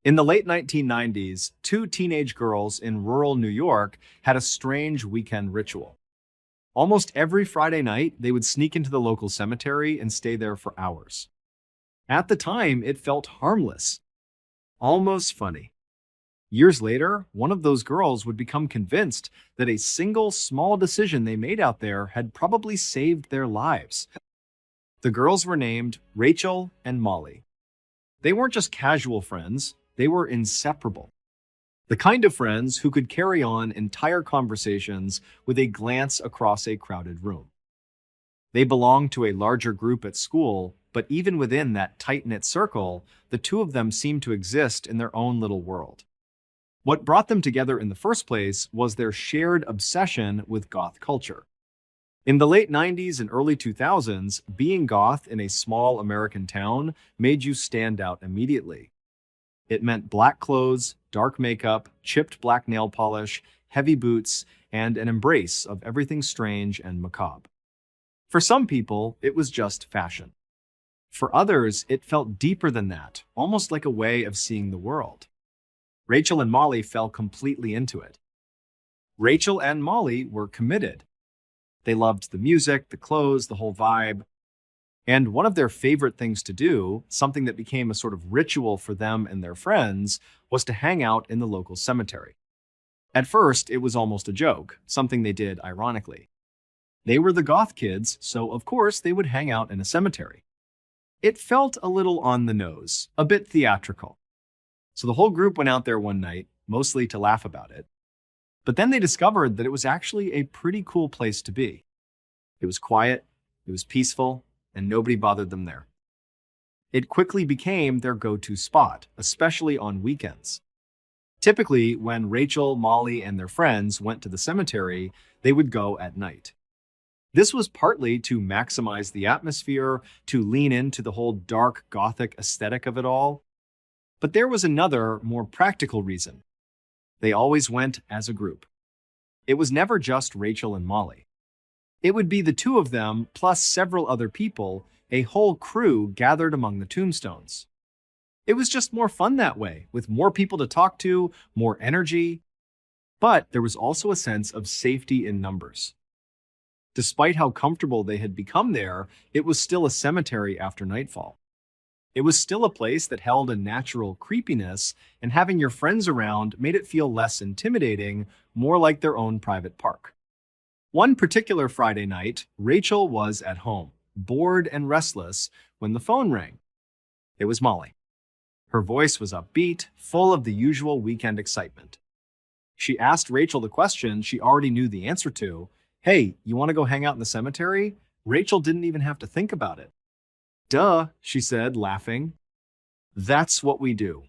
In the late 1990s, two teenage girls in rural New York had a strange weekend ritual. Almost every Friday night, they would sneak into the local cemetery and stay there for hours. At the time, it felt harmless, almost funny. Years later, one of those girls would become convinced that a single small decision they made out there had probably saved their lives. The girls were named Rachel and Molly. They weren't just casual friends, they were inseparable. The kind of friends who could carry on entire conversations with a glance across a crowded room. They belonged to a larger group at school, but even within that tight-knit circle, the two of them seemed to exist in their own little world. What brought them together in the first place was their shared obsession with goth culture. In the late 90s and early 2000s, being goth in a small American town made you stand out immediately. It meant black clothes, dark makeup, chipped black nail polish, heavy boots, and an embrace of everything strange and macabre. For some people, it was just fashion. For others, it felt deeper than that, almost like a way of seeing the world. Rachel and Molly fell completely into it. Rachel and Molly were committed. They loved the music, the clothes, the whole vibe. And one of their favorite things to do, something that became a sort of ritual for them and their friends, was to hang out in the local cemetery. At first, it was almost a joke, something they did ironically. They were the goth kids, so of course they would hang out in a cemetery. It felt a little on the nose, a bit theatrical. So the whole group went out there one night, mostly to laugh about it. But then they discovered that it was actually a pretty cool place to be. It was quiet, it was peaceful, and nobody bothered them there. It quickly became their go-to spot, especially on weekends. Typically, when Rachel, Molly, and their friends went to the cemetery, they would go at night. This was partly to maximize the atmosphere, to lean into the whole dark Gothic aesthetic of it all. But there was another, more practical reason. They always went as a group. It was never just Rachel and Molly. It would be the two of them, plus several other people, a whole crew gathered among the tombstones. It was just more fun that way, with more people to talk to, more energy. But there was also a sense of safety in numbers. Despite how comfortable they had become there, it was still a cemetery after nightfall. It was still a place that held a natural creepiness, and having your friends around made it feel less intimidating, more like their own private park. One particular Friday night, Rachel was at home, bored and restless, when the phone rang. It was Molly. Her voice was upbeat, full of the usual weekend excitement. She asked Rachel the question she already knew the answer to. Hey, you want to go hang out in the cemetery? Rachel didn't even have to think about it. Duh, she said, laughing. That's what we do.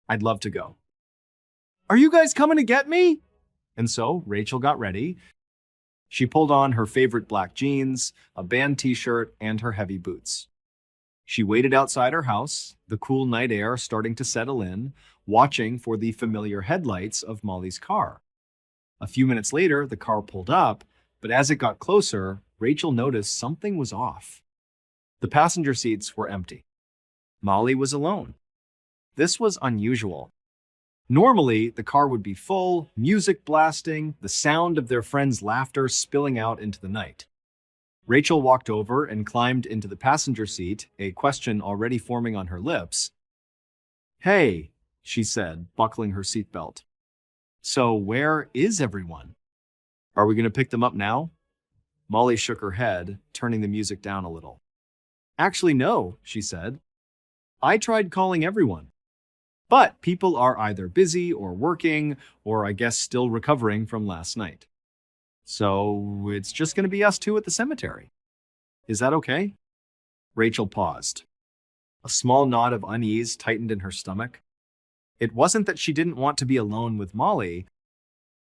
I'd love to go. Are you guys coming to get me? And so Rachel got ready. She pulled on her favorite black jeans, a band t-shirt, and her heavy boots. She waited outside her house, the cool night air starting to settle in, watching for the familiar headlights of Molly's car. A few minutes later, the car pulled up, but as it got closer, Rachel noticed something was off. The passenger seats were empty. Molly was alone. This was unusual. Normally, the car would be full, music blasting, the sound of their friends' laughter spilling out into the night. Rachel walked over and climbed into the passenger seat, a question already forming on her lips. Hey, she said, buckling her seatbelt. So where is everyone? Are we going to pick them up now? Molly shook her head, turning the music down a little. Actually, no, she said. I tried calling everyone. But people are either busy or working, or I guess still recovering from last night. So it's just going to be us two at the cemetery. Is that okay? Rachel paused. A small knot of unease tightened in her stomach. It wasn't that she didn't want to be alone with Molly.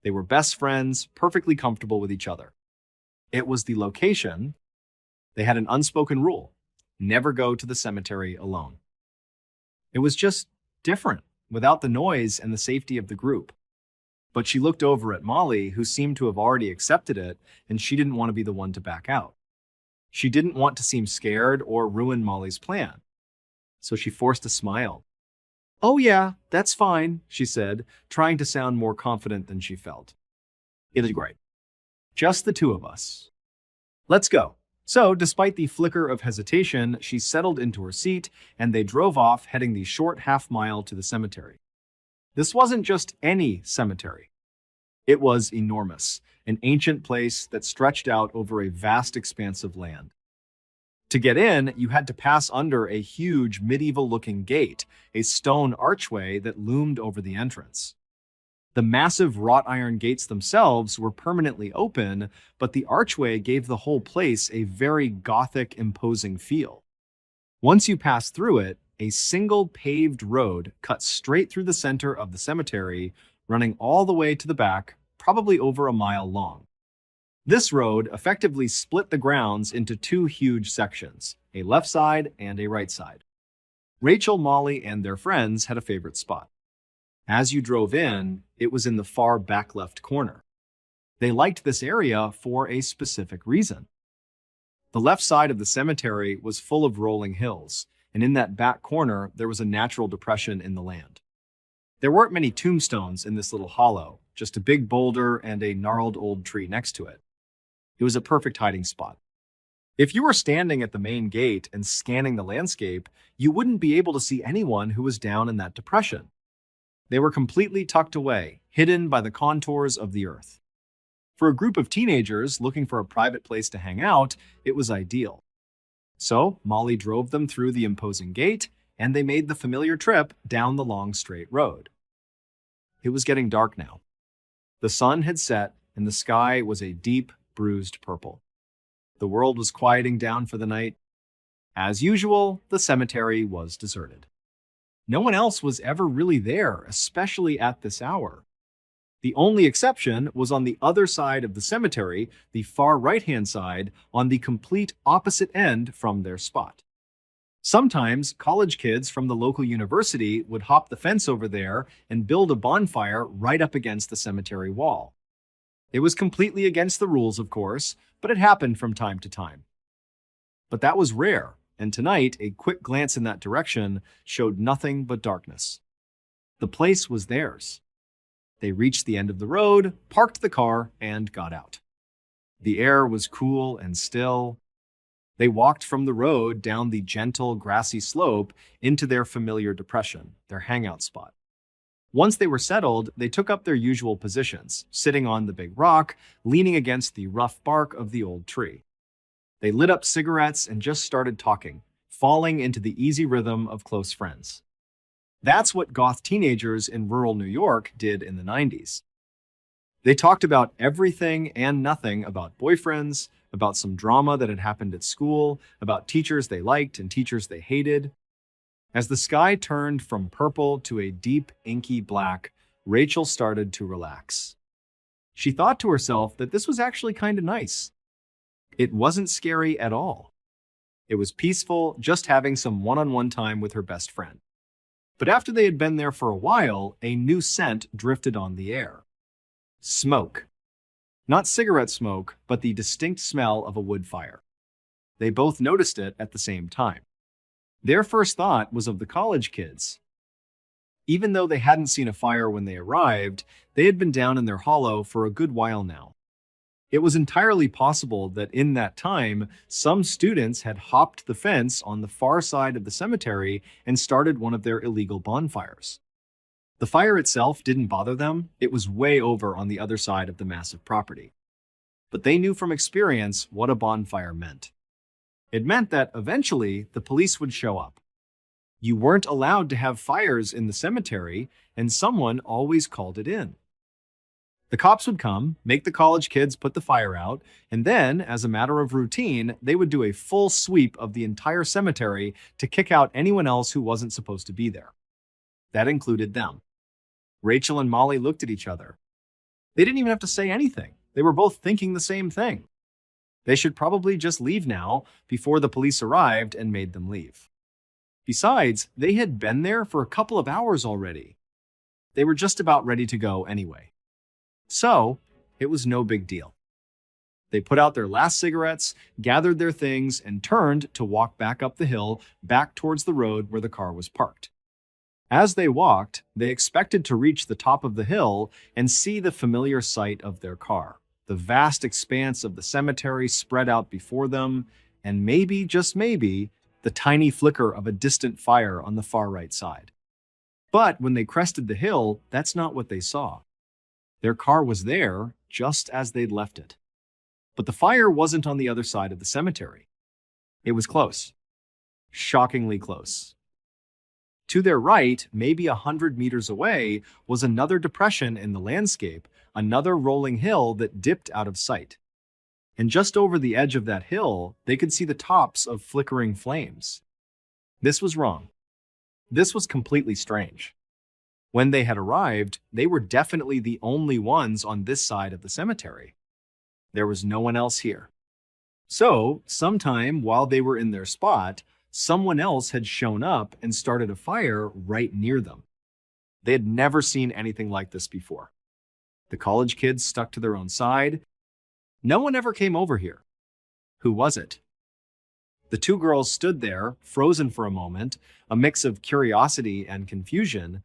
They were best friends, perfectly comfortable with each other. It was the location. They had an unspoken rule. Never go to the cemetery alone. It was just different, without the noise and the safety of the group. But she looked over at Molly, who seemed to have already accepted it, and she didn't want to be the one to back out. She didn't want to seem scared or ruin Molly's plan. So she forced a smile. "Oh yeah, that's fine," she said, trying to sound more confident than she felt. "It is great. Just the two of us. Let's go." So, despite the flicker of hesitation, she settled into her seat, and they drove off, heading the short half-mile to the cemetery. This wasn't just any cemetery. It was enormous, an ancient place that stretched out over a vast expanse of land. To get in, you had to pass under a huge medieval-looking gate, a stone archway that loomed over the entrance. The massive wrought iron gates themselves were permanently open, but the archway gave the whole place a very Gothic, imposing feel. Once you passed through it, a single paved road cut straight through the center of the cemetery, running all the way to the back, probably over a mile long. This road effectively split the grounds into two huge sections, a left side and a right side. Rachel, Molly, and their friends had a favorite spot. As you drove in, it was in the far back left corner. They liked this area for a specific reason. The left side of the cemetery was full of rolling hills, and in that back corner, there was a natural depression in the land. There weren't many tombstones in this little hollow, just a big boulder and a gnarled old tree next to it. It was a perfect hiding spot. If you were standing at the main gate and scanning the landscape, you wouldn't be able to see anyone who was down in that depression. They were completely tucked away, hidden by the contours of the earth. For a group of teenagers looking for a private place to hang out, it was ideal. So, Molly drove them through the imposing gate, and they made the familiar trip down the long straight road. It was getting dark now. The sun had set, and the sky was a deep, bruised purple. The world was quieting down for the night. As usual, the cemetery was deserted. No one else was ever really there, especially at this hour. The only exception was on the other side of the cemetery, the far right-hand side, on the complete opposite end from their spot. Sometimes, college kids from the local university would hop the fence over there and build a bonfire right up against the cemetery wall. It was completely against the rules, of course, but it happened from time to time. But that was rare. And tonight, a quick glance in that direction showed nothing but darkness. The place was theirs. They reached the end of the road, parked the car, and got out. The air was cool and still. They walked from the road down the gentle, grassy slope into their familiar depression, their hangout spot. Once they were settled, they took up their usual positions, sitting on the big rock, leaning against the rough bark of the old tree. They lit up cigarettes and just started talking, falling into the easy rhythm of close friends. That's what goth teenagers in rural New York did in the 90s. They talked about everything and nothing about boyfriends, about some drama that had happened at school, about teachers they liked and teachers they hated. As the sky turned from purple to a deep, inky black, Rachel started to relax. She thought to herself that this was actually kind of nice. It wasn't scary at all. It was peaceful, just having some one-on-one time with her best friend. But after they had been there for a while, a new scent drifted on the air. Smoke. Not cigarette smoke, but the distinct smell of a wood fire. They both noticed it at the same time. Their first thought was of the college kids. Even though they hadn't seen a fire when they arrived, they had been down in their hollow for a good while now. It was entirely possible that in that time, some students had hopped the fence on the far side of the cemetery and started one of their illegal bonfires. The fire itself didn't bother them. It was way over on the other side of the massive property. But they knew from experience what a bonfire meant. It meant that eventually the police would show up. You weren't allowed to have fires in the cemetery, and someone always called it in. The cops would come, make the college kids put the fire out, and then, as a matter of routine, they would do a full sweep of the entire cemetery to kick out anyone else who wasn't supposed to be there. That included them. Rachel and Molly looked at each other. They didn't even have to say anything. They were both thinking the same thing. They should probably just leave now before the police arrived and made them leave. Besides, they had been there for a couple of hours already. They were just about ready to go anyway. So, it was no big deal. They put out their last cigarettes, gathered their things, and turned to walk back up the hill, back towards the road where the car was parked. As they walked, they expected to reach the top of the hill and see the familiar sight of their car. The vast expanse of the cemetery spread out before them, and maybe, just maybe, the tiny flicker of a distant fire on the far right side. But when they crested the hill, that's not what they saw. Their car was there, just as they'd left it. But the fire wasn't on the other side of the cemetery. It was close. Shockingly close. To their right, maybe 100 meters away, was another depression in the landscape, another rolling hill that dipped out of sight. And just over the edge of that hill, they could see the tops of flickering flames. This was wrong. This was completely strange. When they had arrived, they were definitely the only ones on this side of the cemetery. There was no one else here. So, sometime while they were in their spot, someone else had shown up and started a fire right near them. They had never seen anything like this before. The college kids stuck to their own side. No one ever came over here. Who was it? The two girls stood there, frozen for a moment, a mix of curiosity and confusion.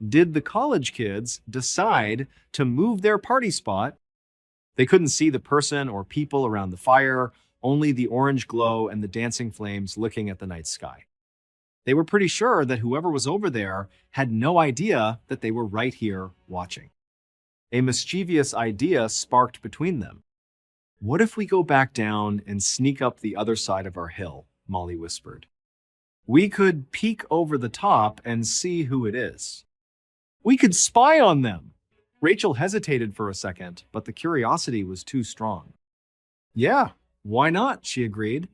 Did the college kids decide to move their party spot? They couldn't see the person or people around the fire, only the orange glow and the dancing flames licking at the night sky. They were pretty sure that whoever was over there had no idea that they were right here watching. A mischievous idea sparked between them. "What if we go back down and sneak up the other side of our hill?" Molly whispered. "We could peek over the top and see who it is. We could spy on them." Rachel hesitated for a second, but the curiosity was too strong. "Yeah, why not?" she agreed.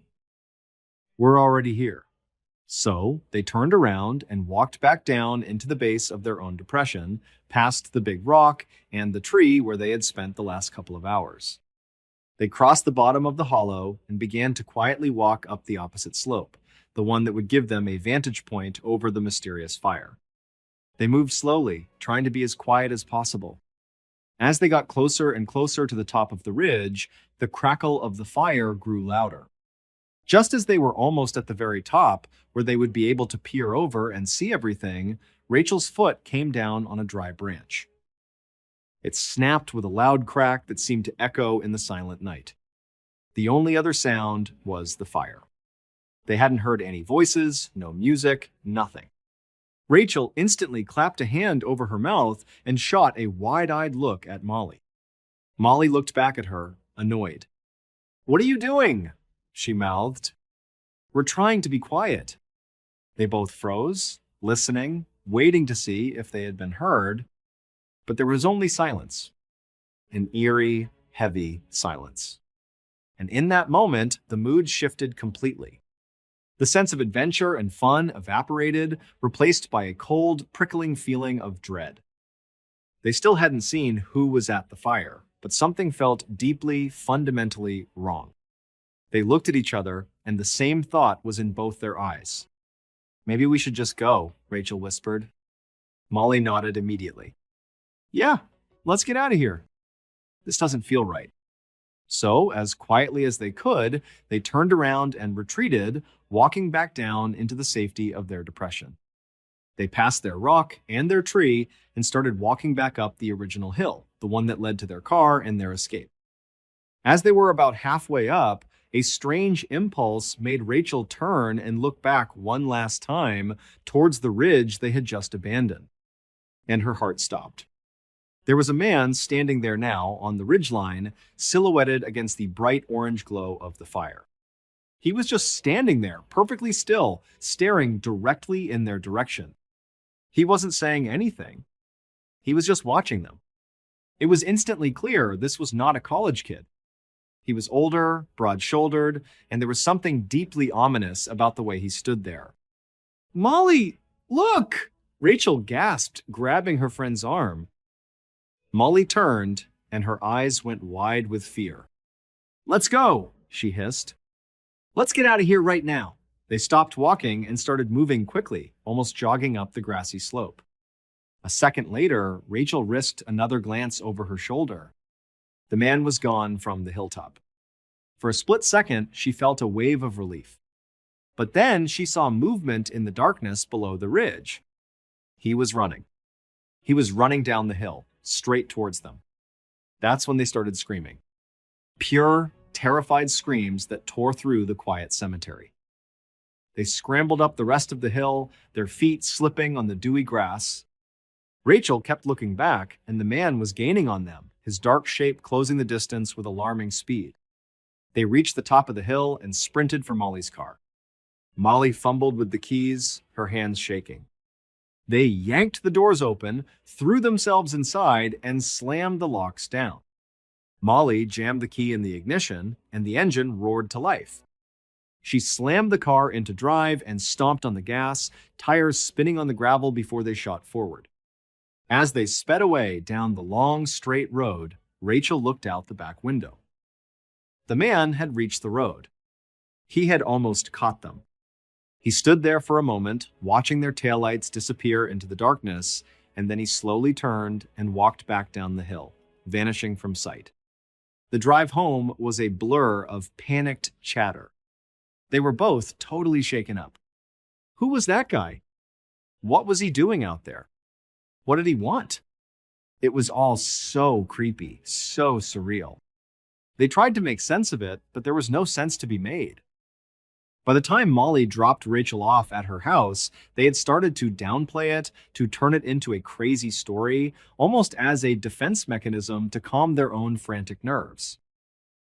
"We're already here." So they turned around and walked back down into the base of their own depression, past the big rock and the tree where they had spent the last couple of hours. They crossed the bottom of the hollow and began to quietly walk up the opposite slope, the one that would give them a vantage point over the mysterious fire. They moved slowly, trying to be as quiet as possible. As they got closer and closer to the top of the ridge, the crackle of the fire grew louder. Just as they were almost at the very top, where they would be able to peer over and see everything, Rachel's foot came down on a dry branch. It snapped with a loud crack that seemed to echo in the silent night. The only other sound was the fire. They hadn't heard any voices, no music, nothing. Rachel instantly clapped a hand over her mouth and shot a wide-eyed look at Molly. Molly looked back at her, annoyed. "What are you doing?" she mouthed. "We're trying to be quiet." They both froze, listening, waiting to see if they had been heard. But there was only silence. An eerie, heavy silence. And in that moment, the mood shifted completely. The sense of adventure and fun evaporated, replaced by a cold, prickling feeling of dread. They still hadn't seen who was at the fire, but something felt deeply, fundamentally wrong. They looked at each other, and the same thought was in both their eyes. "Maybe we should just go," Rachel whispered. Molly nodded immediately. "Yeah, let's get out of here. This doesn't feel right." So, as quietly as they could, they turned around and retreated, walking back down into the safety of their depression. They passed their rock and their tree and started walking back up the original hill, the one that led to their car and their escape. As they were about halfway up, a strange impulse made Rachel turn and look back one last time towards the ridge they had just abandoned. And her heart stopped. There was a man standing there now on the ridgeline, silhouetted against the bright orange glow of the fire. He was just standing there, perfectly still, staring directly in their direction. He wasn't saying anything. He was just watching them. It was instantly clear this was not a college kid. He was older, broad-shouldered, and there was something deeply ominous about the way he stood there. "Molly, look!" Rachel gasped, grabbing her friend's arm. Molly turned, and her eyes went wide with fear. "Let's go," she hissed. "Let's get out of here right now." They stopped walking and started moving quickly, almost jogging up the grassy slope. A second later, Rachel risked another glance over her shoulder. The man was gone from the hilltop. For a split second, she felt a wave of relief. But then she saw movement in the darkness below the ridge. He was running. He was running down the hill, straight towards them. That's when they started screaming. Pure, terrified screams that tore through the quiet cemetery. They scrambled up the rest of the hill, their feet slipping on the dewy grass. Rachel kept looking back, and the man was gaining on them, his dark shape closing the distance with alarming speed. They reached the top of the hill and sprinted for Molly's car. Molly fumbled with the keys, her hands shaking. They yanked the doors open, threw themselves inside, and slammed the locks down. Molly jammed the key in the ignition, and the engine roared to life. She slammed the car into drive and stomped on the gas, tires spinning on the gravel before they shot forward. As they sped away down the long, straight road, Rachel looked out the back window. The man had reached the road. He had almost caught them. He stood there for a moment, watching their taillights disappear into the darkness, and then he slowly turned and walked back down the hill, vanishing from sight. The drive home was a blur of panicked chatter. They were both totally shaken up. Who was that guy? What was he doing out there? What did he want? It was all so creepy, so surreal. They tried to make sense of it, but there was no sense to be made. By the time Molly dropped Rachel off at her house, they had started to downplay it, to turn it into a crazy story, almost as a defense mechanism to calm their own frantic nerves.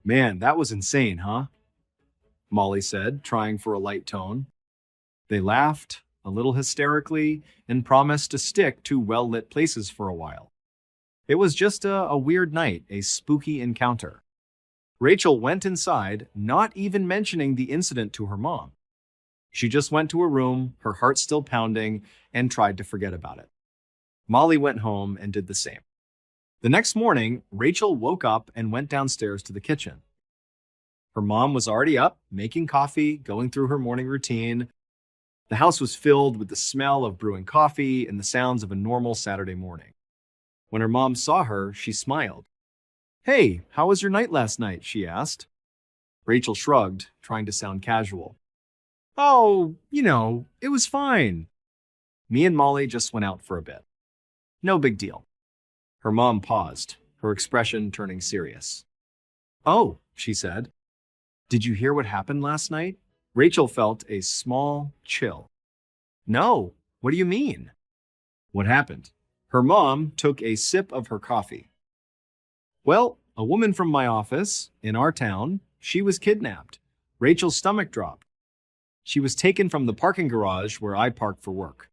Man, that was insane, huh? Molly said, trying for a light tone. They laughed, a little hysterically, and promised to stick to well-lit places for a while. It was just a weird night, a spooky encounter. Rachel went inside, not even mentioning the incident to her mom. She just went to her room, her heart still pounding, and tried to forget about it. Molly went home and did the same. The next morning, Rachel woke up and went downstairs to the kitchen. Her mom was already up, making coffee, going through her morning routine. The house was filled with the smell of brewing coffee and the sounds of a normal Saturday morning. When her mom saw her, she smiled. "Hey, how was your night last night?" she asked. Rachel shrugged, trying to sound casual. "Oh, it was fine. Me and Molly just went out for a bit. No big deal." Her mom paused, her expression turning serious. "Oh," she said. "Did you hear what happened last night?" Rachel felt a small chill. "No, what do you mean?" "What happened?" Her mom took a sip of her coffee. "Well, a woman from my office, in our town, she was kidnapped. Rachel's stomach dropped. She was taken from the parking garage where I park for work.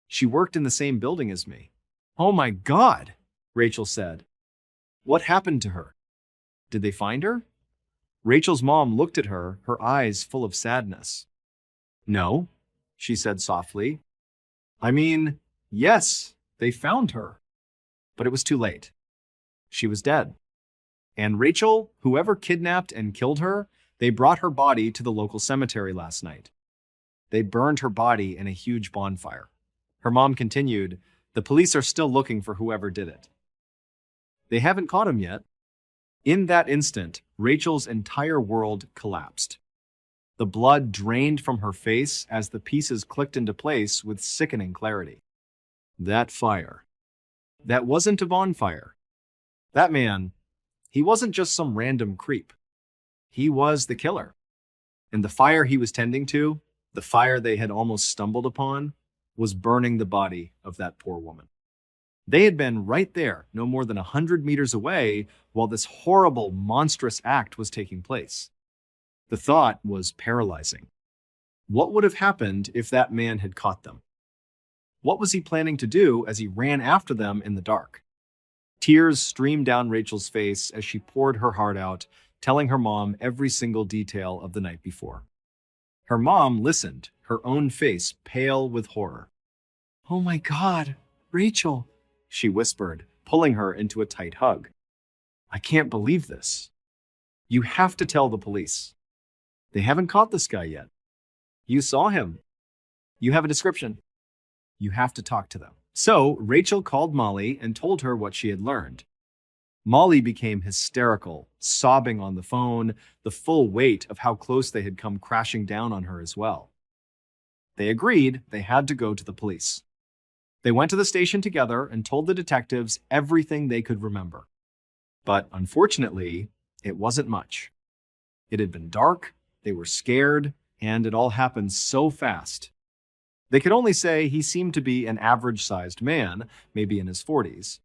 She worked in the same building as me." "Oh my God," Rachel said. "What happened to her? Did they find her?" Rachel's mom looked at her, her eyes full of sadness. "No," she said softly. "I mean, yes, they found her. But it was too late. She was dead. And Rachel, whoever kidnapped and killed her, they brought her body to the local cemetery last night. They burned her body in a huge bonfire." Her mom continued, "The police are still looking for whoever did it. They haven't caught him yet." In that instant, Rachel's entire world collapsed. The blood drained from her face as the pieces clicked into place with sickening clarity. That fire. That wasn't a bonfire. That man, he wasn't just some random creep. He was the killer. And the fire he was tending to, the fire they had almost stumbled upon, was burning the body of that poor woman. They had been right there, no more than 100 meters away, while this horrible, monstrous act was taking place. The thought was paralyzing. What would have happened if that man had caught them? What was he planning to do as he ran after them in the dark? Tears streamed down Rachel's face as she poured her heart out, telling her mom every single detail of the night before. Her mom listened, her own face pale with horror. "Oh my God, Rachel," she whispered, pulling her into a tight hug. "I can't believe this. You have to tell the police. They haven't caught this guy yet. You saw him. You have a description. You have to talk to them." So Rachel called Molly and told her what she had learned. Molly became hysterical, sobbing on the phone, the full weight of how close they had come crashing down on her as well. They agreed they had to go to the police. They went to the station together and told the detectives everything they could remember. But unfortunately, it wasn't much. It had been dark, they were scared, and it all happened so fast. They could only say he seemed to be an average-sized man, maybe in his 40s.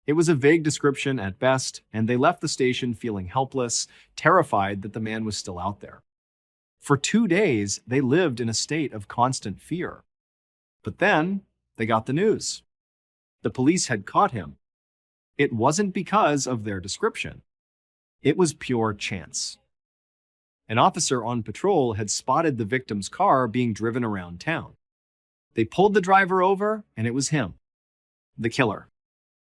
It was a vague description at best, and they left the station feeling helpless, terrified that the man was still out there. For 2 days, they lived in a state of constant fear. But then, they got the news. The police had caught him. It wasn't because of their description. It was pure chance. An officer on patrol had spotted the victim's car being driven around town. They pulled the driver over, and it was him, the killer.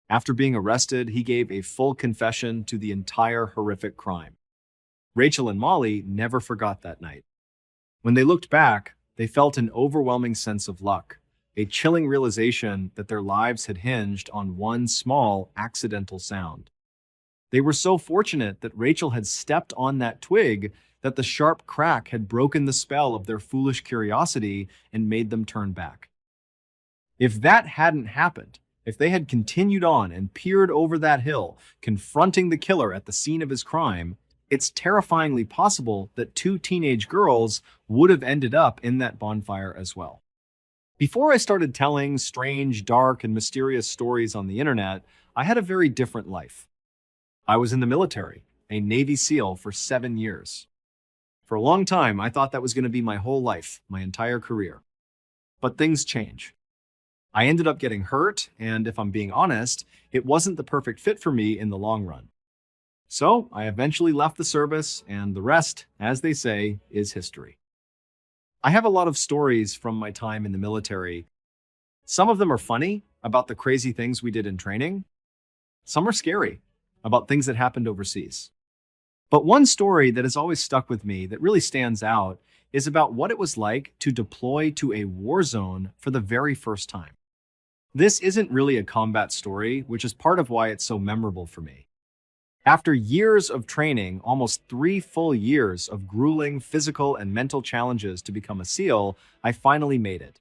After being arrested, he gave a full confession to the entire horrific crime. Rachel and Molly never forgot that night. When they looked back, they felt an overwhelming sense of luck, a chilling realization that their lives had hinged on one small, accidental sound. They were so fortunate that Rachel had stepped on that twig that the sharp crack had broken the spell of their foolish curiosity and made them turn back. If that hadn't happened, if they had continued on and peered over that hill, confronting the killer at the scene of his crime, it's terrifyingly possible that 2 teenage girls would have ended up in that bonfire as well. Before I started telling strange, dark, and mysterious stories on the internet, I had a very different life. I was in the military, a Navy SEAL for 7 years. For a long time, I thought that was going to be my whole life, my entire career. But things change. I ended up getting hurt, and if I'm being honest, it wasn't the perfect fit for me in the long run. So I eventually left the service, and the rest, as they say, is history. I have a lot of stories from my time in the military. Some of them are funny, about the crazy things we did in training. Some are scary, about things that happened overseas. But one story that has always stuck with me that really stands out is about what it was like to deploy to a war zone for the very first time. This isn't really a combat story, which is part of why it's so memorable for me. After years of training, almost 3 full years of grueling physical and mental challenges to become a SEAL, I finally made it.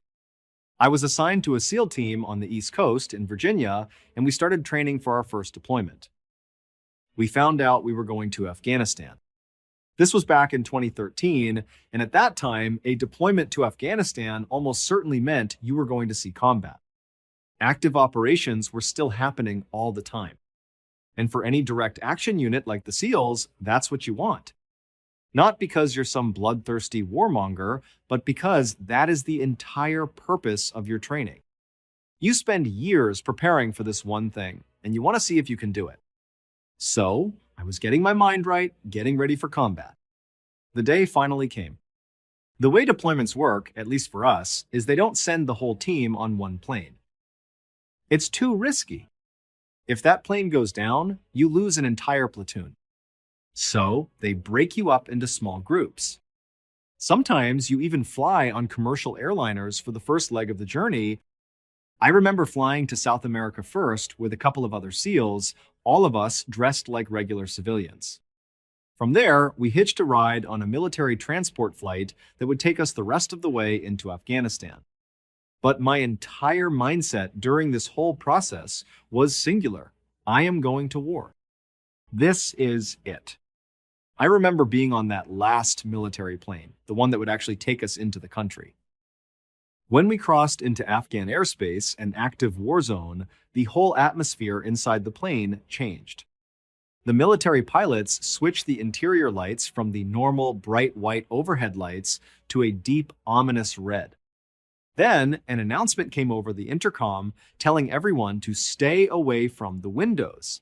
I was assigned to a SEAL team on the East Coast in Virginia, and we started training for our first deployment. We found out we were going to Afghanistan. This was back in 2013, and at that time, a deployment to Afghanistan almost certainly meant you were going to see combat. Active operations were still happening all the time. And for any direct action unit like the SEALs, that's what you want. Not because you're some bloodthirsty warmonger, but because that is the entire purpose of your training. You spend years preparing for this one thing, and you want to see if you can do it. So, I was getting my mind right, getting ready for combat. The day finally came. The way deployments work, at least for us, is they don't send the whole team on one plane. It's too risky. If that plane goes down, you lose an entire platoon. So, they break you up into small groups. Sometimes you even fly on commercial airliners for the first leg of the journey. I remember flying to South America first with a couple of other SEALs, all of us dressed like regular civilians. From there, we hitched a ride on a military transport flight that would take us the rest of the way into Afghanistan. But my entire mindset during this whole process was singular. I am going to war. This is it. I remember being on that last military plane, the one that would actually take us into the country. When we crossed into Afghan airspace, an active war zone, the whole atmosphere inside the plane changed. The military pilots switched the interior lights from the normal bright white overhead lights to a deep, ominous red. Then, an announcement came over the intercom telling everyone to stay away from the windows.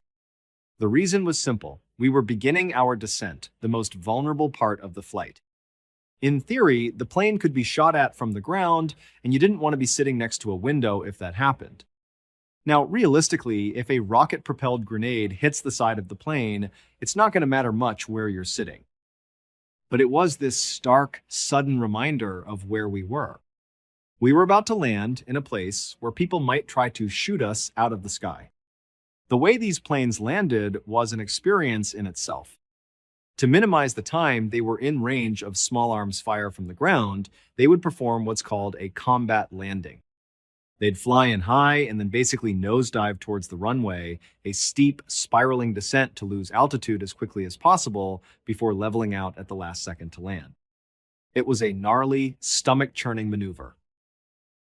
The reason was simple. We were beginning our descent, the most vulnerable part of the flight. In theory, the plane could be shot at from the ground, and you didn't want to be sitting next to a window if that happened. Now, realistically, if a rocket-propelled grenade hits the side of the plane, it's not going to matter much where you're sitting. But it was this stark, sudden reminder of where we were. We were about to land in a place where people might try to shoot us out of the sky. The way these planes landed was an experience in itself. To minimize the time they were in range of small arms fire from the ground, they would perform what's called a combat landing. They'd fly in high and then basically nosedive towards the runway, a steep, spiraling descent to lose altitude as quickly as possible before leveling out at the last second to land. It was a gnarly, stomach-churning maneuver.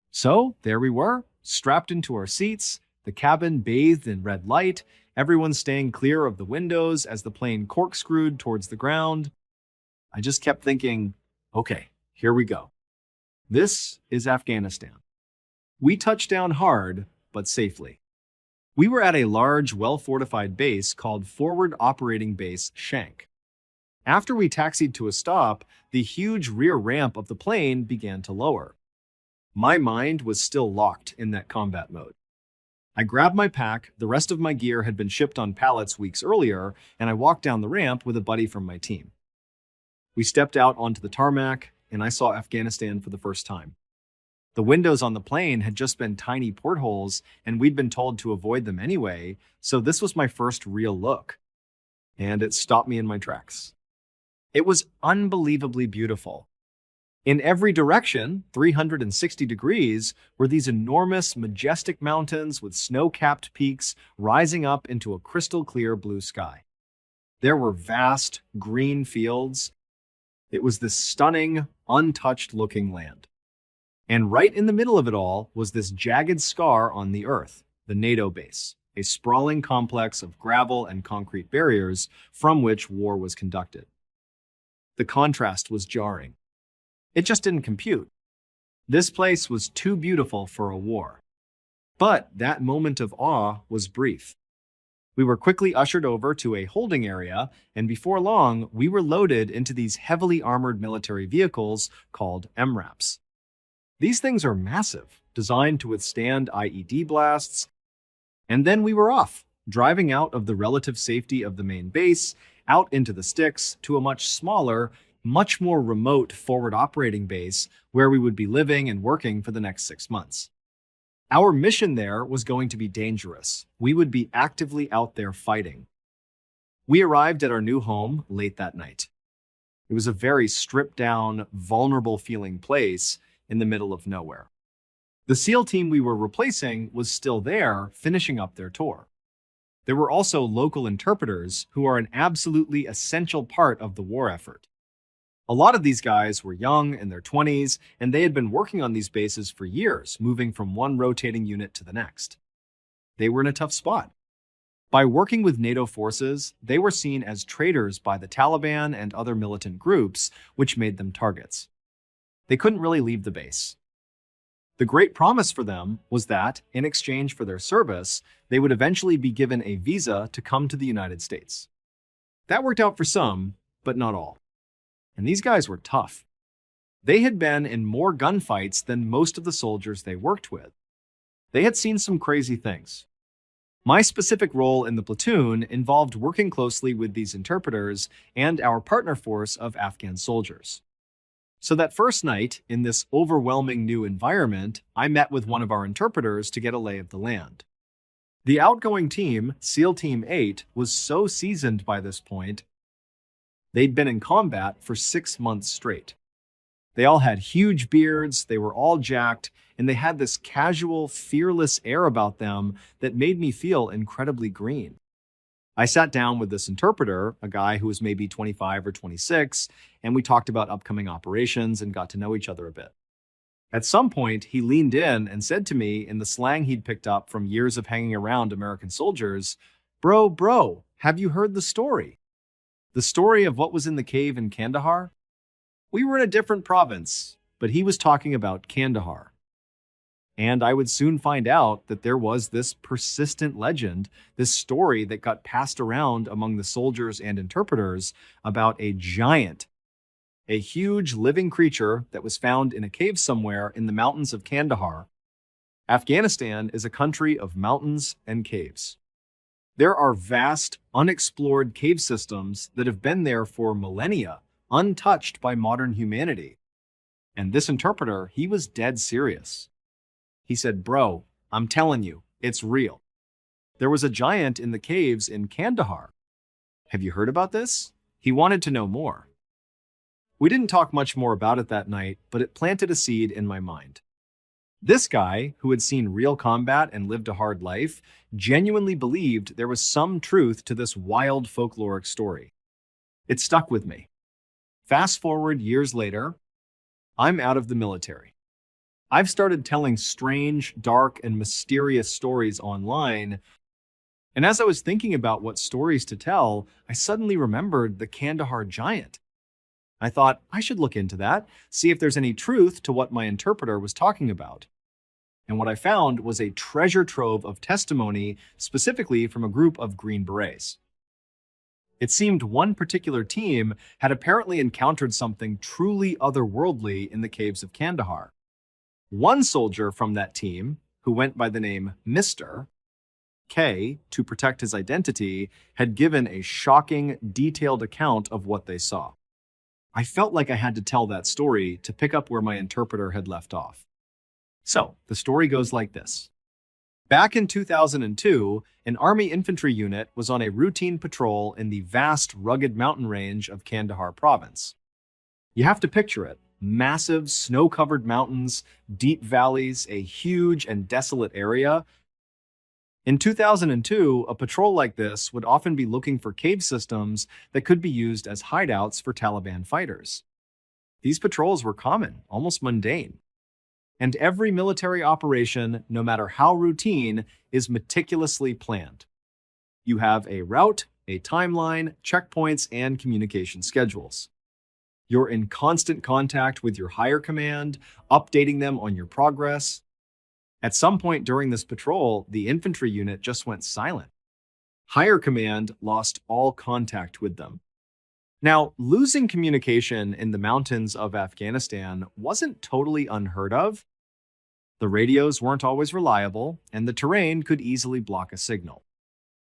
So, there we were, strapped into our seats, the cabin bathed in red light, everyone staying clear of the windows as the plane corkscrewed towards the ground. I just kept thinking, okay, here we go. This is Afghanistan. We touched down hard, but safely. We were at a large, well-fortified base called Forward Operating Base Shank. After we taxied to a stop, the huge rear ramp of the plane began to lower. My mind was still locked in that combat mode. I grabbed my pack, the rest of my gear had been shipped on pallets weeks earlier, and I walked down the ramp with a buddy from my team. We stepped out onto the tarmac, and I saw Afghanistan for the first time. The windows on the plane had just been tiny portholes, and we'd been told to avoid them anyway, so this was my first real look. And it stopped me in my tracks. It was unbelievably beautiful. In every direction, 360 degrees, were these enormous, majestic mountains with snow-capped peaks rising up into a crystal-clear blue sky. There were vast, green fields. It was this stunning, untouched-looking land. And right in the middle of it all was this jagged scar on the earth, the NATO base, a sprawling complex of gravel and concrete barriers from which war was conducted. The contrast was jarring. It just didn't compute. This place was too beautiful for a war. But that moment of awe was brief. We were quickly ushered over to a holding area, and before long, we were loaded into these heavily armored military vehicles called MRAPs. These things are massive, designed to withstand IED blasts, and then we were off, driving out of the relative safety of the main base, out into the sticks, to a much smaller, much more remote forward operating base where we would be living and working for the next 6 months. Our mission there was going to be dangerous. We would be actively out there fighting. We arrived at our new home late that night. It was a very stripped-down, vulnerable-feeling place in the middle of nowhere. The SEAL team we were replacing was still there, finishing up their tour. There were also local interpreters who are an absolutely essential part of the war effort. A lot of these guys were young, in their 20s, and they had been working on these bases for years, moving from one rotating unit to the next. They were in a tough spot. By working with NATO forces, they were seen as traitors by the Taliban and other militant groups, which made them targets. They couldn't really leave the base. The great promise for them was that, in exchange for their service, they would eventually be given a visa to come to the United States. That worked out for some, but not all. And these guys were tough. They had been in more gunfights than most of the soldiers they worked with. They had seen some crazy things. My specific role in the platoon involved working closely with these interpreters and our partner force of Afghan soldiers. So that first night, in this overwhelming new environment, I met with one of our interpreters to get a lay of the land. The outgoing team, SEAL Team 8, was so seasoned by this point. They'd been in combat for 6 months straight. They all had huge beards, they were all jacked, and they had this casual, fearless air about them that made me feel incredibly green. I sat down with this interpreter, a guy who was maybe 25 or 26, and we talked about upcoming operations and got to know each other a bit. At some point, he leaned in and said to me in the slang he'd picked up from years of hanging around American soldiers, Bro, have you heard the story? The story of what was in the cave in Kandahar? We were in a different province, but he was talking about Kandahar. And I would soon find out that there was this persistent legend, this story that got passed around among the soldiers and interpreters about a giant, a huge living creature that was found in a cave somewhere in the mountains of Kandahar. Afghanistan is a country of mountains and caves. There are vast, unexplored cave systems that have been there for millennia, untouched by modern humanity. And this interpreter, he was dead serious. He said, Bro, I'm telling you, it's real. There was a giant in the caves in Kandahar. Have you heard about this? He wanted to know more. We didn't talk much more about it that night, but it planted a seed in my mind. This guy, who had seen real combat and lived a hard life, genuinely believed there was some truth to this wild folkloric story. It stuck with me. Fast forward years later, I'm out of the military. I've started telling strange, dark, and mysterious stories online, and as I was thinking about what stories to tell, I suddenly remembered the Kandahar giant. I thought I should look into that, see if there's any truth to what my interpreter was talking about. And what I found was a treasure trove of testimony, specifically from a group of Green Berets. It seemed one particular team had apparently encountered something truly otherworldly in the caves of Kandahar. One soldier from that team, who went by the name Mr. K, to protect his identity, had given a shocking, detailed account of what they saw. I felt like I had to tell that story to pick up where my interpreter had left off. So, the story goes like this. Back in 2002, an Army infantry unit was on a routine patrol in the vast, rugged mountain range of Kandahar province. You have to picture it. Massive, snow-covered mountains, deep valleys, a huge and desolate area. In 2002, a patrol like this would often be looking for cave systems that could be used as hideouts for Taliban fighters. These patrols were common, almost mundane. And every military operation, no matter how routine, is meticulously planned. You have a route, a timeline, checkpoints, and communication schedules. You're in constant contact with your higher command, updating them on your progress. At some point during this patrol, the infantry unit just went silent. Higher command lost all contact with them. Now, losing communication in the mountains of Afghanistan wasn't totally unheard of. The radios weren't always reliable, and the terrain could easily block a signal.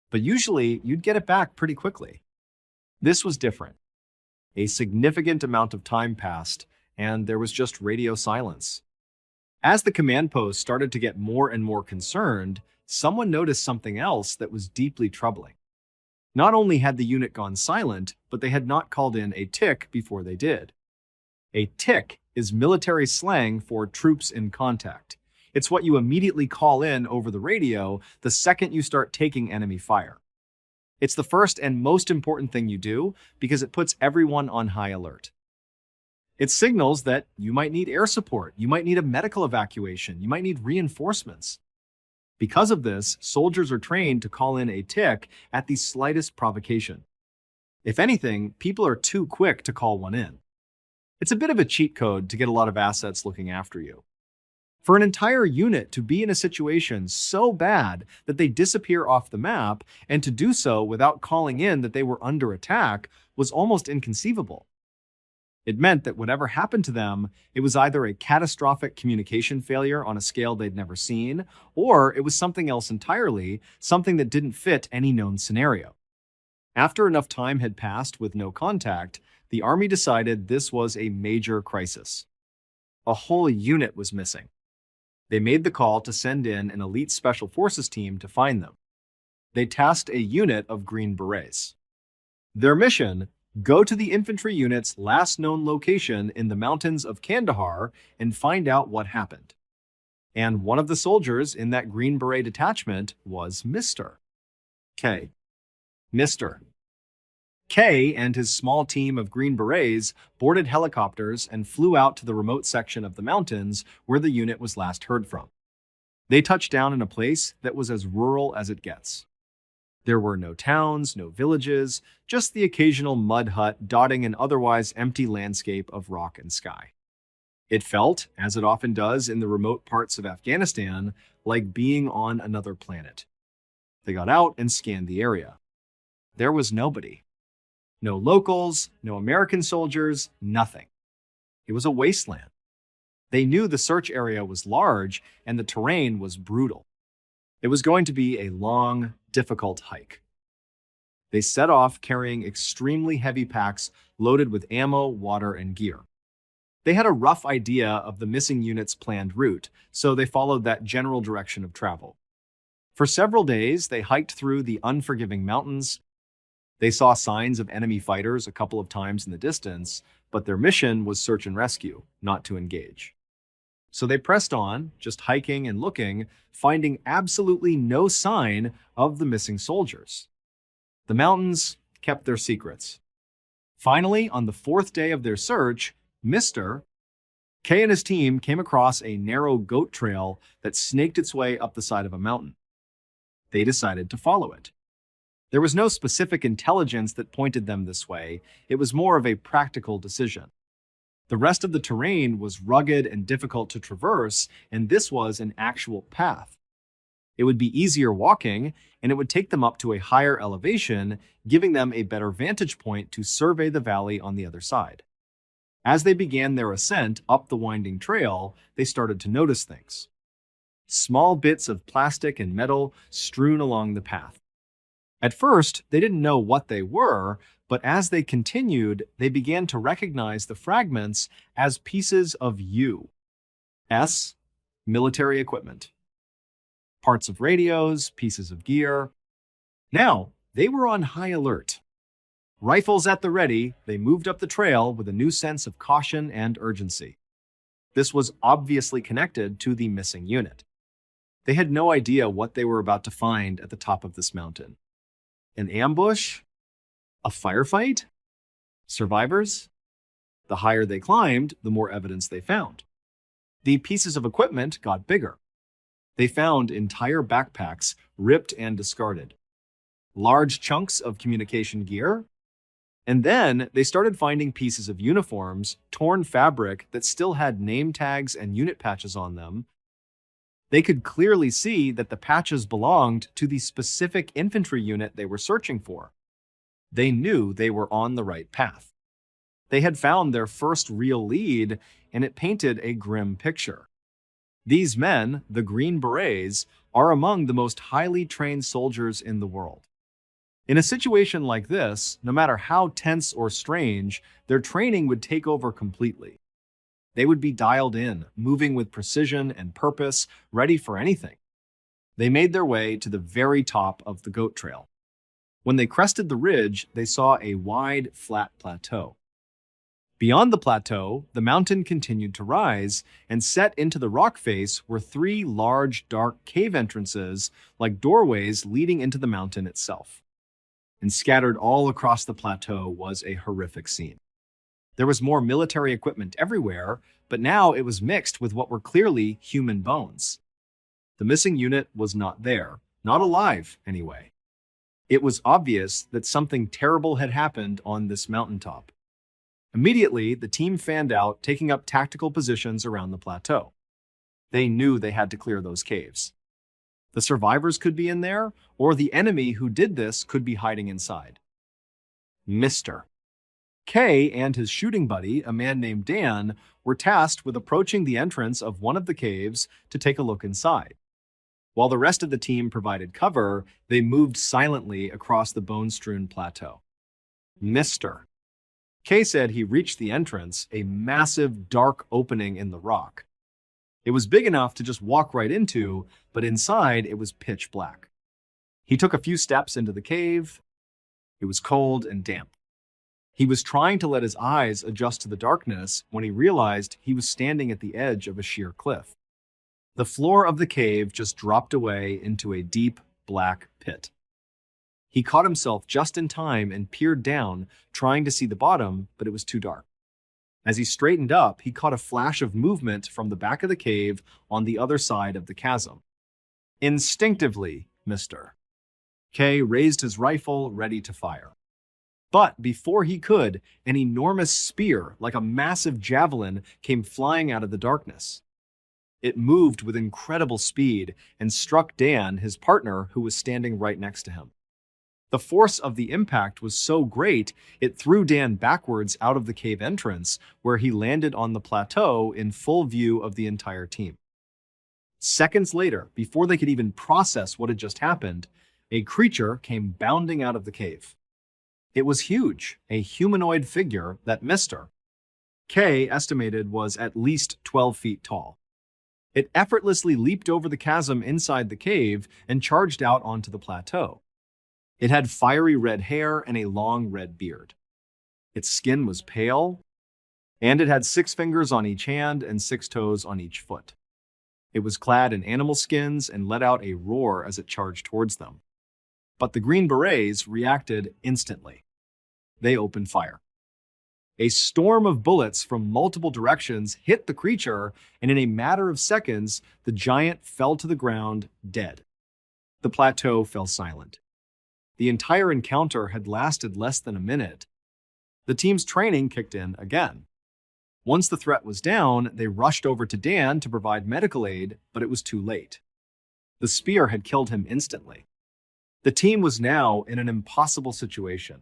But usually, you'd get it back pretty quickly. This was different. A significant amount of time passed, and there was just radio silence. As the command post started to get more and more concerned, someone noticed something else that was deeply troubling. Not only had the unit gone silent, but they had not called in a tick before they did. A tick is military slang for troops in contact. It's what you immediately call in over the radio the second you start taking enemy fire. It's the first and most important thing you do because it puts everyone on high alert. It signals that you might need air support, you might need a medical evacuation, you might need reinforcements. Because of this, soldiers are trained to call in a tick at the slightest provocation. If anything, people are too quick to call one in. It's a bit of a cheat code to get a lot of assets looking after you. For an entire unit to be in a situation so bad that they disappear off the map, and to do so without calling in that they were under attack, was almost inconceivable. It meant that whatever happened to them, it was either a catastrophic communication failure on a scale they'd never seen, or it was something else entirely, something that didn't fit any known scenario. After enough time had passed with no contact, the Army decided this was a major crisis. A whole unit was missing. They made the call to send in an elite special forces team to find them. They tasked a unit of Green Berets. Their mission: go to the infantry unit's last known location in the mountains of Kandahar and find out what happened. And one of the soldiers in that Green Beret detachment was Mr. K. Mr. K and his small team of Green Berets boarded helicopters and flew out to the remote section of the mountains where the unit was last heard from. They touched down in a place that was as rural as it gets. There were no towns, no villages, just the occasional mud hut dotting an otherwise empty landscape of rock and sky. It felt, as it often does in the remote parts of Afghanistan, like being on another planet. They got out and scanned the area. There was nobody. No locals, no American soldiers, nothing. It was a wasteland. They knew the search area was large and the terrain was brutal. It was going to be a long, difficult hike. They set off carrying extremely heavy packs loaded with ammo, water, and gear. They had a rough idea of the missing unit's planned route, so they followed that general direction of travel. For several days, they hiked through the unforgiving mountains. They saw signs of enemy fighters a couple of times in the distance, but their mission was search and rescue, not to engage. So they pressed on, just hiking and looking, finding absolutely no sign of the missing soldiers. The mountains kept their secrets. Finally, on the fourth day of their search, Mr. K and his team came across a narrow goat trail that snaked its way up the side of a mountain. They decided to follow it. There was no specific intelligence that pointed them this way. It was more of a practical decision. The rest of the terrain was rugged and difficult to traverse, and this was an actual path. It would be easier walking, and it would take them up to a higher elevation, giving them a better vantage point to survey the valley on the other side. As they began their ascent up the winding trail, they started to notice things. Small bits of plastic and metal strewn along the path. At first, they didn't know what they were, but as they continued, they began to recognize the fragments as pieces of U.S. military equipment. Parts of radios, pieces of gear. Now, they were on high alert. Rifles at the ready, they moved up the trail with a new sense of caution and urgency. This was obviously connected to the missing unit. They had no idea what they were about to find at the top of this mountain. An ambush? A firefight? Survivors? The higher they climbed, the more evidence they found. The pieces of equipment got bigger. They found entire backpacks ripped and discarded, large chunks of communication gear, and then they started finding pieces of uniforms, torn fabric that still had name tags and unit patches on them. They could clearly see that the patches belonged to the specific infantry unit they were searching for. They knew they were on the right path. They had found their first real lead, and it painted a grim picture. These men, the Green Berets, are among the most highly trained soldiers in the world. In a situation like this, no matter how tense or strange, their training would take over completely. They would be dialed in, moving with precision and purpose, ready for anything. They made their way to the very top of the goat trail. When they crested the ridge, they saw a wide, flat plateau. Beyond the plateau, the mountain continued to rise, and set into the rock face were three large, dark cave entrances, like doorways leading into the mountain itself. And scattered all across the plateau was a horrific scene. There was more military equipment everywhere, but now it was mixed with what were clearly human bones. The missing unit was not there, not alive anyway. It was obvious that something terrible had happened on this mountaintop. Immediately, the team fanned out, taking up tactical positions around the plateau. They knew they had to clear those caves. The survivors could be in there, or the enemy who did this could be hiding inside. Mr. K and his shooting buddy, a man named Dan, were tasked with approaching the entrance of one of the caves to take a look inside. While the rest of the team provided cover, they moved silently across the bone-strewn plateau. Mr. K said he reached the entrance, a massive, dark opening in the rock. It was big enough to just walk right into, but inside it was pitch black. He took a few steps into the cave. It was cold and damp. He was trying to let his eyes adjust to the darkness when he realized he was standing at the edge of a sheer cliff. The floor of the cave just dropped away into a deep, black pit. He caught himself just in time and peered down, trying to see the bottom, but it was too dark. As he straightened up, he caught a flash of movement from the back of the cave on the other side of the chasm. Instinctively, Mr. K raised his rifle, ready to fire. But before he could, an enormous spear, like a massive javelin, came flying out of the darkness. It moved with incredible speed and struck Dan, his partner, who was standing right next to him. The force of the impact was so great, it threw Dan backwards out of the cave entrance, where he landed on the plateau in full view of the entire team. Seconds later, before they could even process what had just happened, a creature came bounding out of the cave. It was huge, a humanoid figure that Mr. K estimated was at least 12 feet tall. It effortlessly leaped over the chasm inside the cave and charged out onto the plateau. It had fiery red hair and a long red beard. Its skin was pale, And it had 6 fingers on each hand and 6 toes on each foot. It was clad in animal skins and let out a roar as it charged towards them. But the Green Berets reacted instantly. They opened fire. A storm of bullets from multiple directions hit the creature, and in a matter of seconds, the giant fell to the ground dead. The plateau fell silent. The entire encounter had lasted less than a minute. The team's training kicked in again. Once the threat was down, they rushed over to Dan to provide medical aid, but it was too late. The spear had killed him instantly. The team was now in an impossible situation.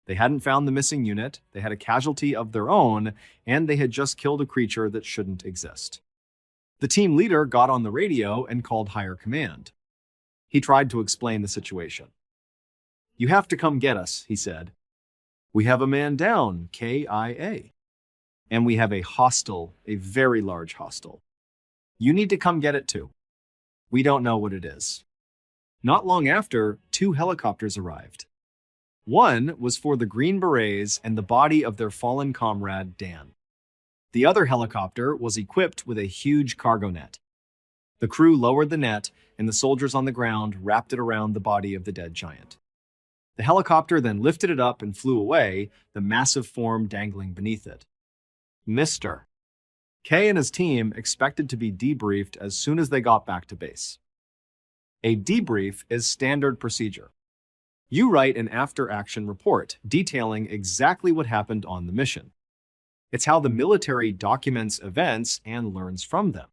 They hadn't found the missing unit, they had a casualty of their own, and they had just killed a creature that shouldn't exist. The team leader got on the radio and called higher command. He tried to explain the situation. "You have to come get us," he said. "We have a man down, KIA. And we have a hostile, a very large hostile. You need to come get it too. We don't know what it is." Not long after, 2 helicopters arrived. One was for the Green Berets and the body of their fallen comrade, Dan. The other helicopter was equipped with a huge cargo net. The crew lowered the net, and the soldiers on the ground wrapped it around the body of the dead giant. The helicopter then lifted it up and flew away, the massive form dangling beneath it. Mr. K and his team expected to be debriefed as soon as they got back to base. A debrief is standard procedure. You write an after-action report detailing exactly what happened on the mission. It's how the military documents events and learns from them.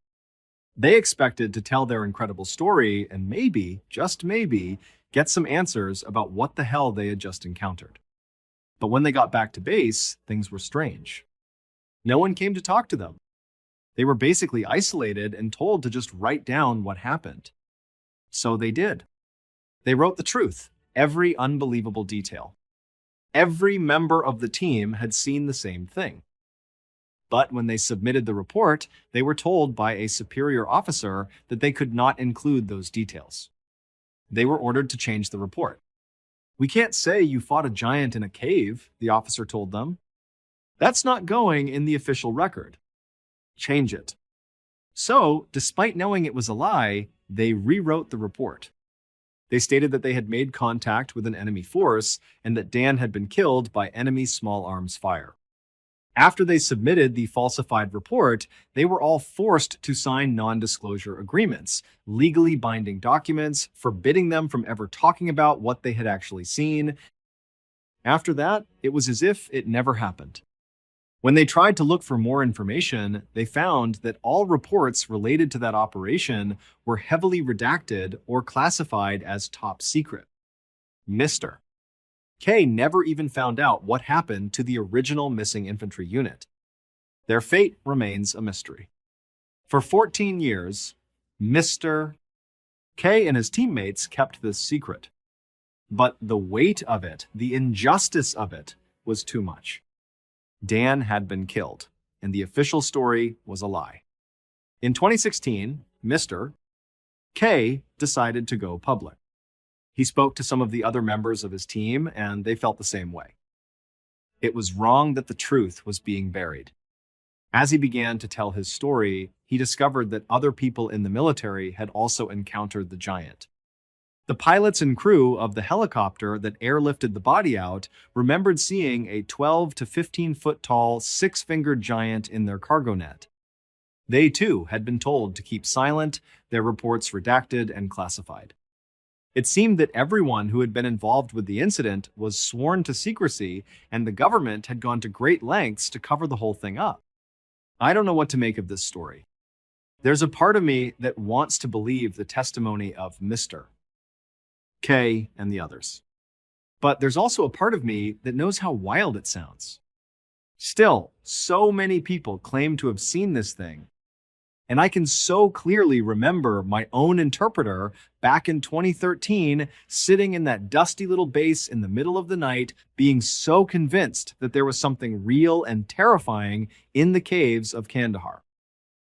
They expected to tell their incredible story and maybe, just maybe, get some answers about what the hell they had just encountered. But when they got back to base, things were strange. No one came to talk to them. They were basically isolated and told to just write down what happened. So they did. They wrote the truth, every unbelievable detail. Every member of the team had seen the same thing. But when they submitted the report, they were told by a superior officer that they could not include those details. They were ordered to change the report. "We can't say you fought a giant in a cave," the officer told them. "That's not going in the official record. Change it." So, despite knowing it was a lie, they rewrote the report. They stated that they had made contact with an enemy force and that Dan had been killed by enemy small arms fire. After they submitted the falsified report, they were all forced to sign non-disclosure agreements, legally binding documents, forbidding them from ever talking about what they had actually seen. After that, it was as if it never happened. When they tried to look for more information, they found that all reports related to that operation were heavily redacted or classified as top secret. Mr. K never even found out what happened to the original missing infantry unit. Their fate remains a mystery. For 14 years, Mr. K and his teammates kept this secret. But the weight of it, the injustice of it, was too much. Dan had been killed, and the official story was a lie. In 2016, Mr. K decided to go public. He spoke to some of the other members of his team, and they felt the same way. It was wrong that the truth was being buried. As he began to tell his story, he discovered that other people in the military had also encountered the giant. The pilots and crew of the helicopter that airlifted the body out remembered seeing a 12 to 15 foot tall, 6-fingered giant in their cargo net. They too had been told to keep silent, their reports redacted and classified. It seemed that everyone who had been involved with the incident was sworn to secrecy, and the government had gone to great lengths to cover the whole thing up. I don't know what to make of this story. There's a part of me that wants to believe the testimony of Mr. K and the others. But there's also a part of me that knows how wild it sounds. Still, so many people claim to have seen this thing. And I can so clearly remember my own interpreter back in 2013 sitting in that dusty little base in the middle of the night, being so convinced that there was something real and terrifying in the caves of Kandahar.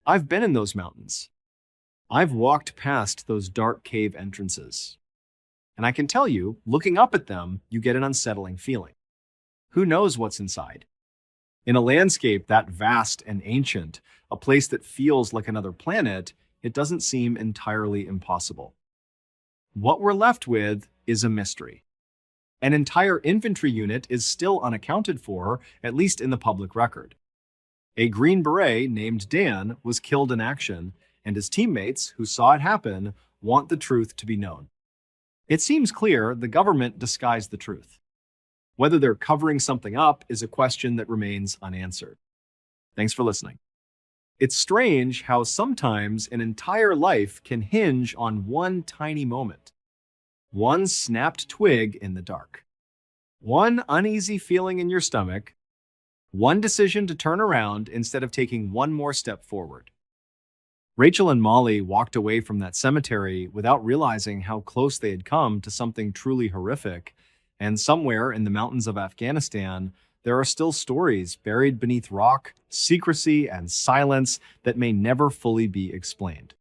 I've been in those mountains. I've walked past those dark cave entrances. And I can tell you, looking up at them, you get an unsettling feeling. Who knows what's inside? In a landscape that vast and ancient, a place that feels like another planet, it doesn't seem entirely impossible. What we're left with is a mystery. An entire infantry unit is still unaccounted for, at least in the public record. A Green Beret named Dan was killed in action, and his teammates, who saw it happen, want the truth to be known. It seems clear the government disguised the truth. Whether they're covering something up is a question that remains unanswered. Thanks for listening. It's strange how sometimes an entire life can hinge on one tiny moment. One snapped twig in the dark. One uneasy feeling in your stomach. One decision to turn around instead of taking one more step forward. Rachel and Molly walked away from that cemetery without realizing how close they had come to something truly horrific, and somewhere in the mountains of Afghanistan, there are still stories buried beneath rock, secrecy, and silence that may never fully be explained.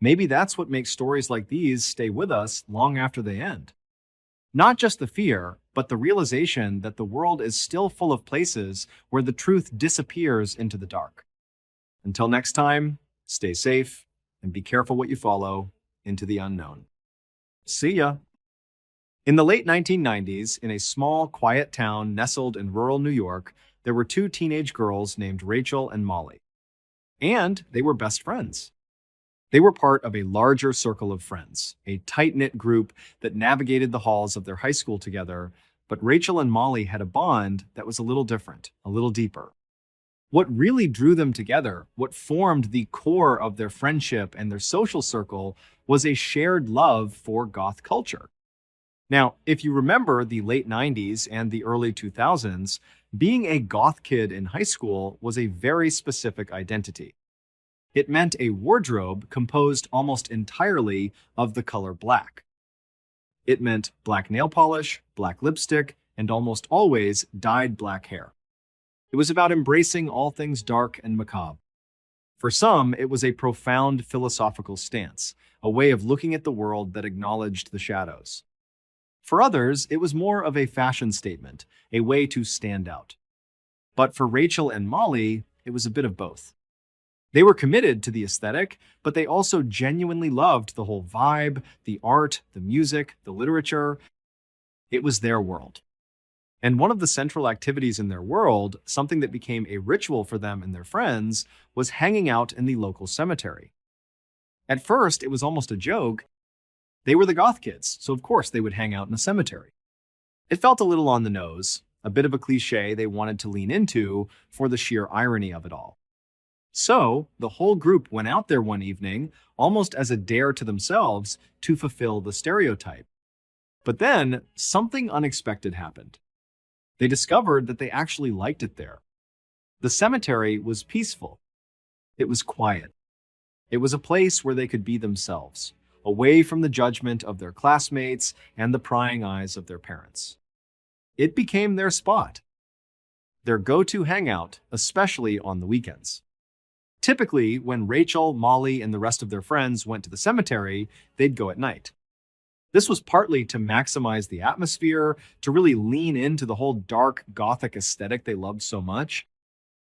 Maybe that's what makes stories like these stay with us long after they end. Not just the fear, but the realization that the world is still full of places where the truth disappears into the dark. Until next time, stay safe and be careful what you follow into the unknown. See ya! In the late 1990s, in a small, quiet town nestled in rural New York, there were two teenage girls named Rachel and Molly. And they were best friends. They were part of a larger circle of friends, a tight-knit group that navigated the halls of their high school together, but Rachel and Molly had a bond that was a little different, a little deeper. What really drew them together, what formed the core of their friendship and their social circle, was a shared love for goth culture. Now, if you remember the late 90s and the early 2000s, being a goth kid in high school was a very specific identity. It meant a wardrobe composed almost entirely of the color black. It meant black nail polish, black lipstick, and almost always dyed black hair. It was about embracing all things dark and macabre. For some, it was a profound philosophical stance, a way of looking at the world that acknowledged the shadows. For others, it was more of a fashion statement, a way to stand out. But for Rachel and Molly, it was a bit of both. They were committed to the aesthetic, but they also genuinely loved the whole vibe, the art, the music, the literature. It was their world. And one of the central activities in their world, something that became a ritual for them and their friends, was hanging out in the local cemetery. At first, it was almost a joke. They were the goth kids, so of course they would hang out in a cemetery. It felt a little on the nose, a bit of a cliche they wanted to lean into for the sheer irony of it all. So, the whole group went out there one evening, almost as a dare to themselves, to fulfill the stereotype. But then, something unexpected happened. They discovered that they actually liked it there. The cemetery was peaceful. It was quiet. It was a place where they could be themselves, away from the judgment of their classmates and the prying eyes of their parents. It became their spot, their go-to hangout, especially on the weekends. Typically, when Rachel, Molly, and the rest of their friends went to the cemetery, they'd go at night. This was partly to maximize the atmosphere, to really lean into the whole dark, gothic aesthetic they loved so much.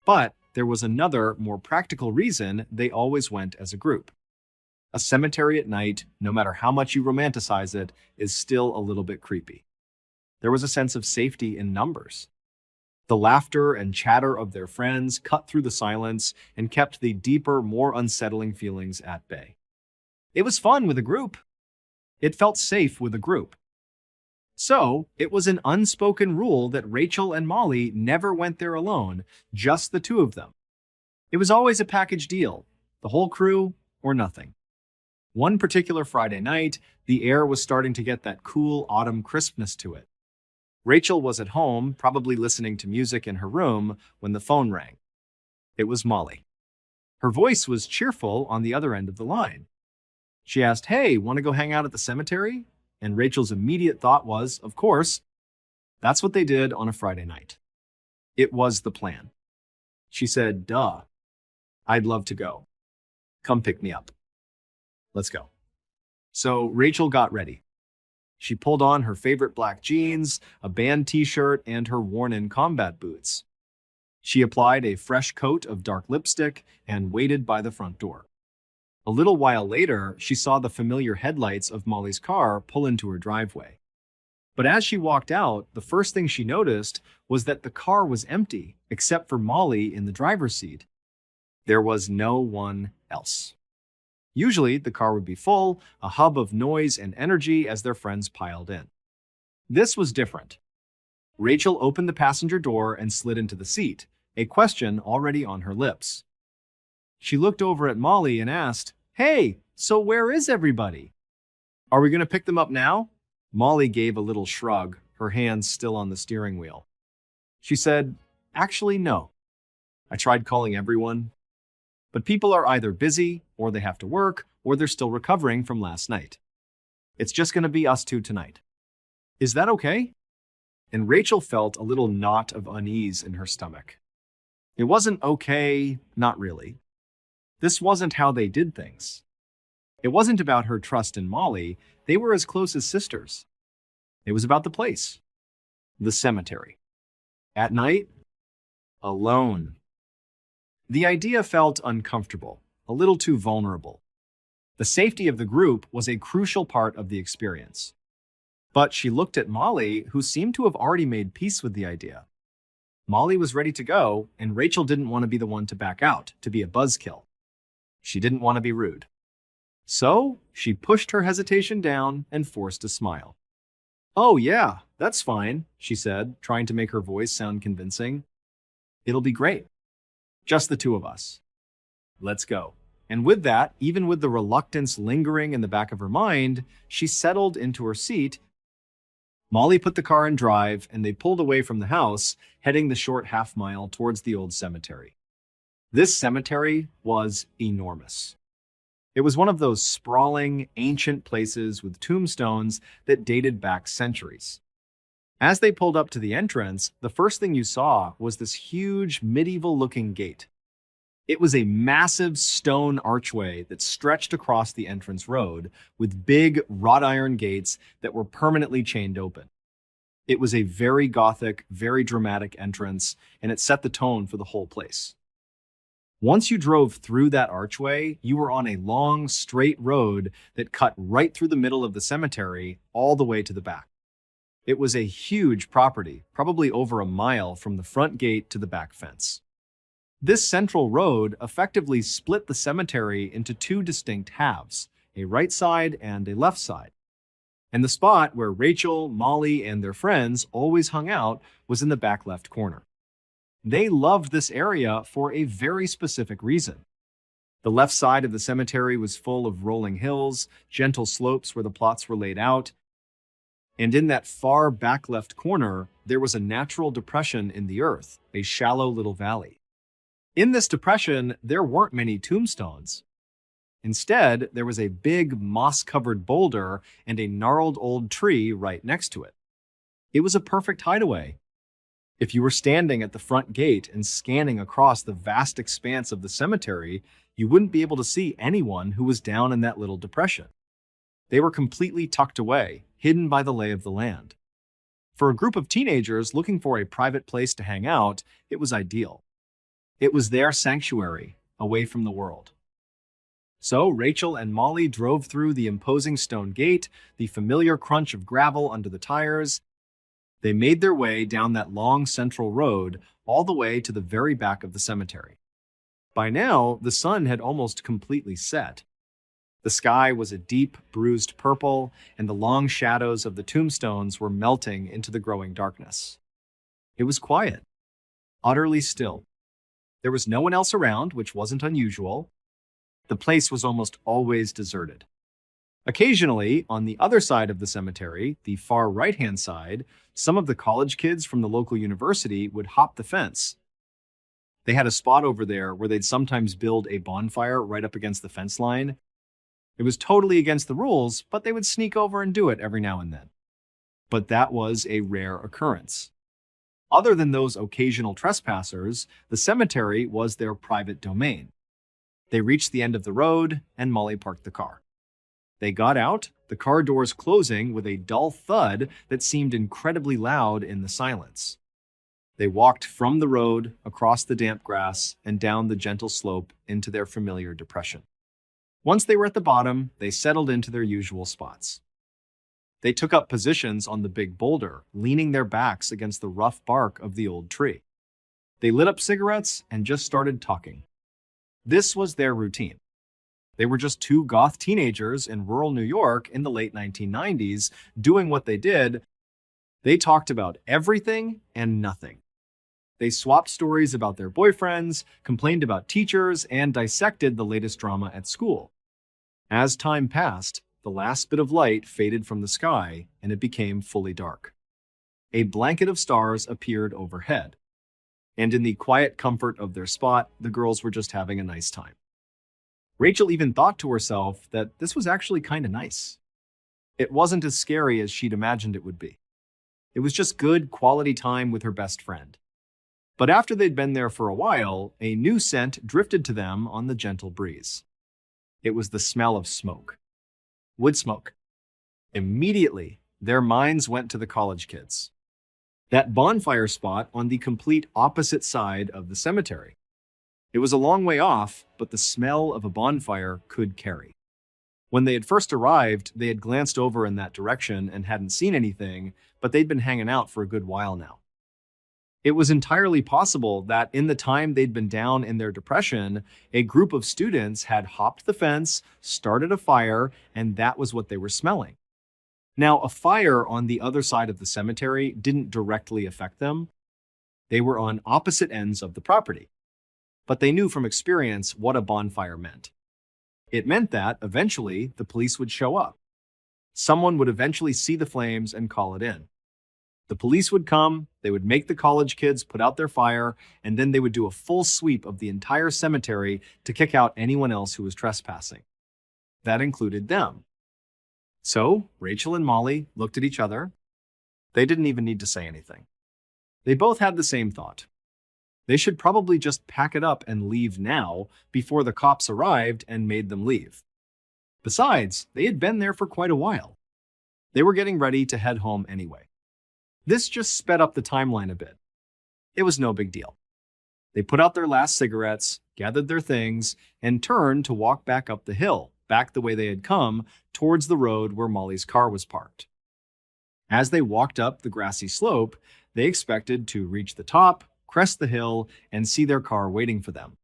But there was another, more practical reason they always went as a group. A cemetery at night, no matter how much you romanticize it, is still a little bit creepy. There was a sense of safety in numbers. The laughter and chatter of their friends cut through the silence and kept the deeper, more unsettling feelings at bay. It was fun with a group. It felt safe with a group. So, it was an unspoken rule that Rachel and Molly never went there alone, just the two of them. It was always a package deal, the whole crew or nothing. One particular Friday night, the air was starting to get that cool autumn crispness to it. Rachel was at home, probably listening to music in her room, when the phone rang. It was Molly. Her voice was cheerful on the other end of the line. She asked, "Hey, want to go hang out at the cemetery?" And Rachel's immediate thought was, of course. That's what they did on a Friday night. It was the plan. She said, "Duh. I'd love to go. Come pick me up. Let's go." So Rachel got ready. She pulled on her favorite black jeans, a band t-shirt, and her worn-in combat boots. She applied a fresh coat of dark lipstick and waited by the front door. A little while later, she saw the familiar headlights of Molly's car pull into her driveway. But as she walked out, the first thing she noticed was that the car was empty, except for Molly in the driver's seat. There was no one else. Usually, the car would be full, a hub of noise and energy as their friends piled in. This was different. Rachel opened the passenger door and slid into the seat, a question already on her lips. She looked over at Molly and asked, "Hey, so where is everybody? Are we going to pick them up now?" Molly gave a little shrug, her hands still on the steering wheel. She said, "Actually, no. I tried calling everyone, but people are either busy, or they have to work, or they're still recovering from last night. It's just going to be us two tonight. Is that okay?" And Rachel felt a little knot of unease in her stomach. It wasn't okay, not really. This wasn't how they did things. It wasn't about her trust in Molly. They were as close as sisters. It was about the place. The cemetery. At night, alone. The idea felt uncomfortable, a little too vulnerable. The safety of the group was a crucial part of the experience. But she looked at Molly, who seemed to have already made peace with the idea. Molly was ready to go, and Rachel didn't want to be the one to back out, to be a buzzkill. She didn't want to be rude. So, she pushed her hesitation down and forced a smile. "Oh yeah, that's fine," she said, trying to make her voice sound convincing. "It'll be great. Just the two of us. Let's go." And with that, even with the reluctance lingering in the back of her mind, she settled into her seat. Molly put the car in drive, and they pulled away from the house, heading the short half-mile towards the old cemetery. This cemetery was enormous. It was one of those sprawling, ancient places with tombstones that dated back centuries. As they pulled up to the entrance, the first thing you saw was this huge, medieval-looking gate. It was a massive stone archway that stretched across the entrance road, with big wrought iron gates that were permanently chained open. It was a very Gothic, very dramatic entrance, and it set the tone for the whole place. Once you drove through that archway, you were on a long, straight road that cut right through the middle of the cemetery, all the way to the back. It was a huge property, probably over a mile from the front gate to the back fence. This central road effectively split the cemetery into two distinct halves, a right side and a left side. And the spot where Rachel, Molly, and their friends always hung out was in the back left corner. They loved this area for a very specific reason. The left side of the cemetery was full of rolling hills, gentle slopes where the plots were laid out, and in that far back left corner, there was a natural depression in the earth, a shallow little valley. In this depression, there weren't many tombstones. Instead, there was a big moss-covered boulder and a gnarled old tree right next to it. It was a perfect hideaway. If you were standing at the front gate and scanning across the vast expanse of the cemetery, you wouldn't be able to see anyone who was down in that little depression. They were completely tucked away, hidden by the lay of the land. For a group of teenagers looking for a private place to hang out, it was ideal. It was their sanctuary, away from the world. So Rachel and Molly drove through the imposing stone gate, the familiar crunch of gravel under the tires. They made their way down that long central road all the way to the very back of the cemetery. By now, the sun had almost completely set. The sky was a deep, bruised purple, and the long shadows of the tombstones were melting into the growing darkness. It was quiet, utterly still. There was no one else around, which wasn't unusual. The place was almost always deserted. Occasionally, on the other side of the cemetery, the far right-hand side, some of the college kids from the local university would hop the fence. They had a spot over there where they'd sometimes build a bonfire right up against the fence line. It was totally against the rules, but they would sneak over and do it every now and then. But that was a rare occurrence. Other than those occasional trespassers, the cemetery was their private domain. They reached the end of the road, and Molly parked the car. They got out, the car doors closing with a dull thud that seemed incredibly loud in the silence. They walked from the road, across the damp grass, and down the gentle slope into their familiar depression. Once they were at the bottom, they settled into their usual spots. They took up positions on the big boulder, leaning their backs against the rough bark of the old tree. They lit up cigarettes and just started talking. This was their routine. They were just two goth teenagers in rural New York in the late 1990s doing what they did. They talked about everything and nothing. They swapped stories about their boyfriends, complained about teachers, and dissected the latest drama at school. As time passed, the last bit of light faded from the sky, and it became fully dark. A blanket of stars appeared overhead. And in the quiet comfort of their spot, the girls were just having a nice time. Rachel even thought to herself that this was actually kind of nice. It wasn't as scary as she'd imagined it would be. It was just good, quality time with her best friend. But after they'd been there for a while, a new scent drifted to them on the gentle breeze. It was the smell of smoke. Wood smoke. Immediately, their minds went to the college kids. That bonfire spot on the complete opposite side of the cemetery. It was a long way off, but the smell of a bonfire could carry. When they had first arrived, they had glanced over in that direction and hadn't seen anything, but they'd been hanging out for a good while now. It was entirely possible that in the time they'd been down in their depression, a group of students had hopped the fence, started a fire, and that was what they were smelling. Now, a fire on the other side of the cemetery didn't directly affect them. They were on opposite ends of the property. But they knew from experience what a bonfire meant. It meant that, eventually, the police would show up. Someone would eventually see the flames and call it in. The police would come, they would make the college kids put out their fire, and then they would do a full sweep of the entire cemetery to kick out anyone else who was trespassing. That included them. So, Rachel and Molly looked at each other. They didn't even need to say anything. They both had the same thought. They should probably just pack it up and leave now before the cops arrived and made them leave. Besides, they had been there for quite a while. They were getting ready to head home anyway. This just sped up the timeline a bit. It was no big deal. They put out their last cigarettes, gathered their things, and turned to walk back up the hill, back the way they had come, towards the road where Molly's car was parked. As they walked up the grassy slope, they expected to reach the top, crest the hill, and see their car waiting for them.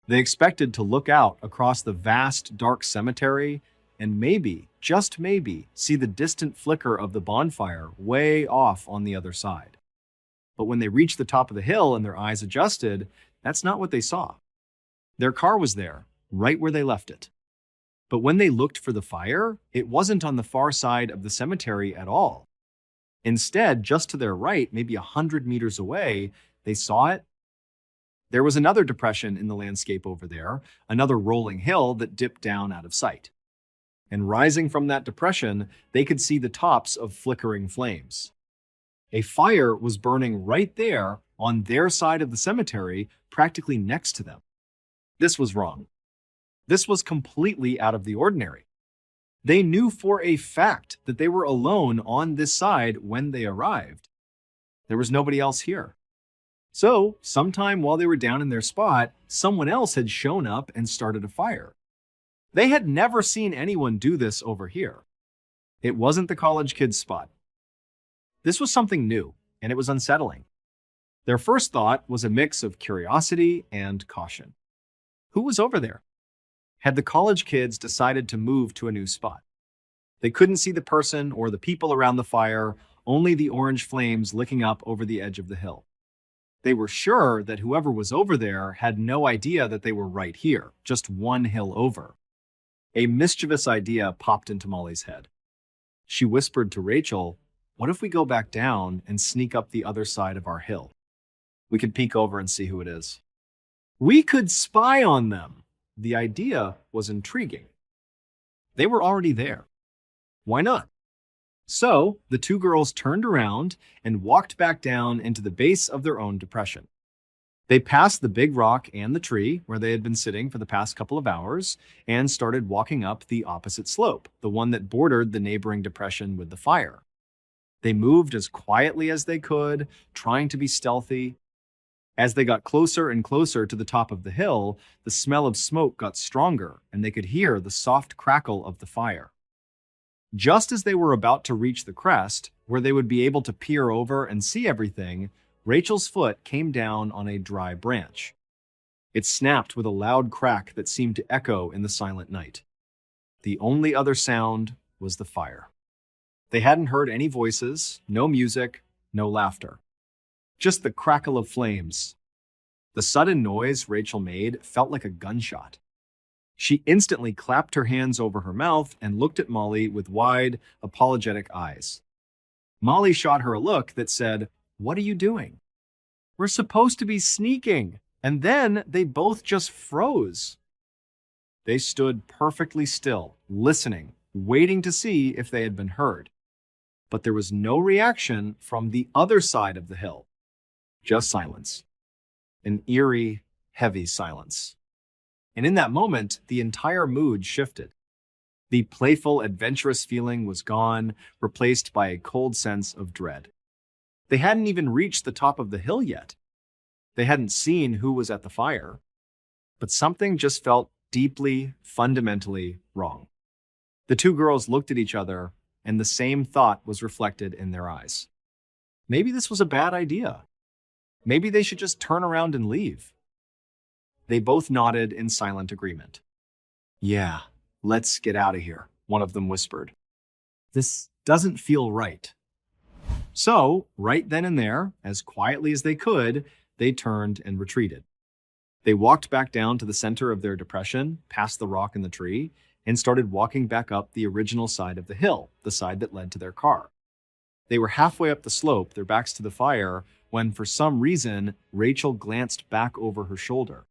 They expected to look out across the vast, dark cemetery and maybe, just maybe, see the distant flicker of the bonfire way off on the other side. But when they reached the top of the hill and their eyes adjusted, that's not what they saw. Their car was there, right where they left it. But when they looked for the fire, it wasn't on the far side of the cemetery at all. Instead, just to their right, maybe 100 meters away, they saw it. There was another depression in the landscape over there, another rolling hill that dipped down out of sight. And rising from that depression, they could see the tops of flickering flames. A fire was burning right there on their side of the cemetery, practically next to them. This was wrong. This was completely out of the ordinary. They knew for a fact that they were alone on this side when they arrived. There was nobody else here. So, sometime while they were down in their spot, someone else had shown up and started a fire. They had never seen anyone do this over here. It wasn't the college kids' spot. This was something new, and it was unsettling. Their first thought was a mix of curiosity and caution. Who was over there? Had the college kids decided to move to a new spot? They couldn't see the person or the people around the fire, only the orange flames licking up over the edge of the hill. They were sure that whoever was over there had no idea that they were right here, just one hill over. A mischievous idea popped into Molly's head. She whispered to Rachel, "What if we go back down and sneak up the other side of our hill? We could peek over and see who it is. We could spy on them." The idea was intriguing. They were already there. Why not? So, the two girls turned around and walked back down into the base of their own depression. They passed the big rock and the tree where they had been sitting for the past couple of hours and started walking up the opposite slope, the one that bordered the neighboring depression with the fire. They moved as quietly as they could, trying to be stealthy. As they got closer and closer to the top of the hill, the smell of smoke got stronger, and they could hear the soft crackle of the fire. Just as they were about to reach the crest, where they would be able to peer over and see everything, Rachel's foot came down on a dry branch. It snapped with a loud crack that seemed to echo in the silent night. The only other sound was the fire. They hadn't heard any voices, no music, no laughter. Just the crackle of flames. The sudden noise Rachel made felt like a gunshot. She instantly clapped her hands over her mouth and looked at Molly with wide, apologetic eyes. Molly shot her a look that said, "What are you doing? We're supposed to be sneaking." And then they both just froze. They stood perfectly still, listening, waiting to see if they had been heard. But there was no reaction from the other side of the hill. Just silence. An eerie, heavy silence. And in that moment, the entire mood shifted. The playful, adventurous feeling was gone, replaced by a cold sense of dread. They hadn't even reached the top of the hill yet. They hadn't seen who was at the fire. But something just felt deeply, fundamentally wrong. The two girls looked at each other, and the same thought was reflected in their eyes. Maybe this was a bad idea. Maybe they should just turn around and leave. They both nodded in silent agreement. "Yeah, let's get out of here," one of them whispered. "This doesn't feel right." So, right then and there, as quietly as they could, they turned and retreated. They walked back down to the center of their depression, past the rock and the tree, and started walking back up the original side of the hill, the side that led to their car. They were halfway up the slope, their backs to the fire, when for some reason, Rachel glanced back over her shoulder.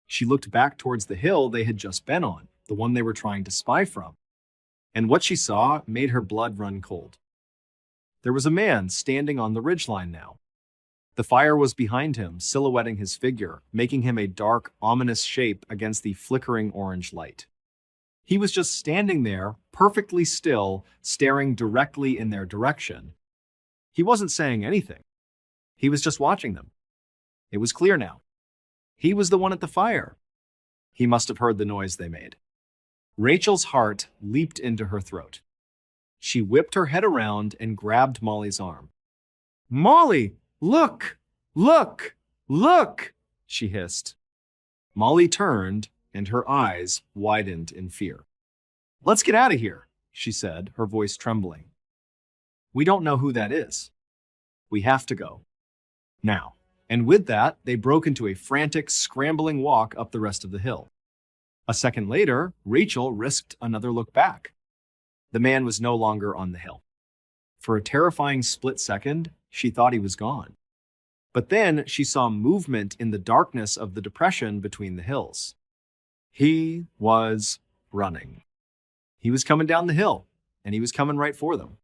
She looked back towards the hill they had just been on, the one they were trying to spy from. And what she saw made her blood run cold. There was a man standing on the ridgeline now. The fire was behind him, silhouetting his figure, making him a dark, ominous shape against the flickering orange light. He was just standing there, perfectly still, staring directly in their direction. He wasn't saying anything. He was just watching them. It was clear now. He was the one at the fire. He must have heard the noise they made. Rachel's heart leaped into her throat. She whipped her head around and grabbed Molly's arm. "Molly! Look! Look! Look!" she hissed. Molly turned, and her eyes widened in fear. "Let's get out of here," she said, her voice trembling. "We don't know who that is. We have to go. Now." And with that, they broke into a frantic, scrambling walk up the rest of the hill. A second later, Rachel risked another look back. The man was no longer on the hill. For a terrifying split second, she thought he was gone. But then she saw movement in the darkness of the depression between the hills. He was running. He was coming down the hill, and he was coming right for them.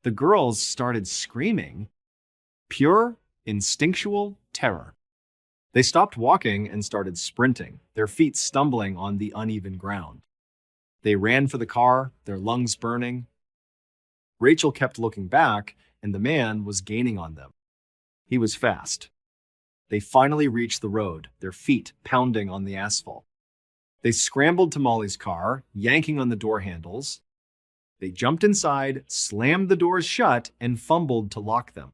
The girls started screaming. Pure, instinctual terror. They stopped walking and started sprinting, their feet stumbling on the uneven ground. They ran for the car, their lungs burning. Rachel kept looking back, and the man was gaining on them. He was fast. They finally reached the road, their feet pounding on the asphalt. They scrambled to Molly's car, yanking on the door handles. They jumped inside, slammed the doors shut, and fumbled to lock them.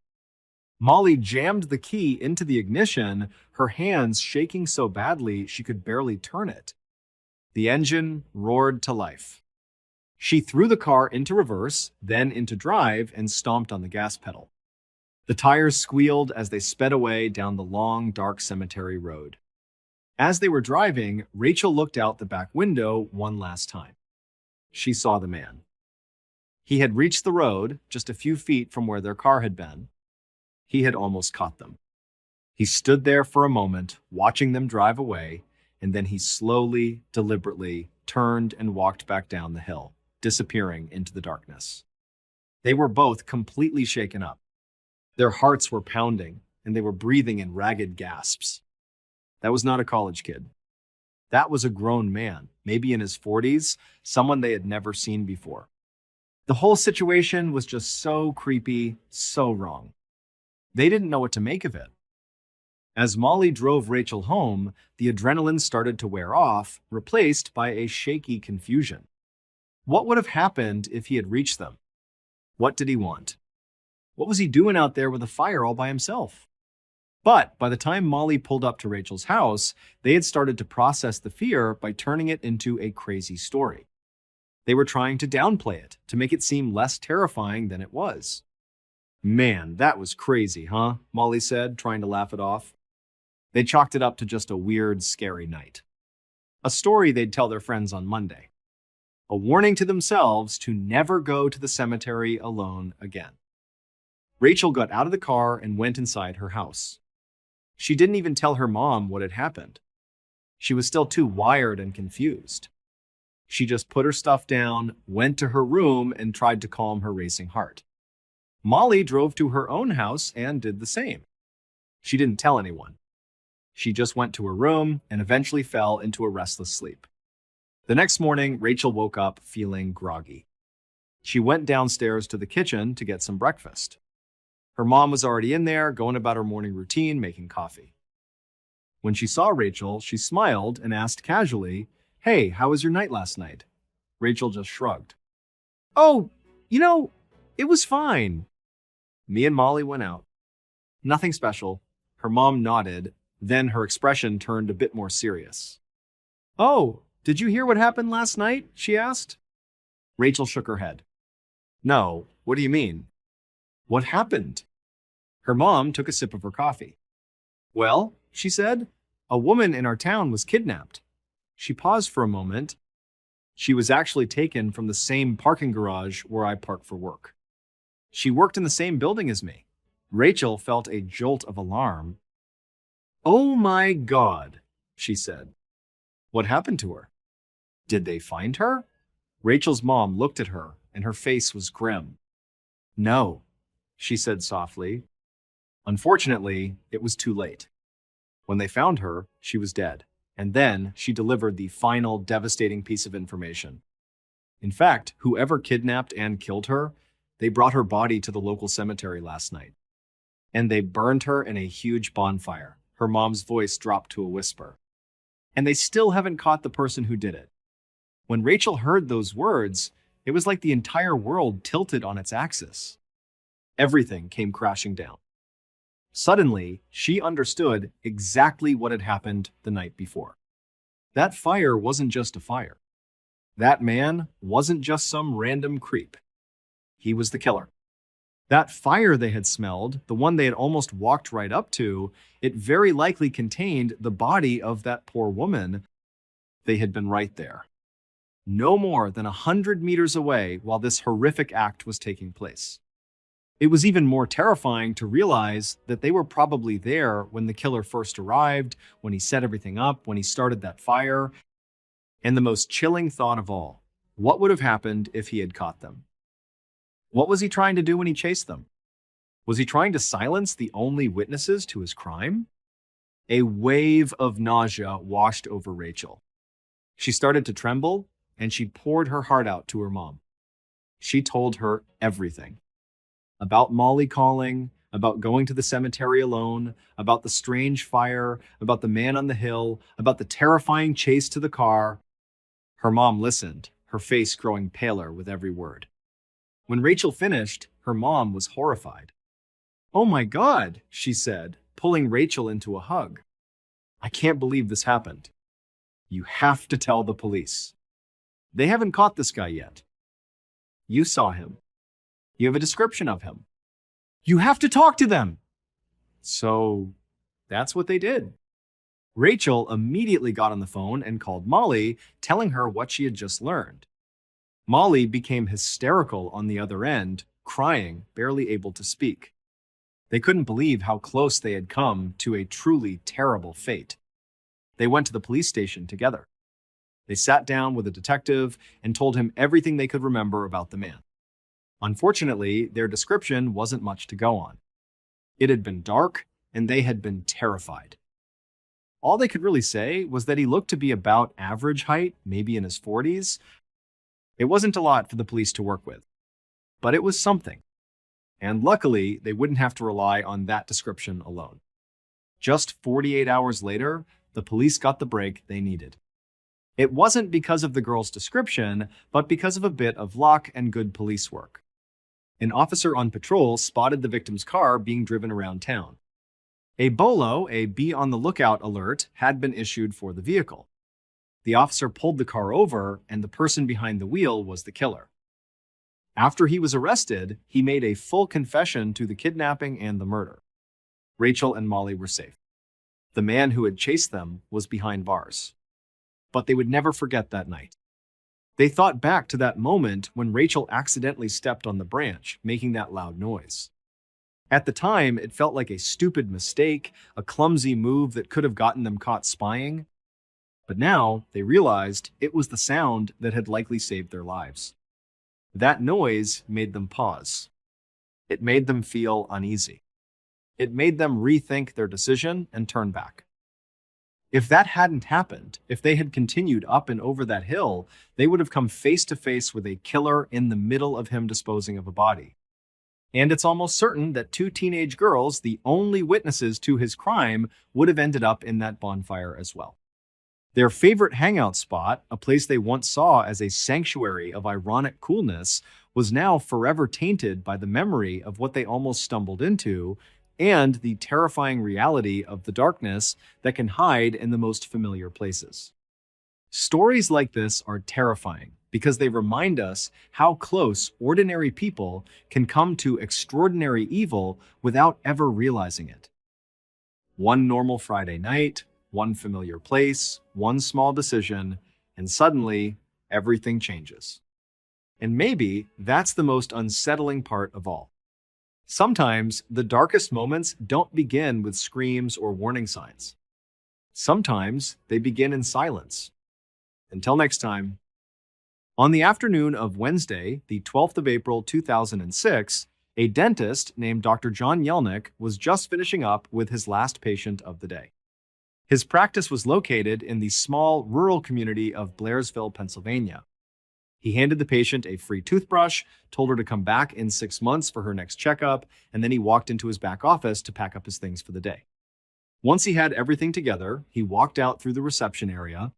Molly jammed the key into the ignition, her hands shaking so badly she could barely turn it. The engine roared to life. She threw the car into reverse, then into drive, and stomped on the gas pedal. The tires squealed as they sped away down the long, dark cemetery road. As they were driving, Rachel looked out the back window one last time. She saw the man. He had reached the road, just a few feet from where their car had been. He had almost caught them. He stood there for a moment, watching them drive away, and then he slowly, deliberately turned and walked back down the hill, disappearing into the darkness. They were both completely shaken up. Their hearts were pounding, and they were breathing in ragged gasps. That was not a college kid. That was a grown man, maybe in his 40s, someone they had never seen before. The whole situation was just so creepy, so wrong. They didn't know what to make of it. As Molly drove Rachel home, the adrenaline started to wear off, replaced by a shaky confusion. What would have happened if he had reached them? What did he want? What was he doing out there with a fire all by himself? But by the time Molly pulled up to Rachel's house, they had started to process the fear by turning it into a crazy story. They were trying to downplay it, to make it seem less terrifying than it was. Man, that was crazy, huh? Molly said, trying to laugh it off. They chalked it up to just a weird, scary night. A story they'd tell their friends on Monday. A warning to themselves to never go to the cemetery alone again. Rachel got out of the car and went inside her house. She didn't even tell her mom what had happened. She was still too wired and confused. She just put her stuff down, went to her room, and tried to calm her racing heart. Molly drove to her own house and did the same. She didn't tell anyone. She just went to her room and eventually fell into a restless sleep. The next morning, Rachel woke up feeling groggy. She went downstairs to the kitchen to get some breakfast. Her mom was already in there, going about her morning routine, making coffee. When she saw Rachel, she smiled and asked casually, "Hey, how was your night last night?" Rachel just shrugged. "Oh, it was fine." Me and Molly went out. Nothing special. Her mom nodded, then her expression turned a bit more serious. "Oh, did you hear what happened last night?" she asked. Rachel shook her head. "No, what do you mean?" "What happened?" Her mom took a sip of her coffee. "Well," she said, "a woman in our town was kidnapped." She paused for a moment. She was actually taken from the same parking garage where I park for work. She worked in the same building as me. Rachel felt a jolt of alarm. "Oh my God," she said. "What happened to her? Did they find her?" Rachel's mom looked at her, and her face was grim. "No," she said softly. Unfortunately, it was too late. When they found her, she was dead, and then she delivered the final devastating piece of information. In fact, whoever kidnapped and killed her, they brought her body to the local cemetery last night. And they burned her in a huge bonfire. Her mom's voice dropped to a whisper. And they still haven't caught the person who did it. When Rachel heard those words, it was like the entire world tilted on its axis. Everything came crashing down. Suddenly, she understood exactly what had happened the night before. That fire wasn't just a fire. That man wasn't just some random creep. He was the killer. That fire they had smelled, the one they had almost walked right up to, it very likely contained the body of that poor woman. They had been right there. No more than 100 meters away while this horrific act was taking place. It was even more terrifying to realize that they were probably there when the killer first arrived, when he set everything up, when he started that fire. And the most chilling thought of all, what would have happened if he had caught them? What was he trying to do when he chased them? Was he trying to silence the only witnesses to his crime? A wave of nausea washed over Rachel. She started to tremble, and she poured her heart out to her mom. She told her everything. About Molly calling, about going to the cemetery alone, about the strange fire, about the man on the hill, about the terrifying chase to the car. Her mom listened, her face growing paler with every word. When Rachel finished, her mom was horrified. "Oh my God," she said, pulling Rachel into a hug. "I can't believe this happened. You have to tell the police. They haven't caught this guy yet. You saw him. You have a description of him. You have to talk to them." So that's what they did. Rachel immediately got on the phone and called Molly, telling her what she had just learned. Molly became hysterical on the other end, crying, barely able to speak. They couldn't believe how close they had come to a truly terrible fate. They went to the police station together. They sat down with a detective and told him everything they could remember about the man. Unfortunately, their description wasn't much to go on. It had been dark, and they had been terrified. All they could really say was that he looked to be about average height, maybe in his 40s. It wasn't a lot for the police to work with. but it was something. And luckily, they wouldn't have to rely on that description alone. Just 48 hours later, the police got the break they needed. It wasn't because of the girl's description, but because of a bit of luck and good police work. An officer on patrol spotted the victim's car being driven around town. A BOLO, a be on the lookout alert, had been issued for the vehicle. The officer pulled the car over, and the person behind the wheel was the killer. After he was arrested, he made a full confession to the kidnapping and the murder. Rachel and Molly were safe. The man who had chased them was behind bars. But they would never forget that night. They thought back to that moment when Rachel accidentally stepped on the branch, making that loud noise. At the time, it felt like a stupid mistake, a clumsy move that could have gotten them caught spying. But now, they realized it was the sound that had likely saved their lives. That noise made them pause. It made them feel uneasy. It made them rethink their decision and turn back. If that hadn't happened, if they had continued up and over that hill, they would have come face to face with a killer in the middle of him disposing of a body. And it's almost certain that two teenage girls, the only witnesses to his crime, would have ended up in that bonfire as well. Their favorite hangout spot, a place they once saw as a sanctuary of ironic coolness, was now forever tainted by the memory of what they almost stumbled into and the terrifying reality of the darkness that can hide in the most familiar places. Stories like this are terrifying because they remind us how close ordinary people can come to extraordinary evil without ever realizing it. One normal Friday night, one familiar place, one small decision, and suddenly everything changes. And maybe that's the most unsettling part of all. Sometimes the darkest moments don't begin with screams or warning signs. Sometimes they begin in silence. Until next time. On the afternoon of Wednesday, the 12th of April, 2006, a dentist named Dr. John Yelnick was just finishing up with his last patient of the day. His practice was located in the small rural community of Blairsville, Pennsylvania. He handed the patient a free toothbrush, told her to come back in 6 months for her next checkup, and then he walked into his back office to pack up his things for the day. Once he had everything together, he walked out through the reception area.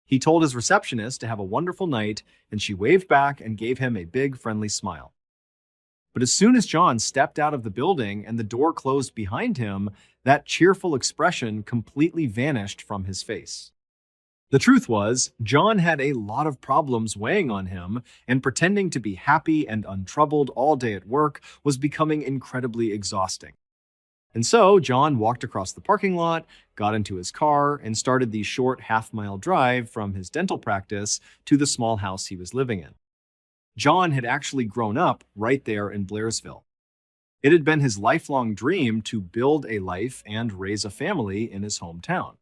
He told his receptionist to have a wonderful night, and she waved back and gave him a big, friendly smile. But as soon as John stepped out of the building and the door closed behind him, that cheerful expression completely vanished from his face. The truth was, John had a lot of problems weighing on him, and pretending to be happy and untroubled all day at work was becoming incredibly exhausting. And so, John walked across the parking lot, got into his car, and started the short half-mile drive from his dental practice to the small house he was living in. John had actually grown up right there in Blairsville. It had been his lifelong dream to build a life and raise a family in his hometown.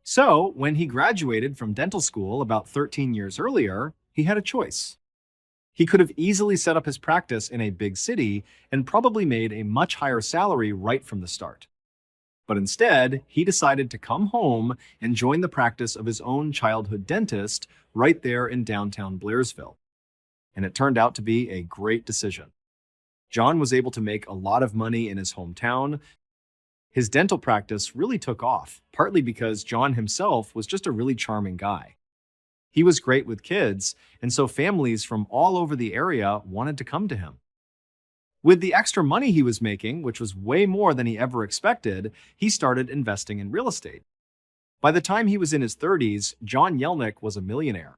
So, when he graduated from dental school about 13 years earlier, he had a choice. He could have easily set up his practice in a big city and probably made a much higher salary right from the start. But instead, he decided to come home and join the practice of his own childhood dentist right there in downtown Blairsville. And it turned out to be a great decision. John was able to make a lot of money in his hometown. His dental practice really took off, partly because John himself was just a really charming guy. He was great with kids, and so families from all over the area wanted to come to him. With the extra money he was making, which was way more than he ever expected, he started investing in real estate. By the time he was in his 30s, John Yelnick was a millionaire.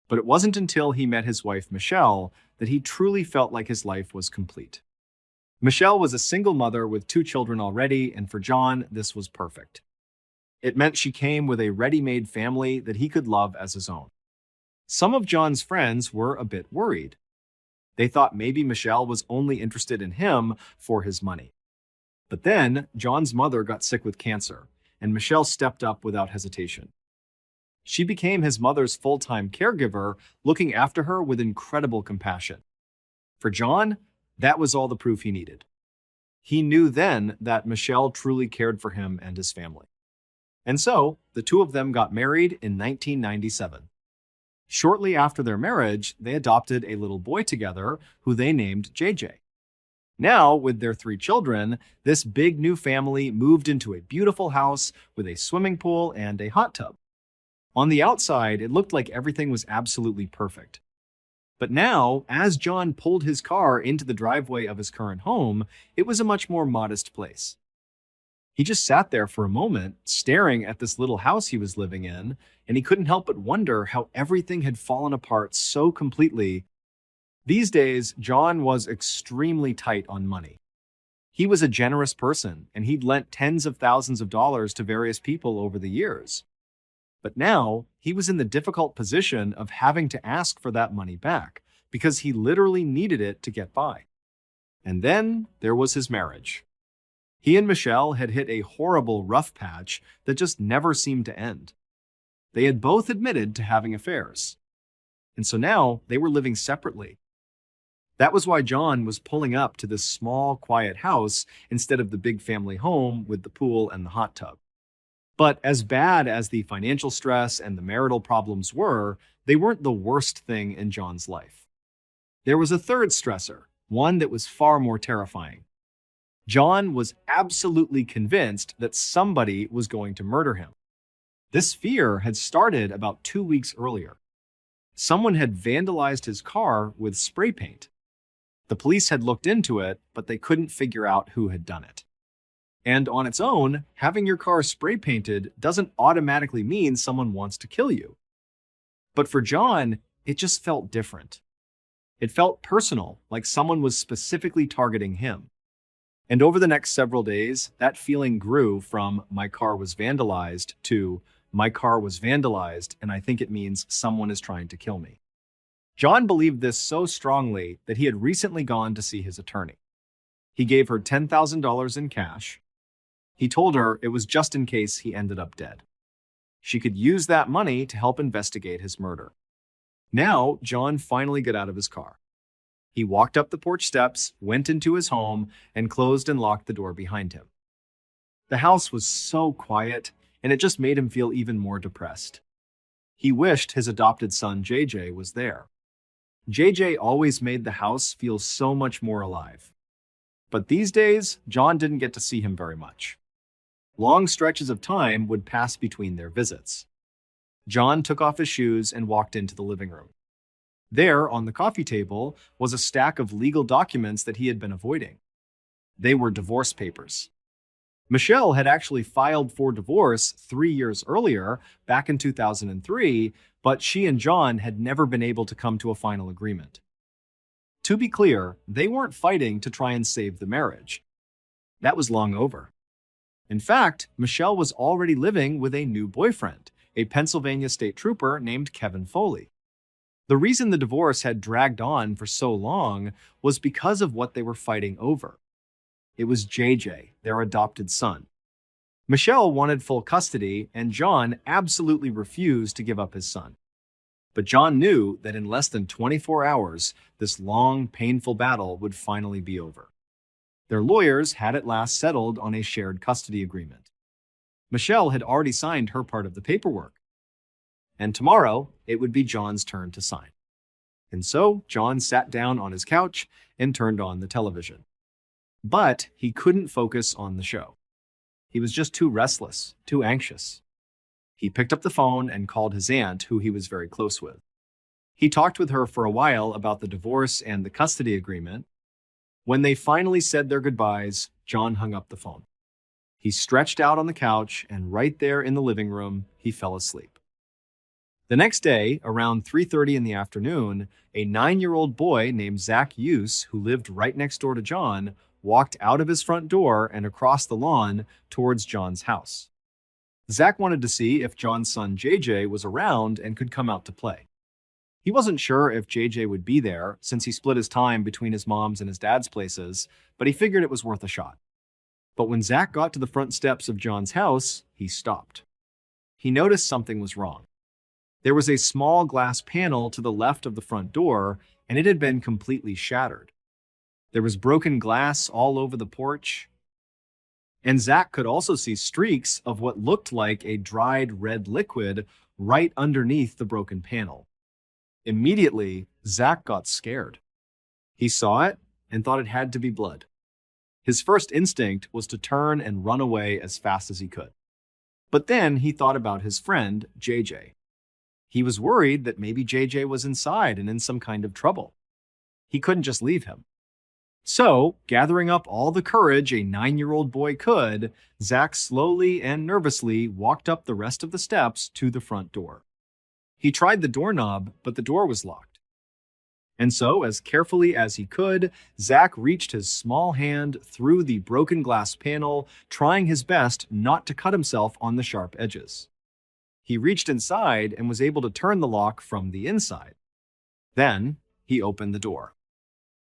But it wasn't until he met his wife, Michelle, that he truly felt like his life was complete. Michelle was a single mother with 2 children already, and for John, this was perfect. It meant she came with a ready-made family that he could love as his own. Some of John's friends were a bit worried. They thought maybe Michelle was only interested in him for his money. But then, John's mother got sick with cancer, and Michelle stepped up without hesitation. She became his mother's full-time caregiver, looking after her with incredible compassion. For John, that was all the proof he needed. He knew then that Michelle truly cared for him and his family. And so, the two of them got married in 1997. Shortly after their marriage, they adopted a little boy together who they named JJ. Now, with their 3 children, this big new family moved into a beautiful house with a swimming pool and a hot tub. On the outside, it looked like everything was absolutely perfect. But now, as John pulled his car into the driveway of his current home, it was a much more modest place. He just sat there for a moment, staring at this little house he was living in, and he couldn't help but wonder how everything had fallen apart so completely. These days, John was extremely tight on money. He was a generous person, and he'd lent tens of thousands of dollars to various people over the years. But now, he was in the difficult position of having to ask for that money back, because he literally needed it to get by. And then there was his marriage. He and Michelle had hit a horrible rough patch that just never seemed to end. They had both admitted to having affairs. And so now they were living separately. That was why John was pulling up to this small, quiet house instead of the big family home with the pool and the hot tub. But as bad as the financial stress and the marital problems were, they weren't the worst thing in John's life. There was a third stressor, one that was far more terrifying. John was absolutely convinced that somebody was going to murder him. This fear had started about 2 weeks earlier. Someone had vandalized his car with spray paint. The police had looked into it, but they couldn't figure out who had done it. And on its own, having your car spray painted doesn't automatically mean someone wants to kill you. But for John, it just felt different. It felt personal, like someone was specifically targeting him. And over the next several days, that feeling grew from "my car was vandalized" to "my car was vandalized, and I think it means someone is trying to kill me." John believed this so strongly that he had recently gone to see his attorney. He gave her $10,000 in cash. He told her it was just in case he ended up dead. She could use that money to help investigate his murder. Now, John finally got out of his car. He walked up the porch steps, went into his home, and closed and locked the door behind him. The house was so quiet, and it just made him feel even more depressed. He wished his adopted son JJ was there. JJ always made the house feel so much more alive. But these days, John didn't get to see him very much. Long stretches of time would pass between their visits. John took off his shoes and walked into the living room. There, on the coffee table, was a stack of legal documents that he had been avoiding. They were divorce papers. Michelle had actually filed for divorce 3 years earlier, back in 2003, but she and John had never been able to come to a final agreement. To be clear, they weren't fighting to try and save the marriage. That was long over. In fact, Michelle was already living with a new boyfriend, a Pennsylvania state trooper named Kevin Foley. The reason the divorce had dragged on for so long was because of what they were fighting over. It was JJ, their adopted son. Michelle wanted full custody, and John absolutely refused to give up his son. But John knew that in less than 24 hours, this long, painful battle would finally be over. Their lawyers had at last settled on a shared custody agreement. Michelle had already signed her part of the paperwork. And tomorrow, it would be John's turn to sign. And so, John sat down on his couch and turned on the television. But he couldn't focus on the show. He was just too restless, too anxious. He picked up the phone and called his aunt, who he was very close with. He talked with her for a while about the divorce and the custody agreement. When they finally said their goodbyes, John hung up the phone. He stretched out on the couch, and right there in the living room, he fell asleep. The next day, around 3:30 in the afternoon, a 9-year-old boy named Zach Use, who lived right next door to John, walked out of his front door and across the lawn towards John's house. Zach wanted to see if John's son JJ was around and could come out to play. He wasn't sure if JJ would be there since he split his time between his mom's and his dad's places, but he figured it was worth a shot. But when Zach got to the front steps of John's house, he stopped. He noticed something was wrong. There was a small glass panel to the left of the front door, and it had been completely shattered. There was broken glass all over the porch, and Zach could also see streaks of what looked like a dried red liquid right underneath the broken panel. Immediately, Zach got scared. He saw it and thought it had to be blood. His first instinct was to turn and run away as fast as he could. But then he thought about his friend, JJ. He was worried that maybe JJ was inside and in some kind of trouble. He couldn't just leave him. So, gathering up all the courage a 9-year-old boy could, Zach slowly and nervously walked up the rest of the steps to the front door. He tried the doorknob, but the door was locked. And so, as carefully as he could, Zach reached his small hand through the broken glass panel, trying his best not to cut himself on the sharp edges. He reached inside and was able to turn the lock from the inside. Then, he opened the door.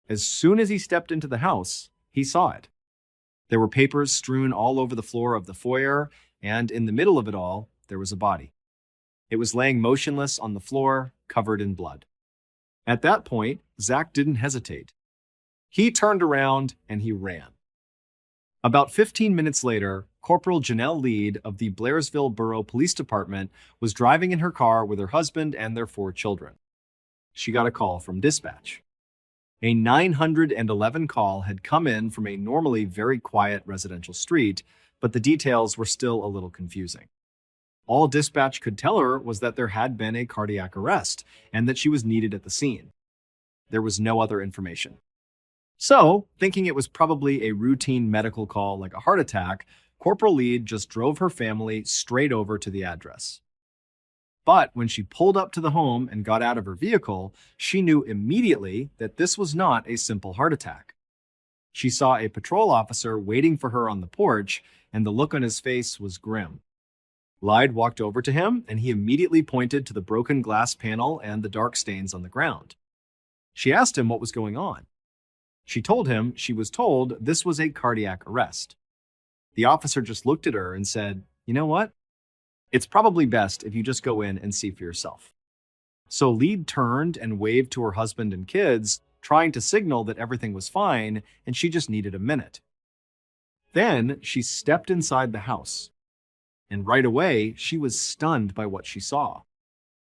As soon as he stepped into the house, he saw it. There were papers strewn all over the floor of the foyer, and in the middle of it all, there was a body. It was laying motionless on the floor, covered in blood. At that point, Zach didn't hesitate. He turned around and he ran. About 15 minutes later, Corporal Janelle Lead of the Blairsville Borough Police Department was driving in her car with her husband and their 4 children. She got a call from dispatch. A 911 call had come in from a normally very quiet residential street, but the details were still a little confusing. All dispatch could tell her was that there had been a cardiac arrest and that she was needed at the scene. There was no other information. So, thinking it was probably a routine medical call like a heart attack, Corporal Lead just drove her family straight over to the address. But when she pulled up to the home and got out of her vehicle, she knew immediately that this was not a simple heart attack. She saw a patrol officer waiting for her on the porch, and the look on his face was grim. Lyde walked over to him, and he immediately pointed to the broken glass panel and the dark stains on the ground. She asked him what was going on. She told him she was told this was a cardiac arrest. The officer just looked at her and said, "You know what? It's probably best if you just go in and see for yourself." So Lead turned and waved to her husband and kids, trying to signal that everything was fine and she just needed a minute. Then she stepped inside the house. And right away, she was stunned by what she saw.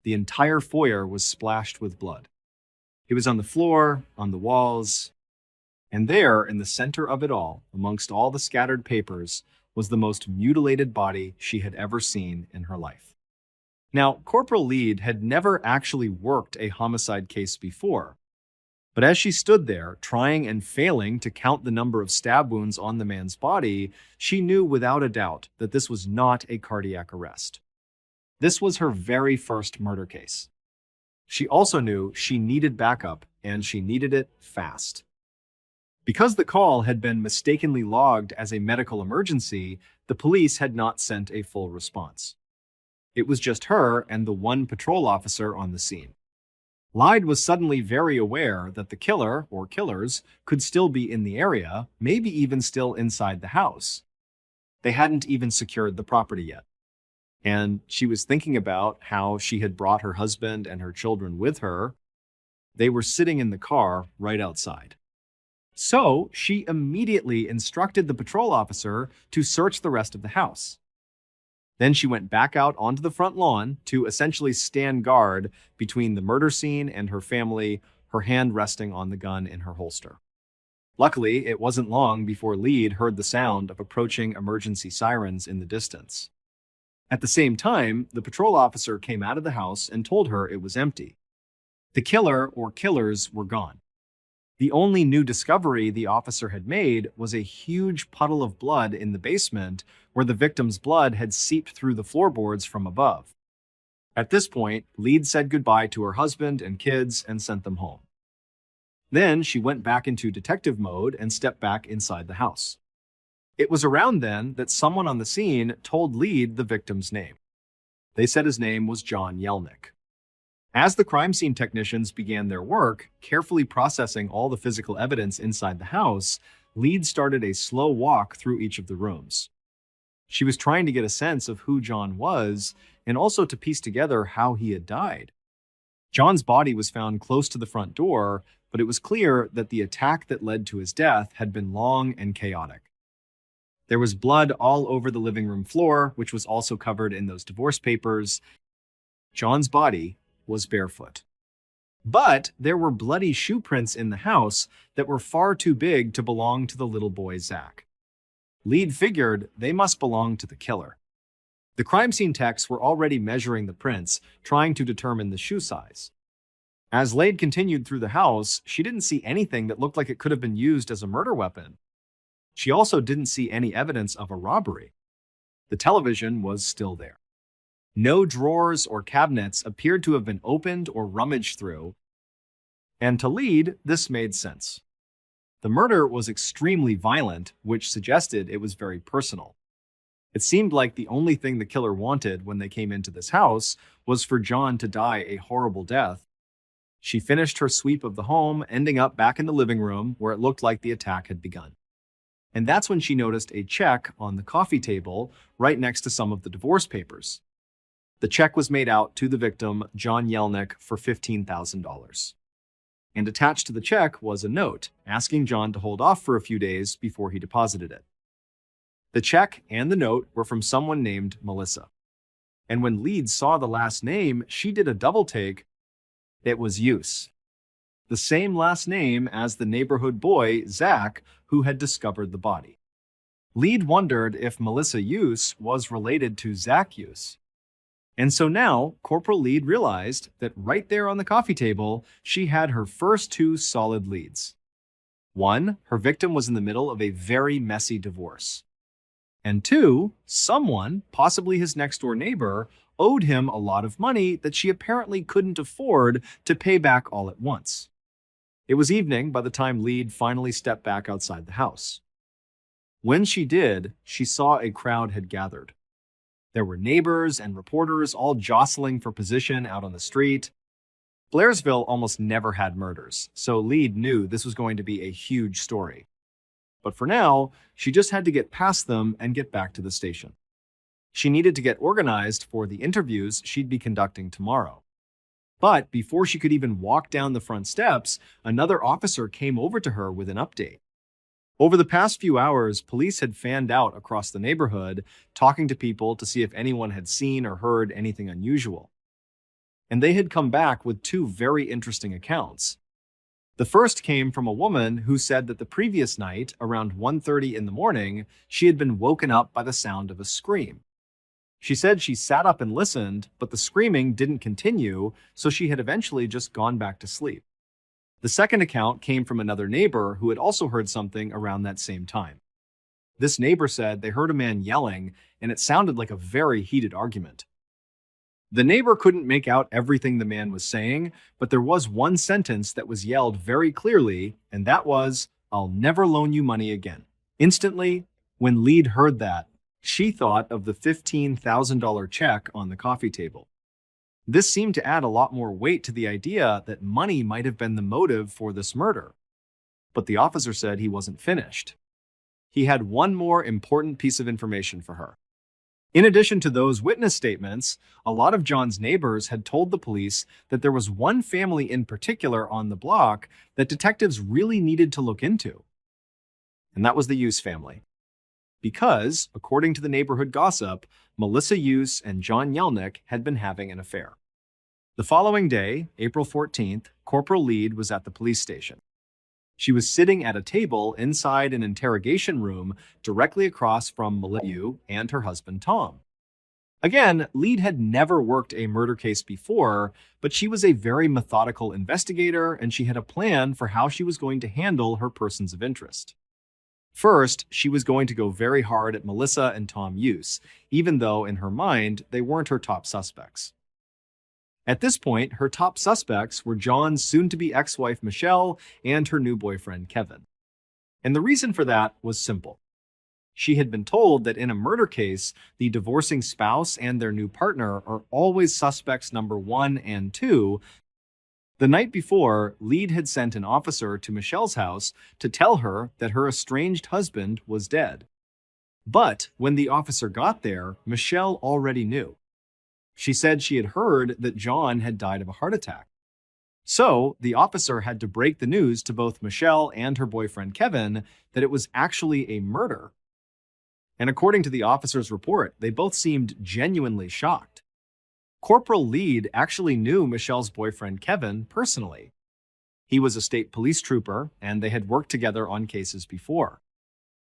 The entire foyer was splashed with blood. It was on the floor, on the walls, and there, in the center of it all, amongst all the scattered papers, was the most mutilated body she had ever seen in her life. Now, Corporal Lead had never actually worked a homicide case before, but as she stood there, trying and failing to count the number of stab wounds on the man's body, she knew without a doubt that this was not a cardiac arrest. This was her very first murder case. She also knew she needed backup, and she needed it fast. Because the call had been mistakenly logged as a medical emergency, the police had not sent a full response. It was just her and the one patrol officer on the scene. Lyde was suddenly very aware that the killer, or killers, could still be in the area, maybe even still inside the house. They hadn't even secured the property yet. And she was thinking about how she had brought her husband and her children with her. They were sitting in the car right outside. So she immediately instructed the patrol officer to search the rest of the house. Then she went back out onto the front lawn to essentially stand guard between the murder scene and her family, her hand resting on the gun in her holster. Luckily, it wasn't long before Lead heard the sound of approaching emergency sirens in the distance. At the same time, the patrol officer came out of the house and told her it was empty. The killer or killers were gone. The only new discovery the officer had made was a huge puddle of blood in the basement where the victim's blood had seeped through the floorboards from above. At this point, Lead said goodbye to her husband and kids and sent them home. Then she went back into detective mode and stepped back inside the house. It was around then that someone on the scene told Lead the victim's name. They said his name was John Yelnick. As the crime scene technicians began their work, carefully processing all the physical evidence inside the house, Lead started a slow walk through each of the rooms. She was trying to get a sense of who John was and also to piece together how he had died. John's body was found close to the front door, but it was clear that the attack that led to his death had been long and chaotic. There was blood all over the living room floor, which was also covered in those divorce papers. John's body was barefoot. But there were bloody shoe prints in the house that were far too big to belong to the little boy Zach. Lead figured they must belong to the killer. The crime scene techs were already measuring the prints, trying to determine the shoe size. As Lade continued through the house, she didn't see anything that looked like it could have been used as a murder weapon. She also didn't see any evidence of a robbery. The television was still there. No drawers or cabinets appeared to have been opened or rummaged through, and to Lead, this made sense. The murder was extremely violent, which suggested it was very personal. It seemed like the only thing the killer wanted when they came into this house was for John to die a horrible death. She finished her sweep of the home, ending up back in the living room where it looked like the attack had begun. And that's when she noticed a check on the coffee table right next to some of the divorce papers. The check was made out to the victim, John Yelnick, for $15,000. And attached to the check was a note asking John to hold off for a few days before he deposited it. The check and the note were from someone named Melissa. And when Lead saw the last name, she did a double take. It was Use, the same last name as the neighborhood boy, Zach, who had discovered the body. Lead wondered if Melissa Use was related to Zach Use. And so now, Corporal Lead realized that right there on the coffee table, she had her first two solid leads. One, her victim was in the middle of a very messy divorce. And two, someone, possibly his next-door neighbor, owed him a lot of money that she apparently couldn't afford to pay back all at once. It was evening by the time Lead finally stepped back outside the house. When she did, she saw a crowd had gathered. There were neighbors and reporters all jostling for position out on the street. Blairsville almost never had murders, so Lead knew this was going to be a huge story. But for now, she just had to get past them and get back to the station. She needed to get organized for the interviews she'd be conducting tomorrow. But before she could even walk down the front steps, another officer came over to her with an update. Over the past few hours, police had fanned out across the neighborhood, talking to people to see if anyone had seen or heard anything unusual. And they had come back with two very interesting accounts. The first came from a woman who said that the previous night, around 1:30 in the morning, she had been woken up by the sound of a scream. She said she sat up and listened, but the screaming didn't continue, so she had eventually just gone back to sleep. The second account came from another neighbor who had also heard something around that same time. This neighbor said they heard a man yelling, and it sounded like a very heated argument. The neighbor couldn't make out everything the man was saying, but there was one sentence that was yelled very clearly, and that was, "I'll never loan you money again." Instantly, when Lead heard that, she thought of the $15,000 check on the coffee table. This seemed to add a lot more weight to the idea that money might have been the motive for this murder. But the officer said he wasn't finished. He had one more important piece of information for her. In addition to those witness statements, a lot of John's neighbors had told the police that there was one family in particular on the block that detectives really needed to look into. And that was the Use family. Because, according to the neighborhood gossip, Melissa Use and John Yelnick had been having an affair. The following day, April 14th, Corporal Lead was at the police station. She was sitting at a table inside an interrogation room directly across from Melissa and her husband Tom. Again, Lead had never worked a murder case before, but she was a very methodical investigator and she had a plan for how she was going to handle her persons of interest. First, she was going to go very hard at Melissa and Tom Use, even though in her mind they weren't her top suspects. At this point, her top suspects were John's soon-to-be ex-wife Michelle and her new boyfriend Kevin. And the reason for that was simple. She had been told that in a murder case, the divorcing spouse and their new partner are always suspects number 1 and 2. The night before, Lead had sent an officer to Michelle's house to tell her that her estranged husband was dead. But when the officer got there, Michelle already knew. She said she had heard that John had died of a heart attack. So, the officer had to break the news to both Michelle and her boyfriend Kevin that it was actually a murder. And according to the officer's report, they both seemed genuinely shocked. Corporal Lead actually knew Michelle's boyfriend Kevin personally. He was a state police trooper, and they had worked together on cases before.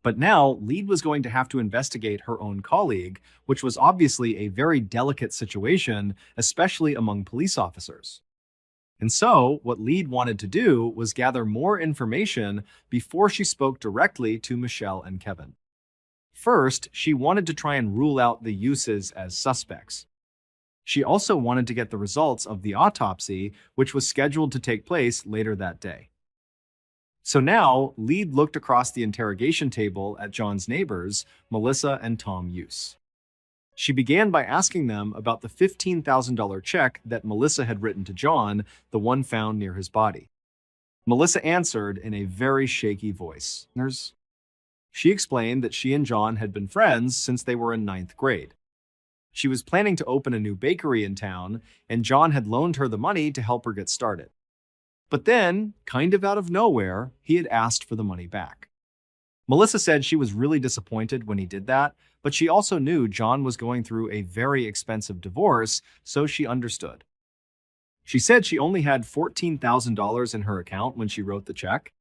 But now, Lead was going to have to investigate her own colleague, which was obviously a very delicate situation, especially among police officers. And so, what Lead wanted to do was gather more information before she spoke directly to Michelle and Kevin. First, she wanted to try and rule out the uses as suspects. She also wanted to get the results of the autopsy, which was scheduled to take place later that day. So now, Lead looked across the interrogation table at John's neighbors, Melissa and Tom Use. She began by asking them about the $15,000 check that Melissa had written to John, the one found near his body. Melissa answered in a very shaky voice. She explained that she and John had been friends since they were in 9th grade. She was planning to open a new bakery in town, and John had loaned her the money to help her get started. But then, kind of out of nowhere, he had asked for the money back. Melissa said she was really disappointed when he did that, but she also knew John was going through a very expensive divorce, so she understood. She said she only had $14,000 in her account when she wrote the check.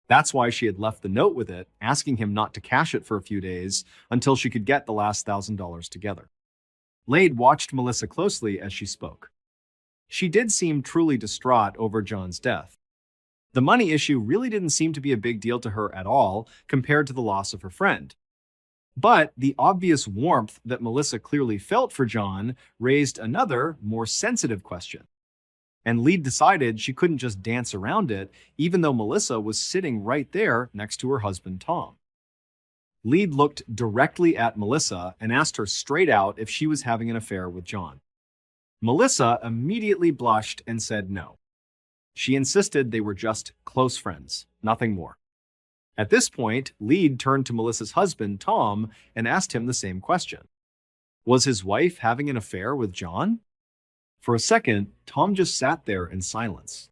That's why she had left the note with it, asking him not to cash it for a few days until she could get the last $1,000 together. Lade watched Melissa closely as she spoke. She did seem truly distraught over John's death. The money issue really didn't seem to be a big deal to her at all compared to the loss of her friend. But the obvious warmth that Melissa clearly felt for John raised another, more sensitive question. And Lead decided she couldn't just dance around it, even though Melissa was sitting right there next to her husband, Tom. Lead looked directly at Melissa and asked her straight out if she was having an affair with John. Melissa immediately blushed and said no. She insisted they were just close friends, nothing more. At this point, Lead turned to Melissa's husband, Tom, and asked him the same question. Was his wife having an affair with John? For a second, Tom just sat there in silence.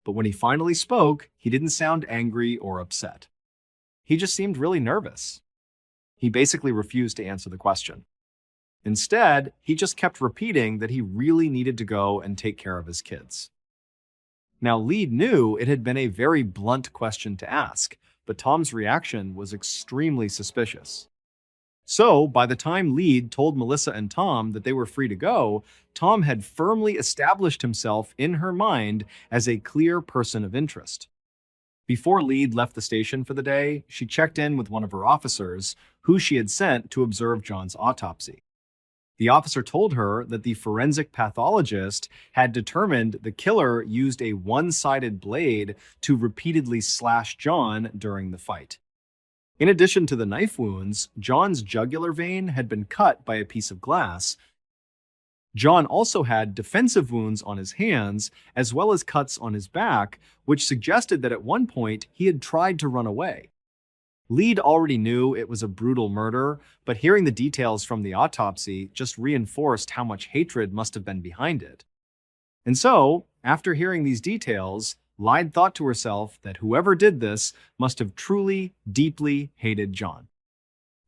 But when he finally spoke, he didn't sound angry or upset. He just seemed really nervous. He basically refused to answer the question. Instead, he just kept repeating that he really needed to go and take care of his kids. Now, Lead knew it had been a very blunt question to ask, but Tom's reaction was extremely suspicious. So, by the time Lead told Melissa and Tom that they were free to go, Tom had firmly established himself in her mind as a clear person of interest. Before Lead left the station for the day, she checked in with one of her officers, who she had sent to observe John's autopsy. The officer told her that the forensic pathologist had determined the killer used a one-sided blade to repeatedly slash John during the fight. In addition to the knife wounds, John's jugular vein had been cut by a piece of glass. John also had defensive wounds on his hands, as well as cuts on his back, which suggested that at one point he had tried to run away. Lead already knew it was a brutal murder, but hearing the details from the autopsy just reinforced how much hatred must have been behind it. And so, after hearing these details, Lead thought to herself that whoever did this must have truly, deeply hated John.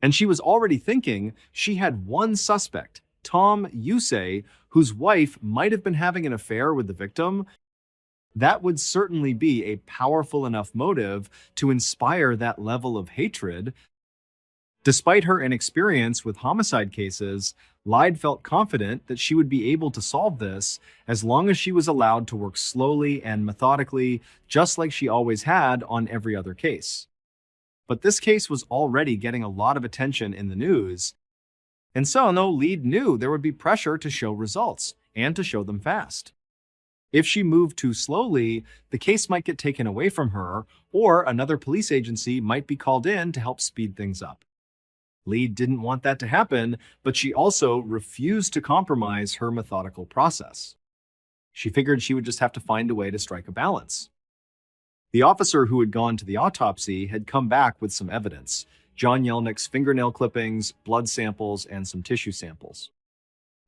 And she was already thinking she had one suspect, Tom Use, whose wife might have been having an affair with the victim. That would certainly be a powerful enough motive to inspire that level of hatred. Despite her inexperience with homicide cases, Lead felt confident that she would be able to solve this as long as she was allowed to work slowly and methodically, just like she always had on every other case. But this case was already getting a lot of attention in the news, and so Lead knew there would be pressure to show results, and to show them fast. If she moved too slowly, the case might get taken away from her, or another police agency might be called in to help speed things up. Lead didn't want that to happen, but she also refused to compromise her methodical process. She figured she would just have to find a way to strike a balance. The officer who had gone to the autopsy had come back with some evidence: John Yelnick's fingernail clippings, blood samples, and some tissue samples.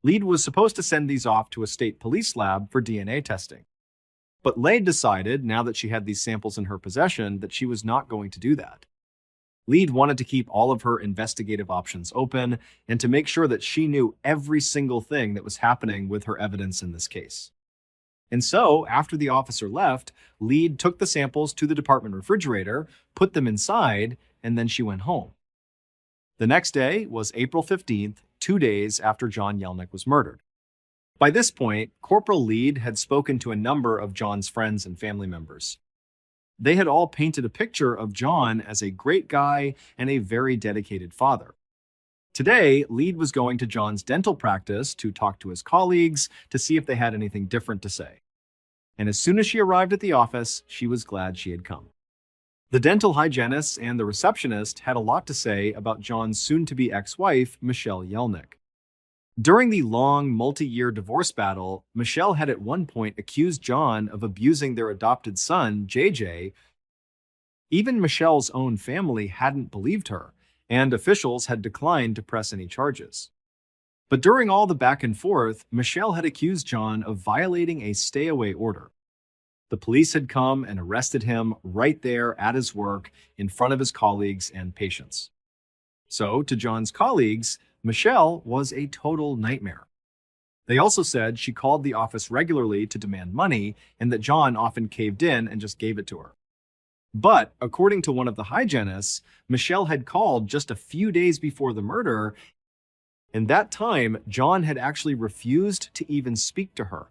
Lead was supposed to send these off to a state police lab for DNA testing. But Lade decided, now that she had these samples in her possession, that she was not going to do that. Lead wanted to keep all of her investigative options open and to make sure that she knew every single thing that was happening with her evidence in this case. And so, after the officer left, Lead took the samples to the department refrigerator, put them inside, and then she went home. The next day was April 15th, 2 days after John Yelnick was murdered. By this point, Corporal Lead had spoken to a number of John's friends and family members. They had all painted a picture of John as a great guy and a very dedicated father. Today, Lead was going to John's dental practice to talk to his colleagues to see if they had anything different to say. And as soon as she arrived at the office, she was glad she had come. The dental hygienist and the receptionist had a lot to say about John's soon-to-be ex-wife, Michelle Yelnick. During the long, multi-year divorce battle, Michelle had at one point accused John of abusing their adopted son, JJ. Even Michelle's own family hadn't believed her, and officials had declined to press any charges. But during all the back and forth, Michelle had accused John of violating a stay-away order. The police had come and arrested him right there at his work in front of his colleagues and patients. So, to John's colleagues, Michelle was a total nightmare. They also said she called the office regularly to demand money and that John often caved in and just gave it to her. But, according to one of the hygienists, Michelle had called just a few days before the murder, and that time, John had actually refused to even speak to her.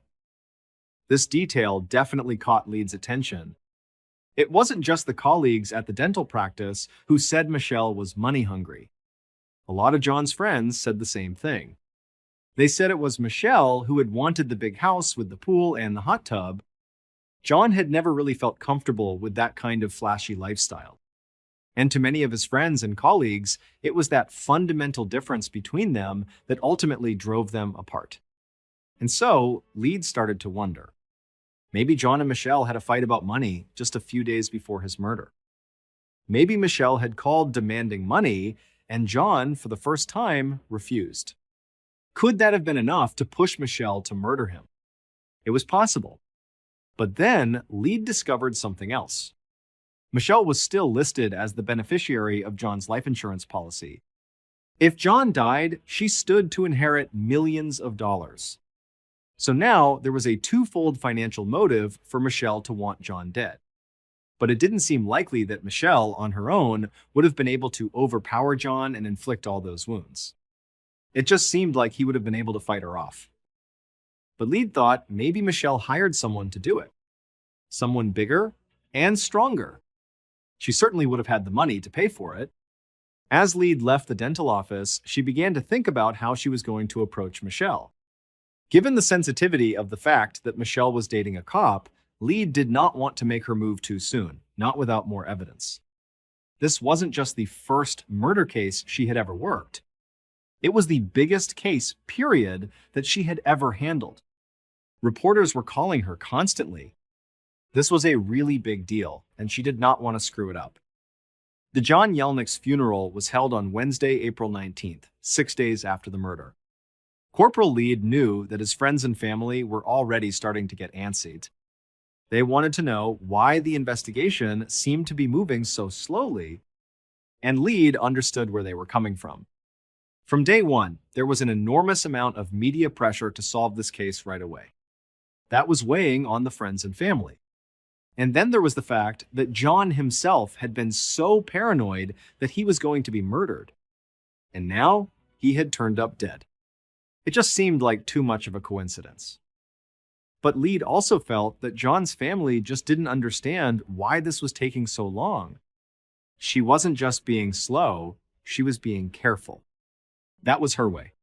This detail definitely caught Lead's attention. It wasn't just the colleagues at the dental practice who said Michelle was money hungry. A lot of John's friends said the same thing. They said it was Michelle who had wanted the big house with the pool and the hot tub. John had never really felt comfortable with that kind of flashy lifestyle. And to many of his friends and colleagues, it was that fundamental difference between them that ultimately drove them apart. And so, Lead started to wonder. Maybe John and Michelle had a fight about money just a few days before his murder. Maybe Michelle had called demanding money, and John, for the first time, refused. Could that have been enough to push Michelle to murder him? It was possible. But then, Lead discovered something else. Michelle was still listed as the beneficiary of John's life insurance policy. If John died, she stood to inherit millions of dollars. So now there was a twofold financial motive for Michelle to want John dead. But it didn't seem likely that Michelle, on her own, would have been able to overpower John and inflict all those wounds. It just seemed like he would have been able to fight her off. But Lead thought maybe Michelle hired someone to do it. Someone bigger and stronger. She certainly would have had the money to pay for it. As Lead left the dental office, she began to think about how she was going to approach Michelle. Given the sensitivity of the fact that Michelle was dating a cop, Lead did not want to make her move too soon, not without more evidence. This wasn't just the first murder case she had ever worked. It was the biggest case, period, that she had ever handled. Reporters were calling her constantly. This was a really big deal, and she did not want to screw it up. The John Yelnick's funeral was held on Wednesday, April 19th, 6 days after the murder. Corporal Lead knew that his friends and family were already starting to get antsy. They wanted to know why the investigation seemed to be moving so slowly, and Lead understood where they were coming from. From day one, there was an enormous amount of media pressure to solve this case right away. That was weighing on the friends and family. And then there was the fact that John himself had been so paranoid that he was going to be murdered. And now he had turned up dead. It just seemed like too much of a coincidence. But Lead also felt that John's family just didn't understand why this was taking so long. She wasn't just being slow, she was being careful. That was her way.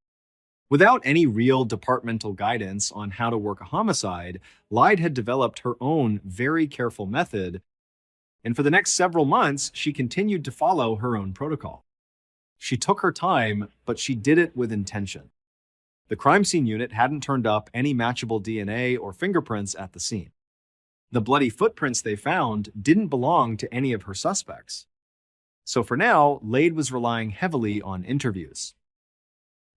Without any real departmental guidance on how to work a homicide, Lead had developed her own very careful method, and for the next several months, she continued to follow her own protocol. She took her time, but she did it with intention. The crime scene unit hadn't turned up any matchable DNA or fingerprints at the scene. The bloody footprints they found didn't belong to any of her suspects. So for now, Lead was relying heavily on interviews.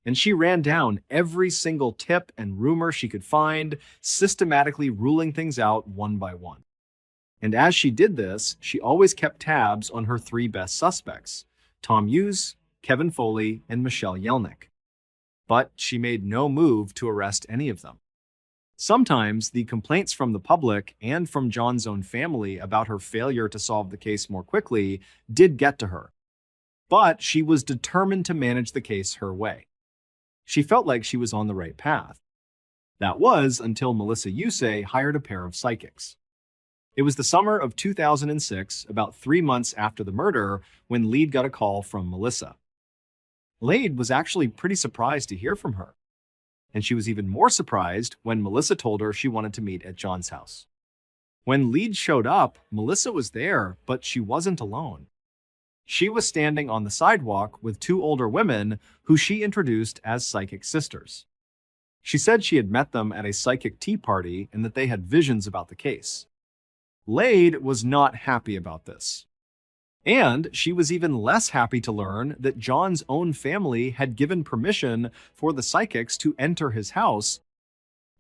And she ran down every single tip and rumor she could find, systematically ruling things out one by one. And as she did this, she always kept tabs on her three best suspects, Tom Hughes, Kevin Foley, and Michelle Yelnick. But she made no move to arrest any of them. Sometimes the complaints from the public and from John's own family about her failure to solve the case more quickly did get to her. But she was determined to manage the case her way. She felt like she was on the right path. That was until Melissa Yusei hired a pair of psychics. It was the summer of 2006, about 3 months after the murder, when Lead got a call from Melissa. Lead was actually pretty surprised to hear from her. And she was even more surprised when Melissa told her she wanted to meet at John's house. When Lead showed up, Melissa was there, but she wasn't alone. She was standing on the sidewalk with two older women who she introduced as psychic sisters. She said she had met them at a psychic tea party and that they had visions about the case. Lead was not happy about this. And she was even less happy to learn that John's own family had given permission for the psychics to enter his house,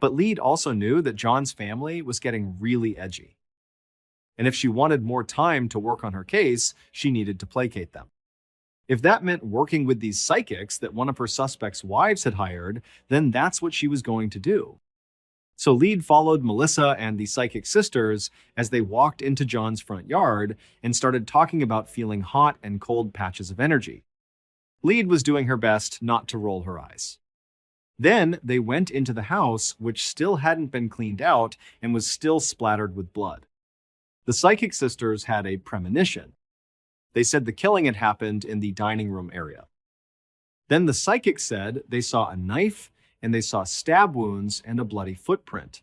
but Lead also knew that John's family was getting really edgy. And if she wanted more time to work on her case, she needed to placate them. If that meant working with these psychics that one of her suspects' wives had hired, then that's what she was going to do. So Lead followed Melissa and the psychic sisters as they walked into John's front yard and started talking about feeling hot and cold patches of energy. Lead was doing her best not to roll her eyes. Then they went into the house, which still hadn't been cleaned out and was still splattered with blood. The psychic sisters had a premonition. They said the killing had happened in the dining room area. Then the psychic said they saw a knife and they saw stab wounds and a bloody footprint.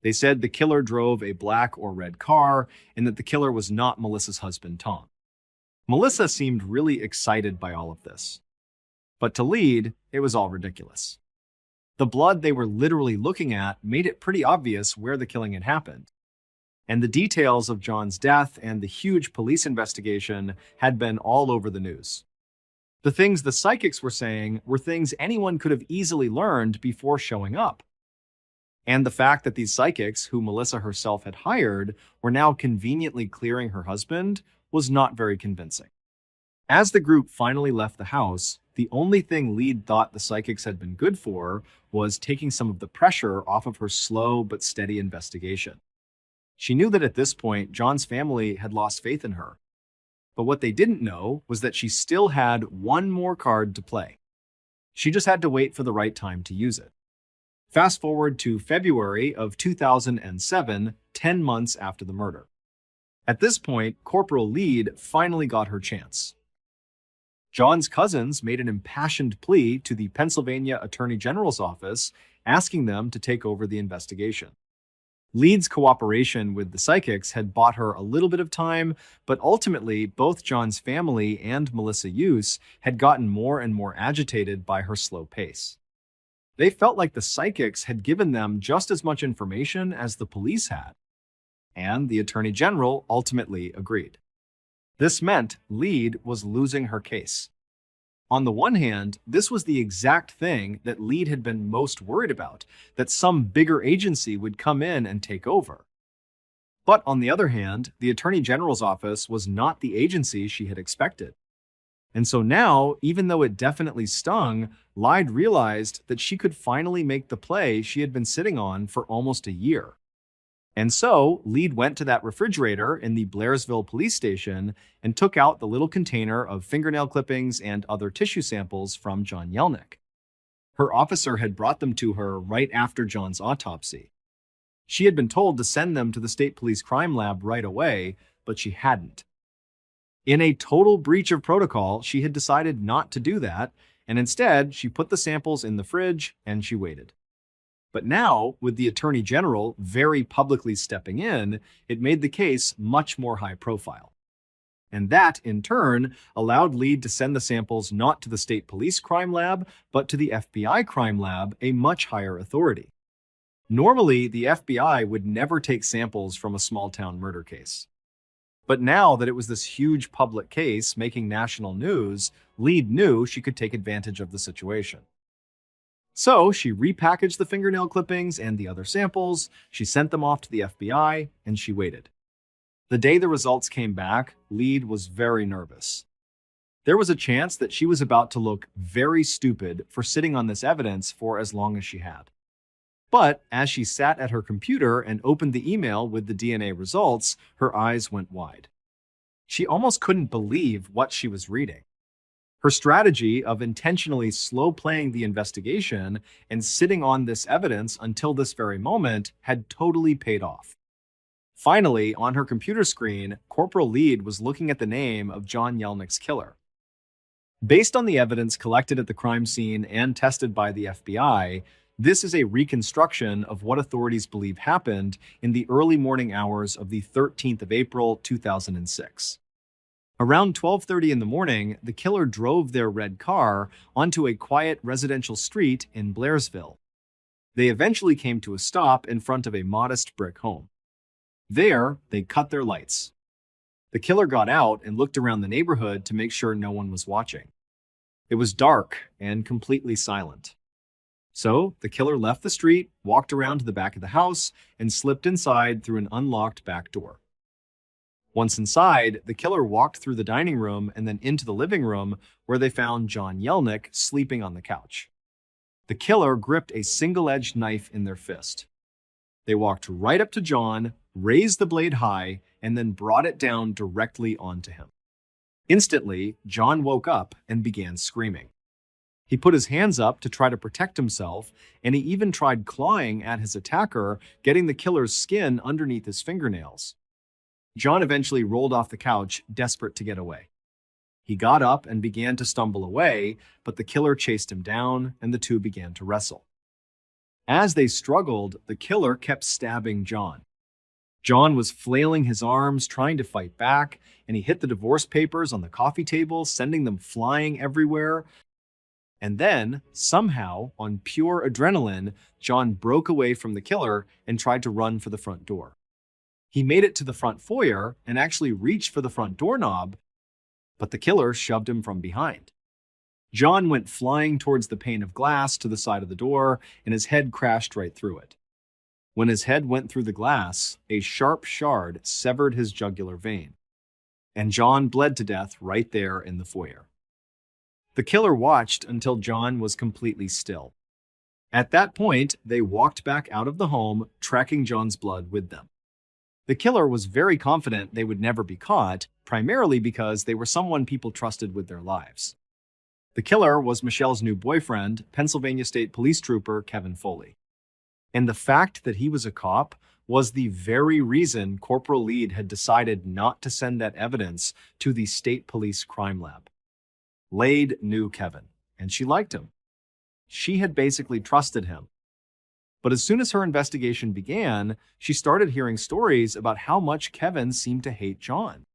They said the killer drove a black or red car and that the killer was not Melissa's husband, Tom. Melissa seemed really excited by all of this. But to Lead, it was all ridiculous. The blood they were literally looking at made it pretty obvious where the killing had happened. And the details of John's death and the huge police investigation had been all over the news. The things the psychics were saying were things anyone could have easily learned before showing up. And the fact that these psychics, who Melissa herself had hired, were now conveniently clearing her husband was not very convincing. As the group finally left the house, the only thing Lead thought the psychics had been good for was taking some of the pressure off of her slow but steady investigation. She knew that at this point, John's family had lost faith in her. But what they didn't know was that she still had one more card to play. She just had to wait for the right time to use it. Fast forward to February of 2007, 10 months after the murder. At this point, Corporal Lead finally got her chance. John's cousins made an impassioned plea to the Pennsylvania Attorney General's office, asking them to take over the investigation. Lead's cooperation with the psychics had bought her a little bit of time, but ultimately both John's family and Melissa Yuse had gotten more and more agitated by her slow pace. They felt like the psychics had given them just as much information as the police had, and the Attorney General ultimately agreed. This meant Lead was losing her case. On the one hand, this was the exact thing that Lead had been most worried about, that some bigger agency would come in and take over. But on the other hand, the Attorney General's office was not the agency she had expected. And so now, even though it definitely stung, Lead realized that she could finally make the play she had been sitting on for almost a year. And so, Lead went to that refrigerator in the Blairsville police station and took out the little container of fingernail clippings and other tissue samples from John Yelnick. Her officer had brought them to her right after John's autopsy. She had been told to send them to the state police crime lab right away, but she hadn't. In a total breach of protocol, she had decided not to do that, and instead, she put the samples in the fridge and she waited. But now, with the Attorney General very publicly stepping in, it made the case much more high profile. And that, in turn, allowed Lead to send the samples not to the state police crime lab, but to the FBI crime lab, a much higher authority. Normally, the FBI would never take samples from a small-town murder case. But now that it was this huge public case making national news, Lead knew she could take advantage of the situation. So she repackaged the fingernail clippings and the other samples, she sent them off to the FBI, and she waited. The day the results came back, Lead was very nervous. There was a chance that she was about to look very stupid for sitting on this evidence for as long as she had. But as she sat at her computer and opened the email with the DNA results, her eyes went wide. She almost couldn't believe what she was reading. Her strategy of intentionally slow playing the investigation and sitting on this evidence until this very moment had totally paid off. Finally, on her computer screen, Corporal Lead was looking at the name of John Yelnick's killer. Based on the evidence collected at the crime scene and tested by the FBI, this is a reconstruction of what authorities believe happened in the early morning hours of the 13th of April, 2006. Around 12:30 in the morning, the killer drove their red car onto a quiet residential street in Blairsville. They eventually came to a stop in front of a modest brick home. There, they cut their lights. The killer got out and looked around the neighborhood to make sure no one was watching. It was dark and completely silent. So, the killer left the street, walked around to the back of the house, and slipped inside through an unlocked back door. Once inside, the killer walked through the dining room and then into the living room where they found John Yelnick sleeping on the couch. The killer gripped a single-edged knife in their fist. They walked right up to John, raised the blade high, and then brought it down directly onto him. Instantly, John woke up and began screaming. He put his hands up to try to protect himself, and he even tried clawing at his attacker, getting the killer's skin underneath his fingernails. John eventually rolled off the couch, desperate to get away. He got up and began to stumble away, but the killer chased him down, and the two began to wrestle. As they struggled, the killer kept stabbing John. John was flailing his arms, trying to fight back, and he hit the divorce papers on the coffee table, sending them flying everywhere. And then, somehow, on pure adrenaline, John broke away from the killer and tried to run for the front door. He made it to the front foyer and actually reached for the front doorknob, but the killer shoved him from behind. John went flying towards the pane of glass to the side of the door, and his head crashed right through it. When his head went through the glass, a sharp shard severed his jugular vein, and John bled to death right there in the foyer. The killer watched until John was completely still. At that point, they walked back out of the home, tracking John's blood with them. The killer was very confident they would never be caught, primarily because they were someone people trusted with their lives. The killer was Michelle's new boyfriend, Pennsylvania State Police Trooper Kevin Foley. And the fact that he was a cop was the very reason Corporal Lead had decided not to send that evidence to the State Police Crime Lab. Lead knew Kevin, and she liked him. She had basically trusted him. But as soon as her investigation began, she started hearing stories about how much Kevin seemed to hate John.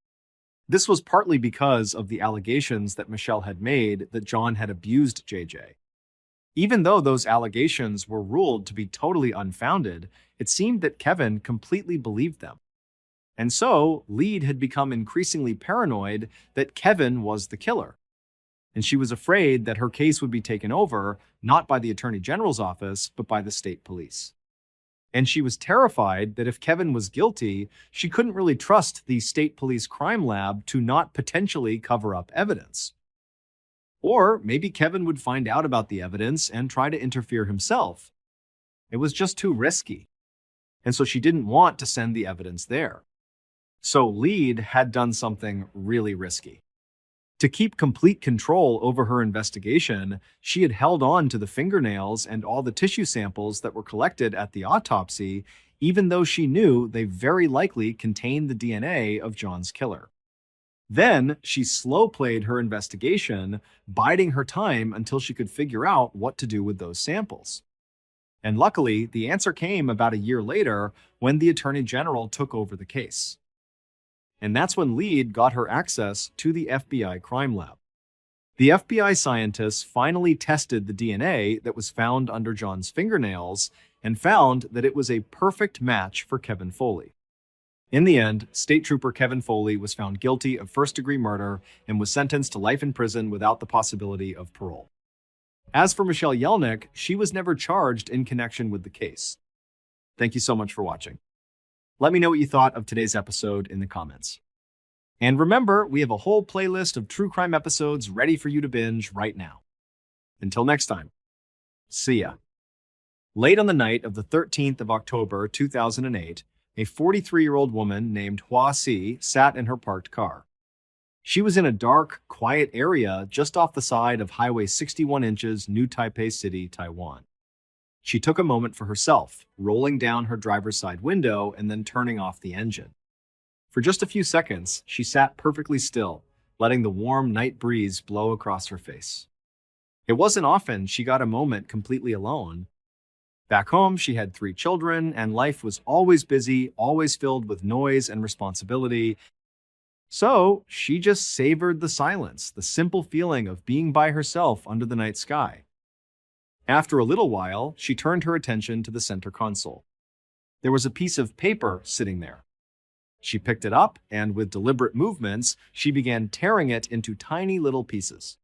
This was partly because of the allegations that Michelle had made that John had abused JJ. Even though those allegations were ruled to be totally unfounded, it seemed that Kevin completely believed them. And so, Lead had become increasingly paranoid that Kevin was the killer. And she was afraid that her case would be taken over, not by the Attorney General's office, but by the state police. And she was terrified that if Kevin was guilty, she couldn't really trust the State Police Crime Lab to not potentially cover up evidence. Or maybe Kevin would find out about the evidence and try to interfere himself. It was just too risky. And so she didn't want to send the evidence there. So Lead had done something really risky. To keep complete control over her investigation, she had held on to the fingernails and all the tissue samples that were collected at the autopsy, even though she knew they very likely contained the DNA of John's killer. Then, she slow-played her investigation, biding her time until she could figure out what to do with those samples. And luckily, the answer came about a year later when the Attorney General took over the case. And that's when Lead got her access to the FBI crime lab. The FBI scientists finally tested the DNA that was found under John's fingernails and found that it was a perfect match for Kevin Foley. In the end, State Trooper Kevin Foley was found guilty of first-degree murder and was sentenced to life in prison without the possibility of parole. As for Michelle Yelnick, she was never charged in connection with the case. Thank you so much for watching. Let me know what you thought of today's episode in the comments. And remember, we have a whole playlist of true crime episodes ready for you to binge right now. Until next time, see ya. Late on the night of the 13th of October, 2008, a 43-year-old woman named Hua Si sat in her parked car. She was in a dark, quiet area just off the side of Highway 61 inches, New Taipei City, Taiwan. She took a moment for herself, rolling down her driver's side window and then turning off the engine. For just a few seconds, she sat perfectly still, letting the warm night breeze blow across her face. It wasn't often she got a moment completely alone. Back home, she had 3 children, and life was always busy, always filled with noise and responsibility. So she just savored the silence, the simple feeling of being by herself under the night sky. After a little while, she turned her attention to the center console. There was a piece of paper sitting there. She picked it up, and with deliberate movements, she began tearing it into tiny little pieces.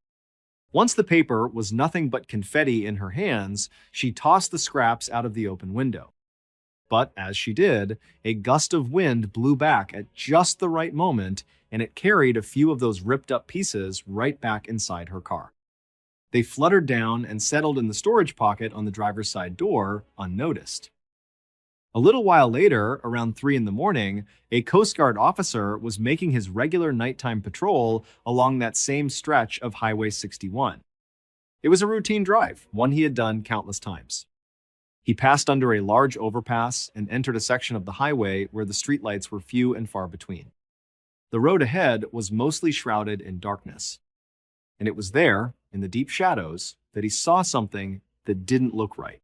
Once the paper was nothing but confetti in her hands, she tossed the scraps out of the open window. But as she did, a gust of wind blew back at just the right moment, and it carried a few of those ripped-up pieces right back inside her car. They fluttered down and settled in the storage pocket on the driver's side door, unnoticed. A little while later, around 3 in the morning, a Coast Guard officer was making his regular nighttime patrol along that same stretch of Highway 61. It was a routine drive, one he had done countless times. He passed under a large overpass and entered a section of the highway where the streetlights were few and far between. The road ahead was mostly shrouded in darkness. And it was there, in the deep shadows, that he saw something that didn't look right.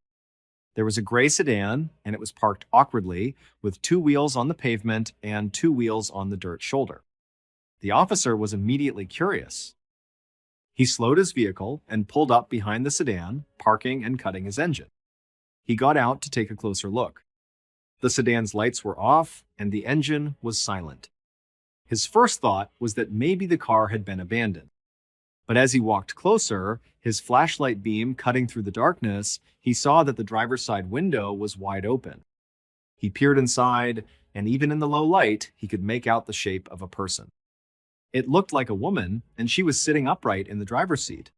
There was a gray sedan, and it was parked awkwardly, with 2 wheels on the pavement and 2 wheels on the dirt shoulder. The officer was immediately curious. He slowed his vehicle and pulled up behind the sedan, parking and cutting his engine. He got out to take a closer look. The sedan's lights were off, and the engine was silent. His first thought was that maybe the car had been abandoned. But as he walked closer, his flashlight beam cutting through the darkness, he saw that the driver's side window was wide open. He peered inside, and even in the low light, he could make out the shape of a person. It looked like a woman, and she was sitting upright in the driver's seat.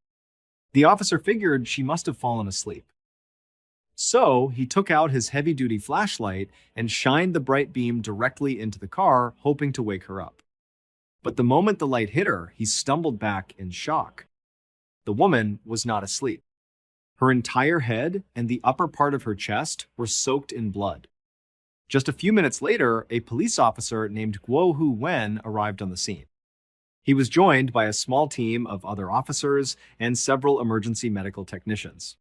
The officer figured she must have fallen asleep. So he took out his heavy-duty flashlight and shined the bright beam directly into the car, hoping to wake her up. But the moment the light hit her, he stumbled back in shock. The woman was not asleep. Her entire head and the upper part of her chest were soaked in blood. Just a few minutes later, a police officer named Guo Hu Wen arrived on the scene. He was joined by a small team of other officers and several emergency medical technicians.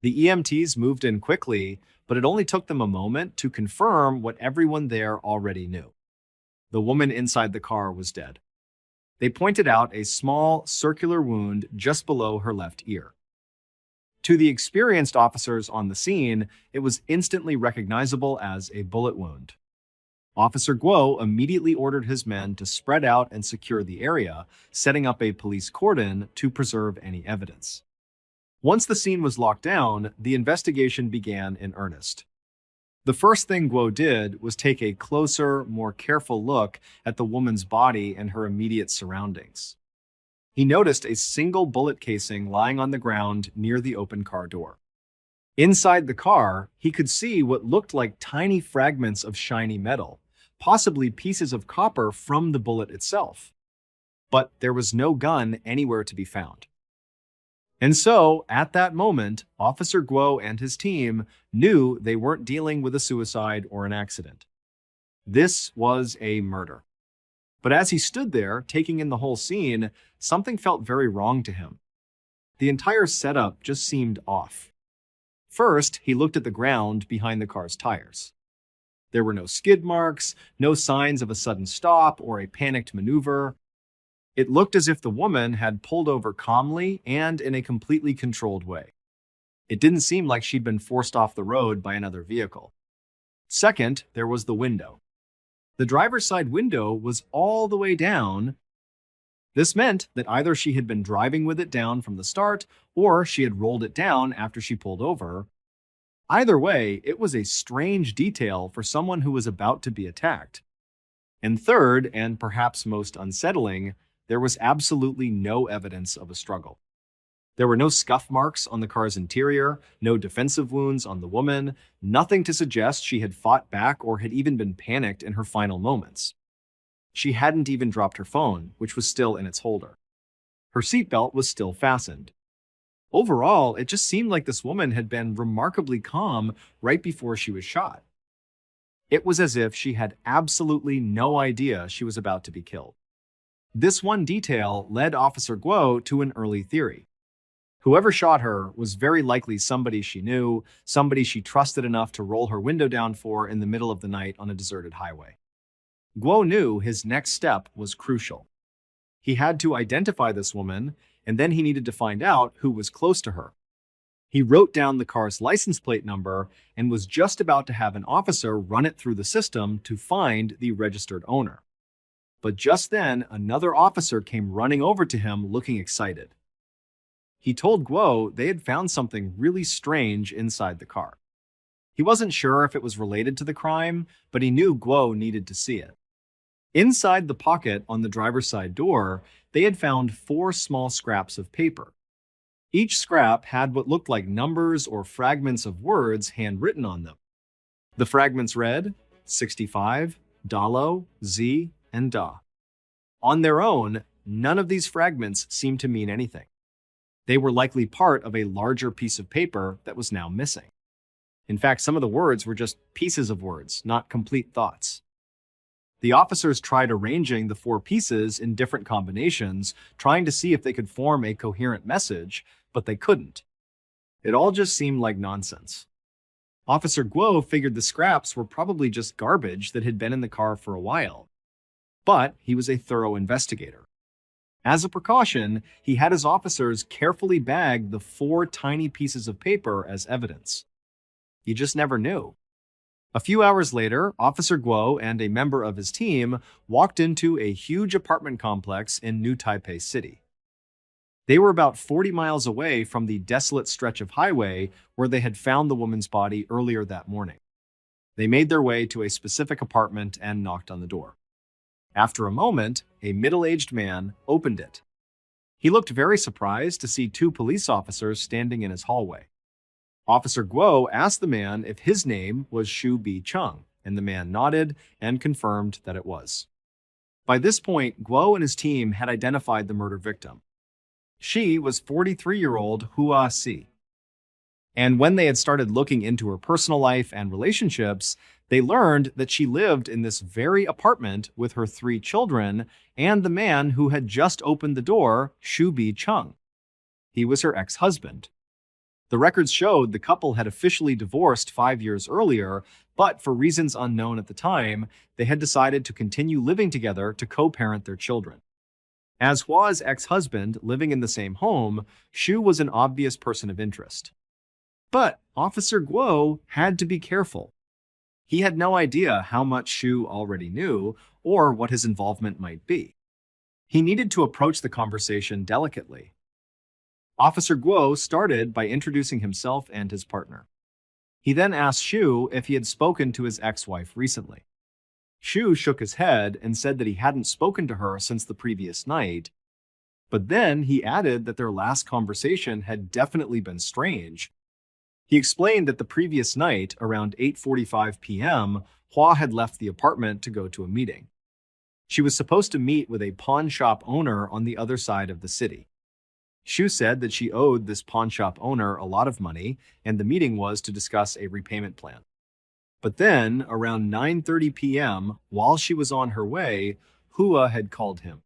The EMTs moved in quickly, but it only took them a moment to confirm what everyone there already knew. The woman inside the car was dead. They pointed out a small, circular wound just below her left ear. To the experienced officers on the scene, it was instantly recognizable as a bullet wound. Officer Guo immediately ordered his men to spread out and secure the area, setting up a police cordon to preserve any evidence. Once the scene was locked down, the investigation began in earnest. The first thing Guo did was take a closer, more careful look at the woman's body and her immediate surroundings. He noticed a single bullet casing lying on the ground near the open car door. Inside the car, he could see what looked like tiny fragments of shiny metal, possibly pieces of copper from the bullet itself. But there was no gun anywhere to be found. And so, at that moment, Officer Guo and his team knew they weren't dealing with a suicide or an accident. This was a murder. But as he stood there, taking in the whole scene, something felt very wrong to him. The entire setup just seemed off. First, he looked at the ground behind the car's tires. There were no skid marks, no signs of a sudden stop or a panicked maneuver. It looked as if the woman had pulled over calmly and in a completely controlled way. It didn't seem like she'd been forced off the road by another vehicle. Second, there was the window. The driver's side window was all the way down. This meant that either she had been driving with it down from the start, or she had rolled it down after she pulled over. Either way, it was a strange detail for someone who was about to be attacked. And third, and perhaps most unsettling, there was absolutely no evidence of a struggle. There were no scuff marks on the car's interior, no defensive wounds on the woman, nothing to suggest she had fought back or had even been panicked in her final moments. She hadn't even dropped her phone, which was still in its holder. Her seatbelt was still fastened. Overall, it just seemed like this woman had been remarkably calm right before she was shot. It was as if she had absolutely no idea she was about to be killed. This one detail led Officer Guo to an early theory. Whoever shot her was very likely somebody she knew, somebody she trusted enough to roll her window down for in the middle of the night on a deserted highway. Guo knew his next step was crucial. He had to identify this woman, and then he needed to find out who was close to her. He wrote down the car's license plate number and was just about to have an officer run it through the system to find the registered owner. But just then, another officer came running over to him looking excited. He told Guo they had found something really strange inside the car. He wasn't sure if it was related to the crime, but he knew Guo needed to see it. Inside the pocket on the driver's side door, they had found 4 small scraps of paper. Each scrap had what looked like numbers or fragments of words handwritten on them. The fragments read 65, Dalo, Z, and Da. On their own, none of these fragments seemed to mean anything. They were likely part of a larger piece of paper that was now missing. In fact, some of the words were just pieces of words, not complete thoughts. The officers tried arranging the 4 pieces in different combinations, trying to see if they could form a coherent message, but they couldn't. It all just seemed like nonsense. Officer Guo figured the scraps were probably just garbage that had been in the car for a while. But he was a thorough investigator. As a precaution, he had his officers carefully bag the 4 tiny pieces of paper as evidence. You just never knew. A few hours later, Officer Guo and a member of his team walked into a huge apartment complex in New Taipei City. They were about 40 miles away from the desolate stretch of highway where they had found the woman's body earlier that morning. They made their way to a specific apartment and knocked on the door. After a moment, a middle-aged man opened it. He looked very surprised to see 2 police officers standing in his hallway. Officer Guo asked the man if his name was Shu Bi Chung, and the man nodded and confirmed that it was. By this point, Guo and his team had identified the murder victim. She was 43-year-old Hua Si. And when they had started looking into her personal life and relationships, they learned that she lived in this very apartment with her 3 children and the man who had just opened the door, Shu Bi Chung. He was her ex-husband. The records showed the couple had officially divorced 5 years earlier, but for reasons unknown at the time, they had decided to continue living together to co-parent their children. As Hua's ex-husband living in the same home, Shu was an obvious person of interest. But Officer Guo had to be careful. He had no idea how much Shu already knew or what his involvement might be. He needed to approach the conversation delicately. Officer Guo started by introducing himself and his partner. He then asked Shu if he had spoken to his ex-wife recently. Shu shook his head and said that he hadn't spoken to her since the previous night, but then he added that their last conversation had definitely been strange. He explained that the previous night, around 8:45 p.m., Hua had left the apartment to go to a meeting. She was supposed to meet with a pawn shop owner on the other side of the city. Shu said that she owed this pawn shop owner a lot of money, and the meeting was to discuss a repayment plan. But then, around 9:30 p.m., while she was on her way, Hua had called him.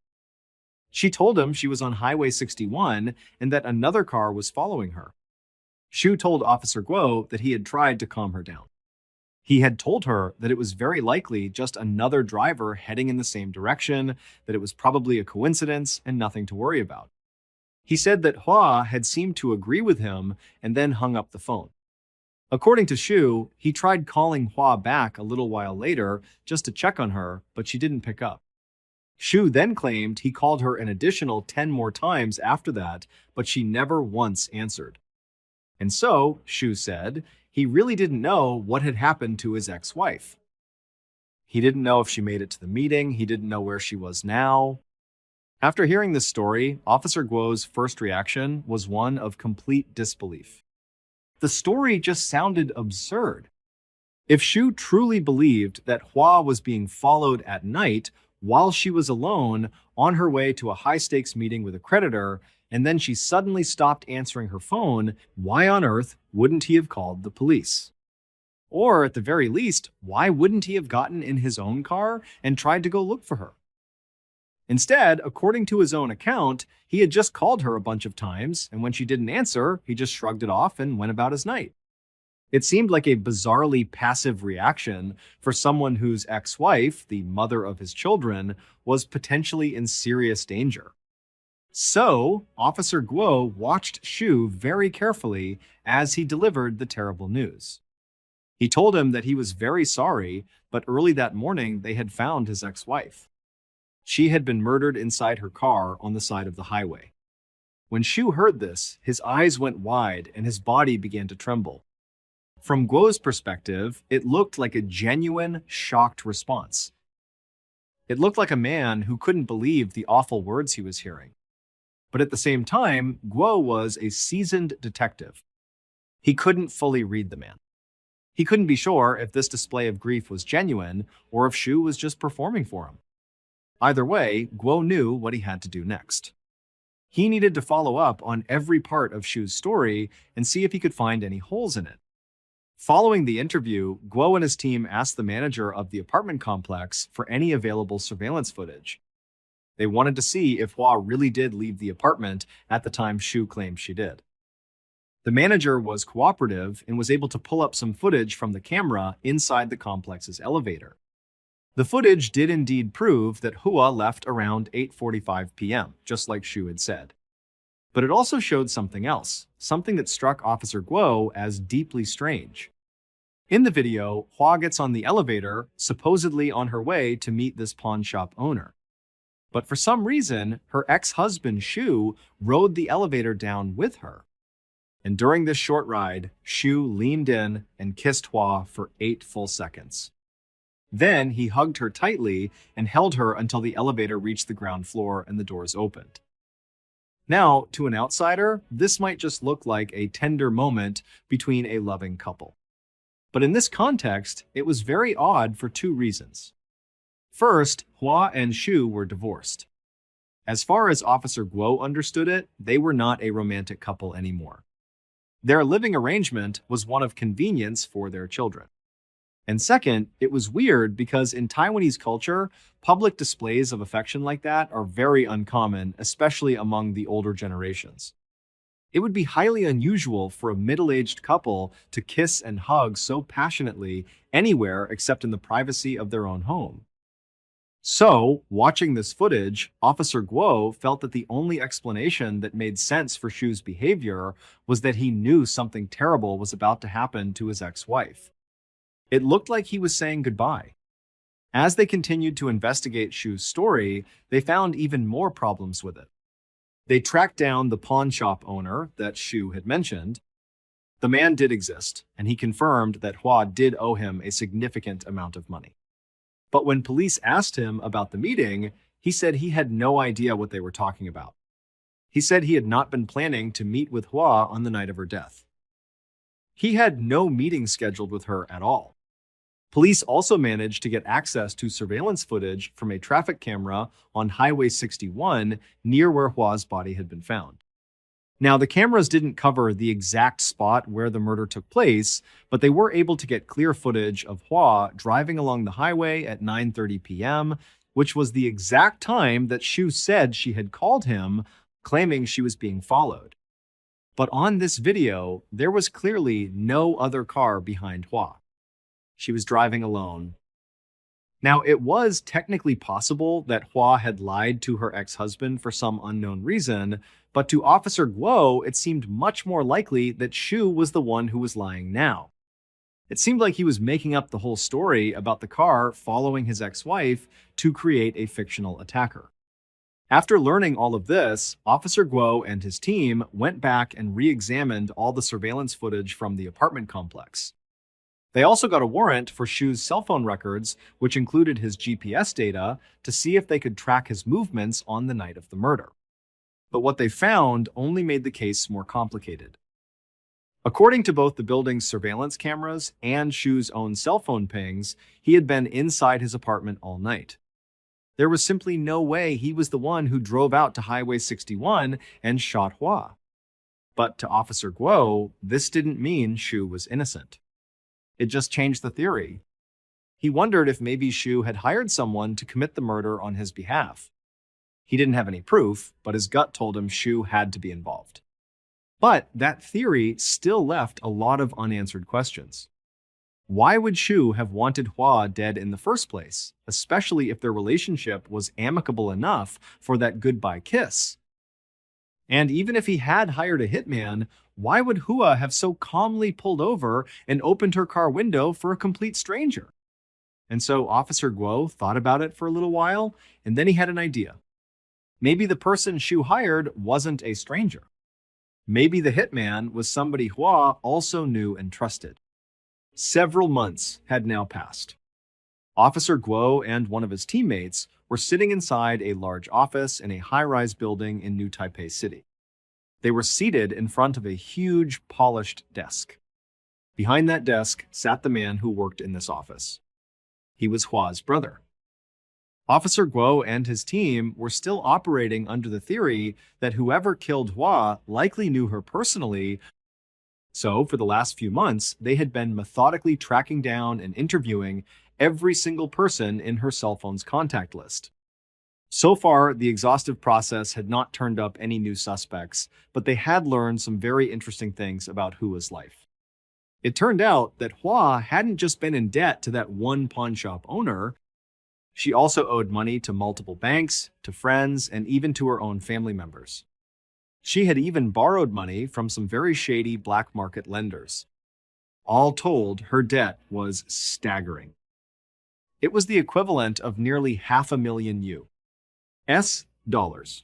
She told him she was on Highway 61 and that another car was following her. Shu told Officer Guo that he had tried to calm her down. He had told her that it was very likely just another driver heading in the same direction, that it was probably a coincidence and nothing to worry about. He said that Hua had seemed to agree with him and then hung up the phone. According to Shu, he tried calling Hua back a little while later just to check on her, but she didn't pick up. Shu then claimed he called her an additional 10 more times after that, but she never once answered. And so, Shu said, he really didn't know what had happened to his ex-wife. He didn't know if she made it to the meeting. He didn't know where she was now. After hearing this story, Officer Guo's first reaction was one of complete disbelief. The story just sounded absurd. If Shu truly believed that Hua was being followed at night while she was alone on her way to a high-stakes meeting with a creditor, and then she suddenly stopped answering her phone, why on earth wouldn't he have called the police? Or at the very least, why wouldn't he have gotten in his own car and tried to go look for her? Instead, according to his own account, he had just called her a bunch of times, and when she didn't answer, he just shrugged it off and went about his night. It seemed like a bizarrely passive reaction for someone whose ex-wife, the mother of his children, was potentially in serious danger. So, Officer Guo watched Shu very carefully as he delivered the terrible news. He told him that he was very sorry, but early that morning they had found his ex-wife. She had been murdered inside her car on the side of the highway. When Shu heard this, his eyes went wide and his body began to tremble. From Guo's perspective, it looked like a genuine, shocked response. It looked like a man who couldn't believe the awful words he was hearing. But at the same time, Guo was a seasoned detective. He couldn't fully read the man. He couldn't be sure if this display of grief was genuine or if Shu was just performing for him. Either way, Guo knew what he had to do next. He needed to follow up on every part of Shu's story and see if he could find any holes in it. Following the interview, Guo and his team asked the manager of the apartment complex for any available surveillance footage. They wanted to see if Hua really did leave the apartment at the time Shu claimed she did. The manager was cooperative and was able to pull up some footage from the camera inside the complex's elevator. The footage did indeed prove that Hua left around 8:45 p.m., just like Shu had said. But it also showed something else, something that struck Officer Guo as deeply strange. In the video, Hua gets on the elevator, supposedly on her way to meet this pawn shop owner. But for some reason, her ex-husband Shu rode the elevator down with her. And during this short ride, Shu leaned in and kissed Hua for 8 full seconds. Then he hugged her tightly and held her until the elevator reached the ground floor and the doors opened. Now, to an outsider, this might just look like a tender moment between a loving couple. But in this context, it was very odd for 2 reasons. First, Hua and Shu were divorced. As far as Officer Guo understood it, they were not a romantic couple anymore. Their living arrangement was one of convenience for their children. And second, it was weird because in Taiwanese culture, public displays of affection like that are very uncommon, especially among the older generations. It would be highly unusual for a middle-aged couple to kiss and hug so passionately anywhere except in the privacy of their own home. So, watching this footage, Officer Guo felt that the only explanation that made sense for Shu's behavior was that he knew something terrible was about to happen to his ex-wife. It looked like he was saying goodbye. As they continued to investigate Shu's story, they found even more problems with it. They tracked down the pawn shop owner that Shu had mentioned. The man did exist, and he confirmed that Hua did owe him a significant amount of money. But when police asked him about the meeting, he said he had no idea what they were talking about. He said he had not been planning to meet with Hua on the night of her death. He had no meeting scheduled with her at all. Police also managed to get access to surveillance footage from a traffic camera on Highway 61 near where Hua's body had been found. Now, the cameras didn't cover the exact spot where the murder took place, but they were able to get clear footage of Hua driving along the highway at 9:30 p.m., which was the exact time that Shu said she had called him, claiming she was being followed. But on this video, there was clearly no other car behind Hua. She was driving alone. Now, it was technically possible that Hua had lied to her ex-husband for some unknown reason, but to Officer Guo, it seemed much more likely that Shu was the one who was lying now. It seemed like he was making up the whole story about the car following his ex-wife to create a fictional attacker. After learning all of this, Officer Guo and his team went back and re-examined all the surveillance footage from the apartment complex. They also got a warrant for Shu's cell phone records, which included his GPS data, to see if they could track his movements on the night of the murder. But what they found only made the case more complicated. According to both the building's surveillance cameras and Shu's own cell phone pings, he had been inside his apartment all night. There was simply no way he was the one who drove out to Highway 61 and shot Hua. But to Officer Guo, this didn't mean Shu was innocent. It just changed the theory. He wondered if maybe Shu had hired someone to commit the murder on his behalf. He didn't have any proof, but his gut told him Shu had to be involved. But that theory still left a lot of unanswered questions. Why would Shu have wanted Hua dead in the first place, especially if their relationship was amicable enough for that goodbye kiss? And even if he had hired a hitman, why would Hua have so calmly pulled over and opened her car window for a complete stranger? And so Officer Guo thought about it for a little while, and then he had an idea. Maybe the person Shu hired wasn't a stranger. Maybe the hitman was somebody Hua also knew and trusted. Several months had now passed. Officer Guo and one of his teammates were sitting inside a large office in a high-rise building in New Taipei City. They were seated in front of a huge, polished desk. Behind that desk sat the man who worked in this office. He was Hua's brother. Officer Guo and his team were still operating under the theory that whoever killed Hua likely knew her personally. So, for the last few months, they had been methodically tracking down and interviewing every single person in her cell phone's contact list. So far, the exhaustive process had not turned up any new suspects, but they had learned some very interesting things about Hua's life. It turned out that Hua hadn't just been in debt to that one pawn shop owner. She also owed money to multiple banks, to friends, and even to her own family members. She had even borrowed money from some very shady black market lenders. All told, her debt was staggering. It was the equivalent of nearly $500,000 US.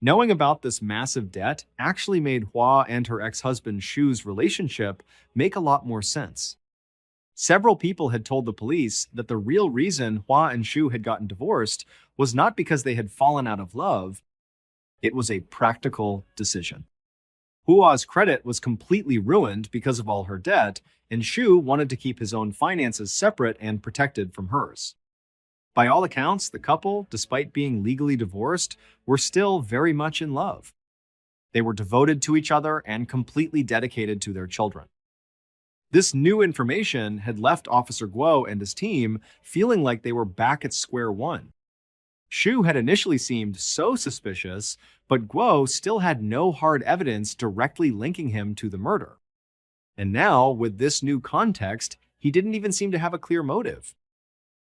Knowing about this massive debt actually made Hua and her ex-husband Shu's relationship make a lot more sense. Several people had told the police that the real reason Hua and Shu had gotten divorced was not because they had fallen out of love. It was a practical decision. Hua's credit was completely ruined because of all her debt, and Shu wanted to keep his own finances separate and protected from hers. By all accounts, the couple, despite being legally divorced, were still very much in love. They were devoted to each other and completely dedicated to their children. This new information had left Officer Guo and his team feeling like they were back at square one. Shu had initially seemed so suspicious, but Guo still had no hard evidence directly linking him to the murder. And now, with this new context, he didn't even seem to have a clear motive.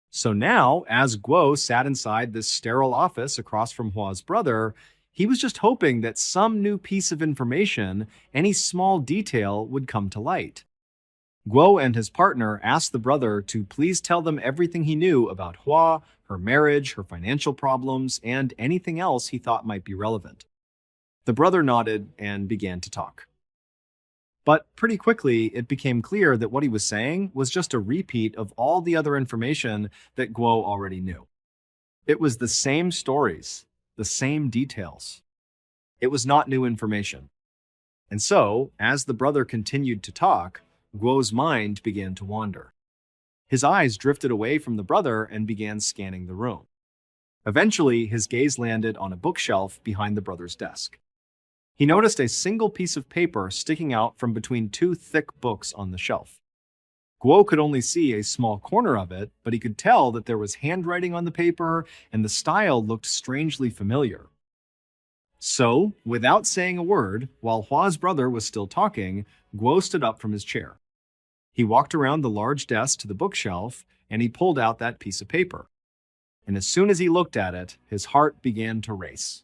So now, as Guo sat inside this sterile office across from Hua's brother, he was just hoping that some new piece of information, any small detail, would come to light. Guo and his partner asked the brother to please tell them everything he knew about Hua, her marriage, her financial problems, and anything else he thought might be relevant. The brother nodded and began to talk. But pretty quickly, it became clear that what he was saying was just a repeat of all the other information that Guo already knew. It was the same stories, the same details. It was not new information. And so, as the brother continued to talk, Guo's mind began to wander. His eyes drifted away from the brother and began scanning the room. Eventually, his gaze landed on a bookshelf behind the brother's desk. He noticed a single piece of paper sticking out from between two thick books on the shelf. Guo could only see a small corner of it, but he could tell that there was handwriting on the paper and the style looked strangely familiar. So, without saying a word, while Hua's brother was still talking, Guo stood up from his chair. He walked around the large desk to the bookshelf, and he pulled out that piece of paper. And as soon as he looked at it, his heart began to race.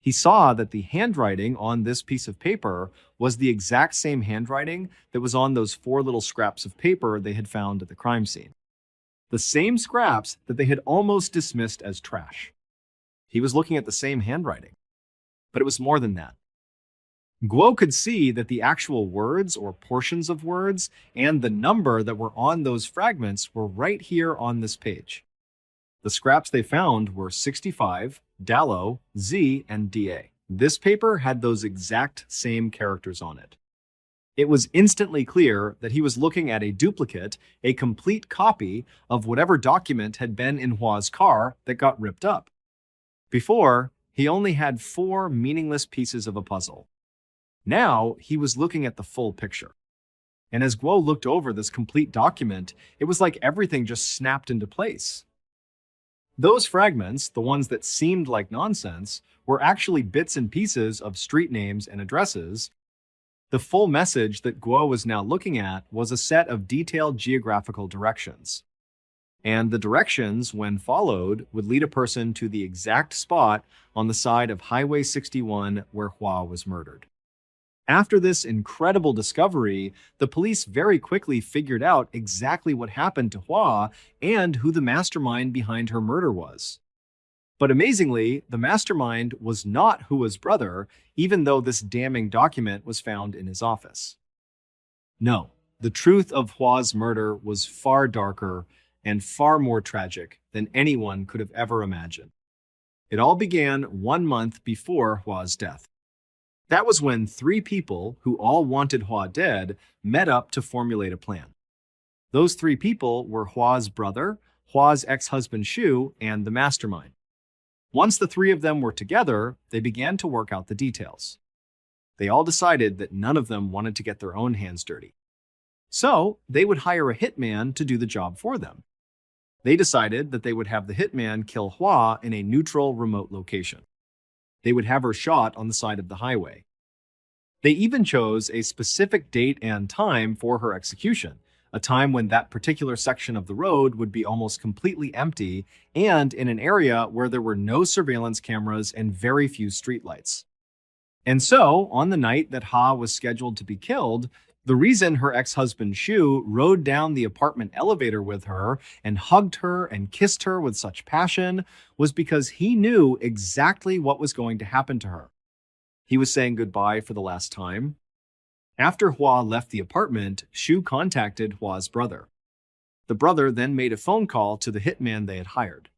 He saw that the handwriting on this piece of paper was the exact same handwriting that was on those 4 little scraps of paper they had found at the crime scene. The same scraps that they had almost dismissed as trash. He was looking at the same handwriting. But it was more than that. Guo could see that the actual words or portions of words and the number that were on those fragments were right here on this page. The scraps they found were 65, Dallo, Z, and DA. This paper had those exact same characters on it. It was instantly clear that he was looking at a duplicate, a complete copy of whatever document had been in Hua's car that got ripped up. Before, he only had 4 meaningless pieces of a puzzle. Now, he was looking at the full picture. And as Guo looked over this complete document, it was like everything just snapped into place. Those fragments, the ones that seemed like nonsense, were actually bits and pieces of street names and addresses. The full message that Guo was now looking at was a set of detailed geographical directions. And the directions, when followed, would lead a person to the exact spot on the side of Highway 61 where Hua was murdered. After this incredible discovery, the police very quickly figured out exactly what happened to Hua and who the mastermind behind her murder was. But amazingly, the mastermind was not Hua's brother, even though this damning document was found in his office. No, the truth of Hua's murder was far darker and far more tragic than anyone could have ever imagined. It all began 1 month before Hua's death. That was when 3 people who all wanted Hua dead met up to formulate a plan. Those 3 people were Hua's brother, Hua's ex-husband Shu, and the mastermind. Once the 3 of them were together, they began to work out the details. They all decided that none of them wanted to get their own hands dirty. So, they would hire a hitman to do the job for them. They decided that they would have the hitman kill Hua in a neutral, remote location. They would have her shot on the side of the highway. They even chose a specific date and time for her execution, a time when that particular section of the road would be almost completely empty and in an area where there were no surveillance cameras and very few streetlights. And so, on the night that Ha was scheduled to be killed, the reason her ex-husband Shu rode down the apartment elevator with her and hugged her and kissed her with such passion was because he knew exactly what was going to happen to her. He was saying goodbye for the last time. After Hua left the apartment, Shu contacted Hua's brother. The brother then made a phone call to the hitman they had hired.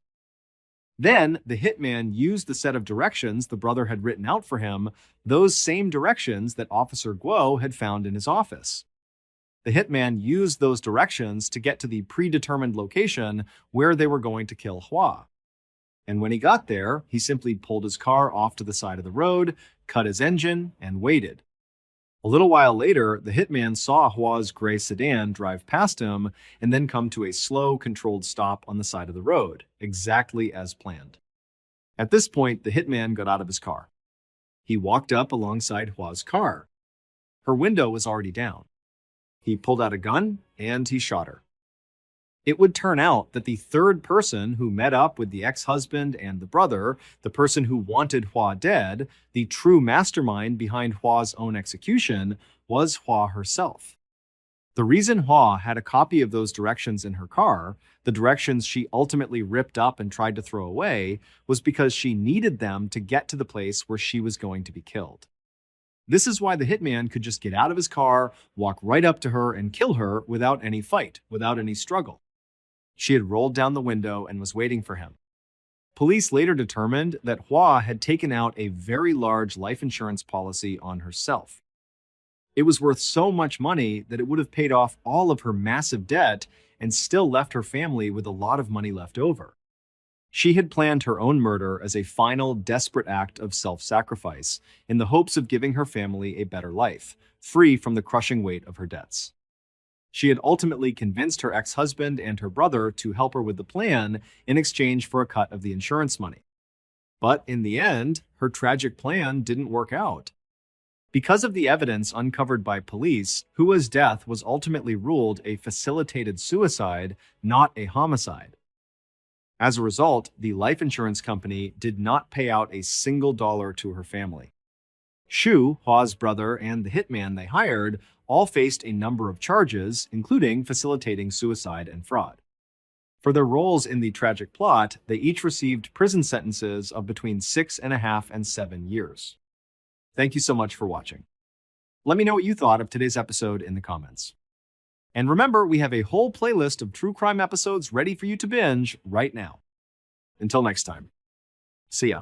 Then, the hitman used the set of directions the brother had written out for him, those same directions that Officer Guo had found in his office. The hitman used those directions to get to the predetermined location where they were going to kill Hua. And when he got there, he simply pulled his car off to the side of the road, cut his engine, and waited. A little while later, the hitman saw Hua's gray sedan drive past him and then come to a slow, controlled stop on the side of the road, exactly as planned. At this point, the hitman got out of his car. He walked up alongside Hua's car. Her window was already down. He pulled out a gun and he shot her. It would turn out that the third person who met up with the ex-husband and the brother, the person who wanted Hua dead, the true mastermind behind Hua's own execution, was Hua herself. The reason Hua had a copy of those directions in her car, the directions she ultimately ripped up and tried to throw away, was because she needed them to get to the place where she was going to be killed. This is why the hitman could just get out of his car, walk right up to her, and kill her without any fight, without any struggle. She had rolled down the window and was waiting for him. Police later determined that Hua had taken out a very large life insurance policy on herself. It was worth so much money that it would have paid off all of her massive debt and still left her family with a lot of money left over. She had planned her own murder as a final, desperate act of self-sacrifice in the hopes of giving her family a better life, free from the crushing weight of her debts. She had ultimately convinced her ex-husband and her brother to help her with the plan in exchange for a cut of the insurance money. But in the end, her tragic plan didn't work out. Because of the evidence uncovered by police, Hua's death was ultimately ruled a facilitated suicide, not a homicide. As a result, the life insurance company did not pay out a single dollar to her family. Shu, Hua's brother, and the hitman they hired all faced a number of charges, including facilitating suicide and fraud. For their roles in the tragic plot, they each received prison sentences of between 6.5 and 7 years. Thank you so much for watching. Let me know what you thought of today's episode in the comments. And remember, we have a whole playlist of true crime episodes ready for you to binge right now. Until next time, see ya.